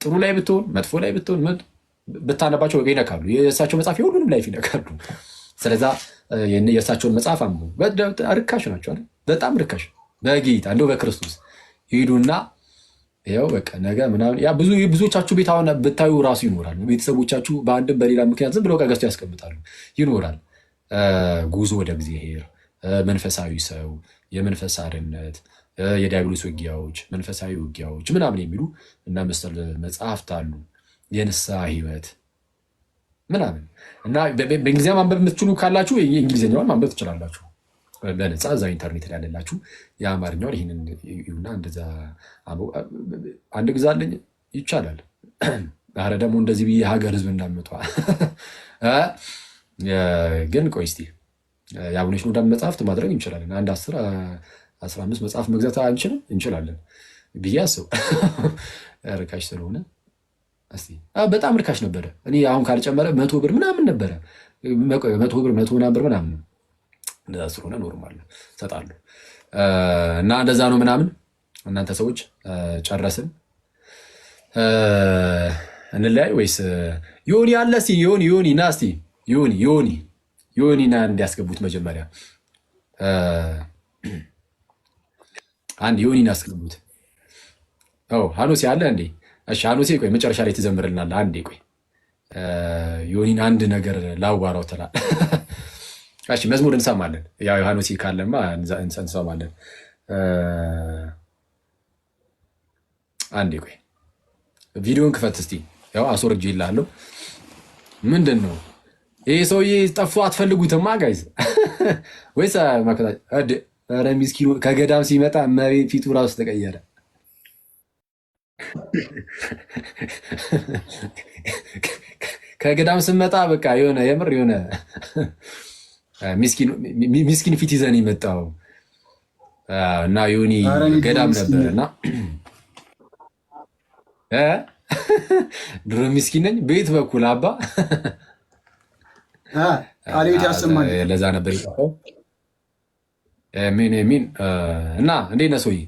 ጥሩ ላይ ብትሆን መጥፎ ላይ ብትሆን ብታነባቸው ይነካሉ። የእሳቸው መጽሐፍ የሁሉንም ላይፍ ይነካሉ። ስለዛ የእሳቸውን መጽሐፍ አንብቡ። ርካሽ ናቸው፣ በጣም ርካሽ። በጌታ እንደው በክርስቶስ ሂዱና ያው በቃ ነገ ምናምን ያ ብዙዎቻችሁ ቤት አሁን ብታዩ ራሱ ይኖራል። ቤተሰቦቻችሁ በአንድም በሌላ ምክንያት ዝም ብለው ገዝተው ያስቀምጣሉ። ይኖራል ጉዞ ወደ እግዚአብሔር፣ መንፈሳዊ ሰው፣ የመንፈስ አርነት፣ የዲያብሎስ ውጊያዎች፣ መንፈሳዊ ውጊያዎች ምናምን የሚሉ እና መሰል መጽሐፍት አሉ። የንስሐ ህይወት ምናምን እና በእንግሊዝኛ ማንበብ የምትችሉ ካላችሁ የእንግሊዝኛውን ማንበብ ትችላላችሁ በነፃ እዛ ኢንተርኔት ላይ ያለላችሁ። የአማርኛውን ይህንን ይሁና እንደዛ አንድ ግዛለኝ ይቻላል። ኧረ ደግሞ እንደዚህ ብዬ ሀገር ህዝብ እንዳመጧ ግን ቆይ እስኪ የአቡነ ሽኖዳ መጽሐፍት ማድረግ እንችላለን። አንድ 10-15 መጽሐፍ መግዛት አንችልም? እንችላለን ብዬ አስብ። ርካሽ ስለሆነ በጣም ርካሽ ነበረ። እኔ አሁን ካልጨመረ 100 ብር ምናምን ነበረ። 100 ብር 100 ምናምን ብር ምናምን እንደዛ ስለሆነ ኖርማል እሰጣለሁ። እና እንደዛ ነው ምናምን። እናንተ ሰዎች ጨረስን። እንለያይ ወይስ ዮኒ አለ? እስኪ ዮኒ ና እስኪ ዮኒ ና እንዲያስገቡት መጀመሪያ አንድ ዮኒ ና አስገቡት። ሀኖሴ አለ እንዴ? እሺ ሀኖሴ ቆይ መጨረሻ ላይ ትዘምርልናለህ። አንዴ ቆይ ዮኒን አንድ ነገር ላዋራው ትላል። እሺ መዝሙር እንሰማለን። ያው ዮሐንስ ካለማ እንሰማለን። አንዴ ቆይ ቪዲዮን ክፈት እስቲ። ያው አስወርጄ ይላለሁ። ምንድን ነው ይሄ ሰውዬ ጠፍቶ አትፈልጉትማ ጋይዝ? ወይስ ኧረ ሚስኪኑ ከገዳም ሲመጣ መሬት ፊቱ ራሱ ተቀየረ። ከገዳም ስመጣ በቃ የሆነ የምር የሆነ ሚስኪን ፊት ይዘን የመጣው እና ዮኒ ገዳም ነበር እና ድሮ ሚስኪን ነኝ። በየት በኩል አባ ቃሌት ያሰማል። ለዛ ነበር የጠፋው። ሚን እና እንዴት ነህ ሰውዬ?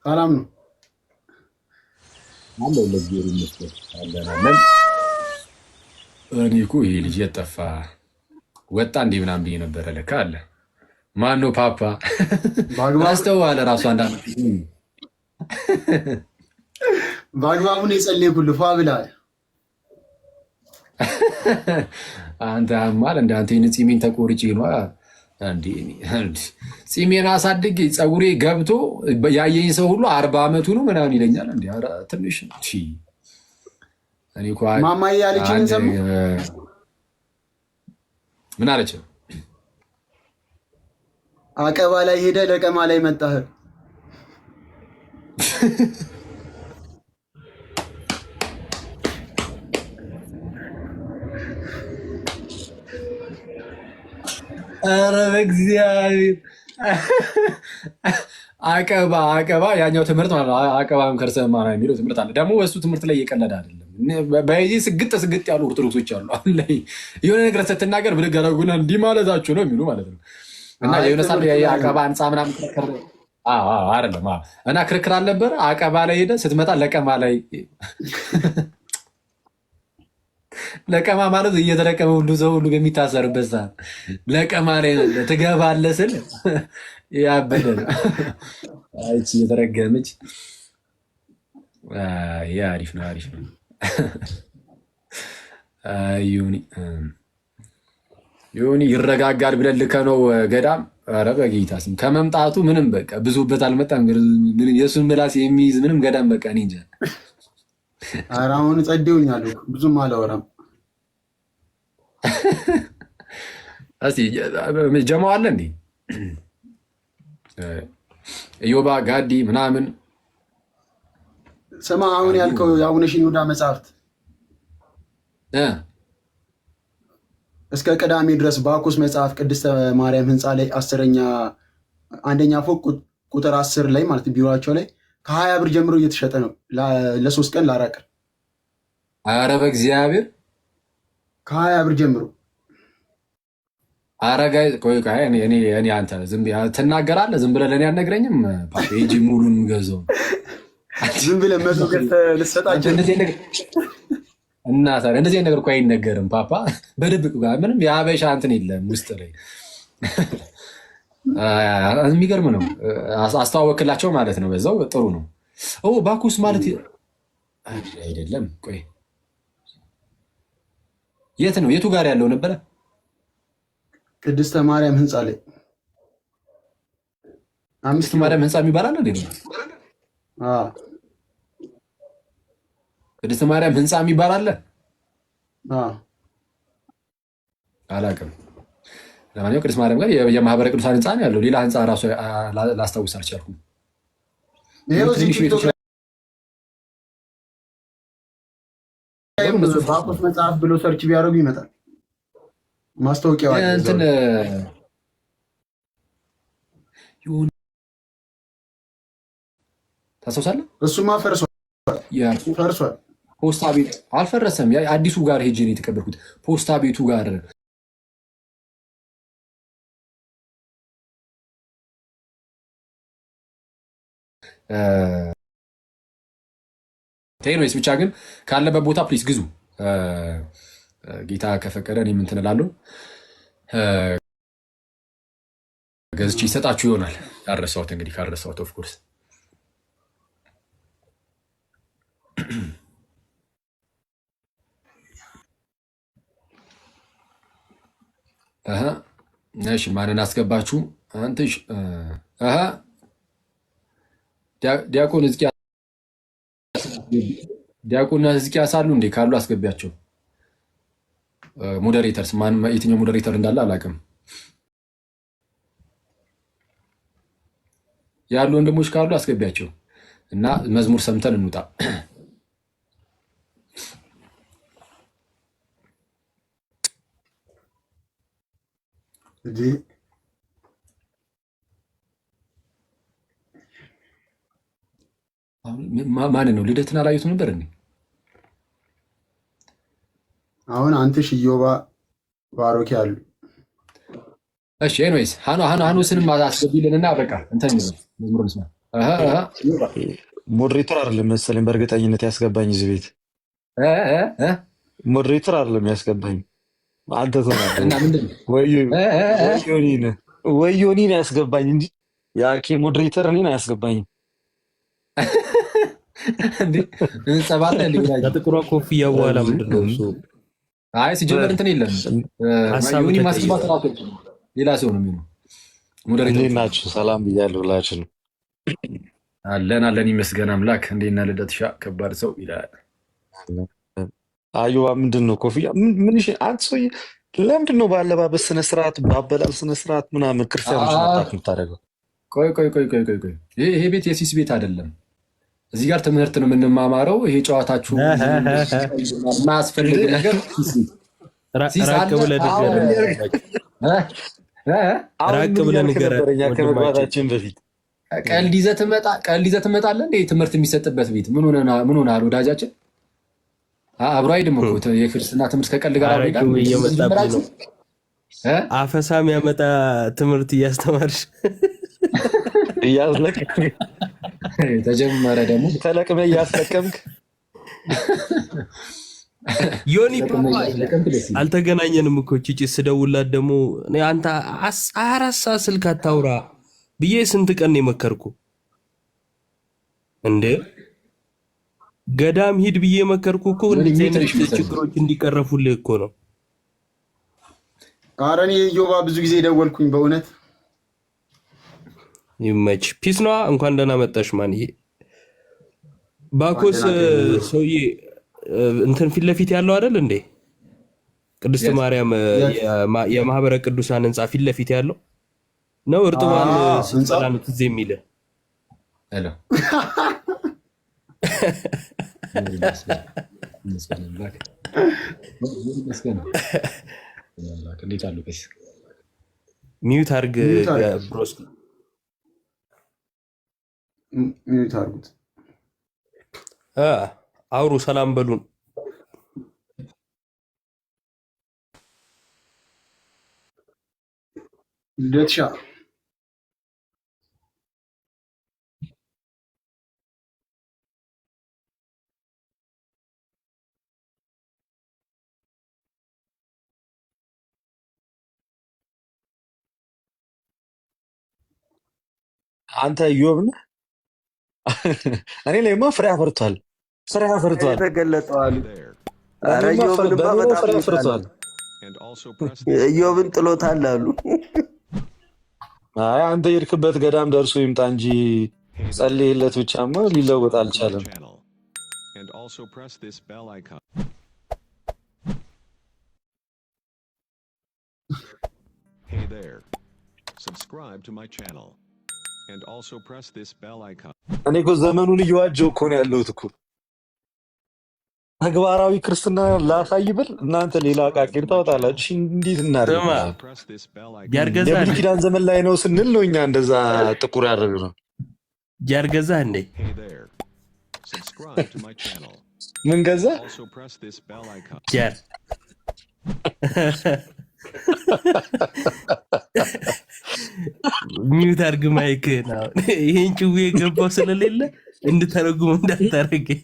ሰላም ነው አለው ለጊዜው ይመስል አለናለን። እኔ እኮ ይሄ ልጅ የጠፋ ወጣ እንዴ ምናምን ብዬ ነበረ። ለካ አለ። ማን ነው ፓፓ? አስተዋለ ራሱ አንዳንድ በአግባቡን የጸለይኩልህ ፏ ብለሃል። አንተ አማል እንደ አንተ ፂሜን ተቆርጬ ነው እንዴ? ፂሜን አሳድጌ ፀጉሬ ገብቶ ያየኝ ሰው ሁሉ 40 ዓመቱ ነው ምናምን ይለኛል። እንዴ ኧረ ትንሽ እኔ እኮ ማማዬ ያለችኝን ሰማህ? ምን አለች? አቀባ ላይ ሄደ ለቀማ ላይ መጣህ። ኧረ በእግዚአብሔር አቀባ ያኛው ትምህርት ማለት ነው። አቀባም ከርሰ ማርያም የሚለው ትምህርት አለ። ደግሞ በሱ ትምህርት ላይ እየቀለደ አይደለም። በዚህ ስግጥ ያሉ ኦርቶዶክሶች አሉ። አሁን ላይ የሆነ ነገር ስትናገር ብድግ አደረጉና እንዲህ ማለታችሁ ነው የሚሉ ማለት ነው። እና የሆነ ሳ አቀባ አንፃ ምናምን ክርክር አይደለም እና ክርክር አልነበረ። አቀባ ላይ ሄደ ስትመጣ ለቀማ ላይ ለቀማ ማለት እየተለቀመ ሁሉ ሰው ሁሉ በሚታሰርበት ሰዓት ለቀማ ላይ ትገባለህ ስል ያበደ ነው። አይቺ እየተረገመች አሪፍ ነው። ዮኒ ይረጋጋል ብለን ልከነው ገዳም። ኧረ በጌታ ስም ከመምጣቱ ምንም በቃ ብዙበት አልመጣም። የእሱን ምላስ የሚይዝ ምንም ገዳም በቃ እኔ እንጃ። ኧረ አሁን ጸዴውኛል ብዙም አላወራም። እስኪ ጀማው አለ እንዴ? ኢዮባ ጋዲ ምናምን ስማ፣ አሁን ያልከው የአቡነ ሽኖዳ መጽሐፍት እስከ ቅዳሜ ድረስ ባኩስ መጽሐፍ ቅድስተ ማርያም ህንፃ ላይ 1ኛ ፎቅ ቁጥር 10 ላይ ማለት ቢሮቸው ላይ ከ20 ብር ጀምሮ እየተሸጠ ነው። ለ3 ቀን ለ4 ቀን። ኧረ በእግዚአብሔር ከ20 ብር ጀምሮ። ኧረ ጋይ ቆይ እኔ አንተ ዝም ትናገራለህ። ዝም ብለህ ለእኔ አልነግረኝም? ፓፔጂ ሙሉን ገዘው ዝም ብለህ መቶ ልትሰጣቸው እና እንደዚህ ነገር እኮ አይነገርም። ፓፓ በድብቅ ጋር ምንም የሀበሻ እንትን የለም ውስጥ ላይ የሚገርም ነው። አስተዋወክላቸው ማለት ነው። በዛው ጥሩ ነው። ባኩስ ማለት አይደለም። ቆይ የት ነው? የቱ ጋር ያለው ነበረ? ቅድስተ ማርያም ህንፃ ላይ። ቅድስተ ማርያም ህንፃ የሚባል አለ እንዴ? ቅድስተ ማርያም ህንፃ የሚባል አለ? አላውቅም። ለማንኛውም ቅድስት ማርያም ጋር የማህበረ ቅዱሳን ህንፃ ነው ያለው። ሌላ ህንፃ ራሱ ላስታውስ አልቻልኩም። ባኩስ መጽሐፍ ብሎ ሰርች ቢያደርጉ ይመጣል ማስታወቂያው። እንትን ታስታውሳለህ? እሱማ ፈርሷል። ፖስታ ቤት አልፈረሰም። አዲሱ ጋር ሄጄ ነው የተቀበልኩት። ፖስታ ቤቱ ጋር ቴኖስ ብቻ ግን ካለበት ቦታ ፕሊስ ግዙ። ጌታ ከፈቀደ እኔም እንትን እላለሁ ገዝቼ ይሰጣችሁ ይሆናል። ካረሳሁት እንግዲህ ካረሳሁት ኦፍ ኮርስ እሺ ማንን አስገባችሁ? አንተሽ ዲያቆን ሕዝቅያስ አሉ እንዴ? ካሉ አስገቢያቸው። ሞዴሬተርስ ማን የትኛው ሞዴሬተር እንዳለ አላውቅም። ያሉ ወንድሞች ካሉ አስገቢያቸው እና መዝሙር ሰምተን እንውጣ። ማን ነው? ልደትን አላየቱ ነበር እንዴ? አሁን አንተሽ ኢዮባ ባሮኪ አሉ። እሺ ኤኒዌይስ ሃኖስንም አስገቢልንና በቃ እንትን መዝሙር እንስማ። ሞዴሬተር አይደለም መሰለኝ በእርግጠኝነት ያስገባኝ እዚህ ቤት ሞዴሬተር አይደለም ያስገባኝ አንተ ተናገር እና ምንድነው ወዮኒን ያስገባኝ እንጂ ያኬ ሞዴሬተር እኔን አያስገባኝም። እንዴ እንጸባለ እንዴ ከጥቁሯ ኮፍያ በኋላ ምንድነው እሱ? አይ ሲጀመር እንትን የለም ዮኒ ማስገባት ራሱ ሌላ ሰው ነው የሚሆነው። ሞዴሬተር ናችሁ? ሰላም ብያለሁ ሁላችሁም። አለን ይመስገን አምላክ። እንዴና ልደትሻ ከባድ ሰው ይላል። አዩባ ምንድነው ኮፍያ ምን እሺ አንተ ሰው ለምንድነው ባለባበስ ስነ ስርዓት ባበላል ስነ ስርዓት ምናምን ክርስቲያኖች ናቸው የምታደርገው? ቆይ ይሄ ቤት የሲስ ቤት አይደለም። እዚህ ጋር ትምህርት ነው የምንማማረው። ይሄ ጨዋታችሁ ማስፈልግ ነገር ራቅ ብለህ ንገረኝ ከመግባታችን በፊት ቀልድ ይዘህ ትመጣለህ እንዴ? ትምህርት የሚሰጥበት ቤት ምን ሆነሃል ወዳጃችን? አብሮ አይደለም እኮ የክርስትና ትምህርት ከቀልድ ጋር ነው። አፈሳ የሚያመጣ ትምህርት እያስተማርሽ ተጀመረ ደግሞ ተለቅመህ እያስለቀምክ ዮኒ አልተገናኘንም እኮ ቺቺ ስደውላት ደግሞ አንተ 24 ሰዓት ስልክ አታውራ ብዬ ስንት ቀን የመከርኩ እንዴ? ገዳም ሂድ ብዬ መከርኩ እኮ እንደዚህ አይነት ችግሮች እንዲቀረፉልህ እኮ ነው። ኧረ እኔ ኢዮባ ብዙ ጊዜ ደወልኩኝ በእውነት ይመች። ፒስ ነዋ። እንኳን ደህና መጣሽ ማንዬ። ባኮስ ሰውዬ እንትን ፊት ለፊት ያለው አይደል እንዴ? ቅድስት ማርያም የማህበረ ቅዱሳን ህንጻ ፊት ለፊት ያለው ነው። እርጥባን ስትበላ ነው ትዝ የሚልህ። ሄሎ ሚዩት አድርግ ብሮስ፣ ሚዩት አድርጉት። አውሩ፣ ሰላም በሉን። ልደትሻ አንተ ኢዮብ ነህ? እኔ ላይማ ፍሬ አፍርቷል። ተገለጠዋል። ኧረ Hey ኢዮብንማ በጣም ፍሬ አፍርቷል። and also press this ኢዮብን ጥሎታል አሉ። አይ አንተ የሄድክበት ገዳም ደርሶ ይምጣ እንጂ ጸልይለት ብቻማ ሊለወጥ አልቻለም። channel and also press this bell icon. Hey there. Subscribe to my channel and also press this bell icon. እኔ እኮ ዘመኑን እየዋጀው እኮ ነው ያለሁት እኮ ተግባራዊ ክርስትና ላሳይ ብል እናንተ ሌላ ቃቂር ታወጣላችሁ። እንዴት እናድርግ? Press this bell ያርገዛ የብሉይ ኪዳን ዘመን ላይ ነው ስንል ነው እኛ እንደዛ ጥቁር ያደረግነው። ያርገዛ እንዴ? Hey there. Subscribe to my channel. ምን ገዛ? Also press this bell icon. ያር ሚዩት አድርግ ማይክ ነው። ይሄን ጭዌ የገባው ስለሌለ እንድተረጉም እንዳታረገኝ።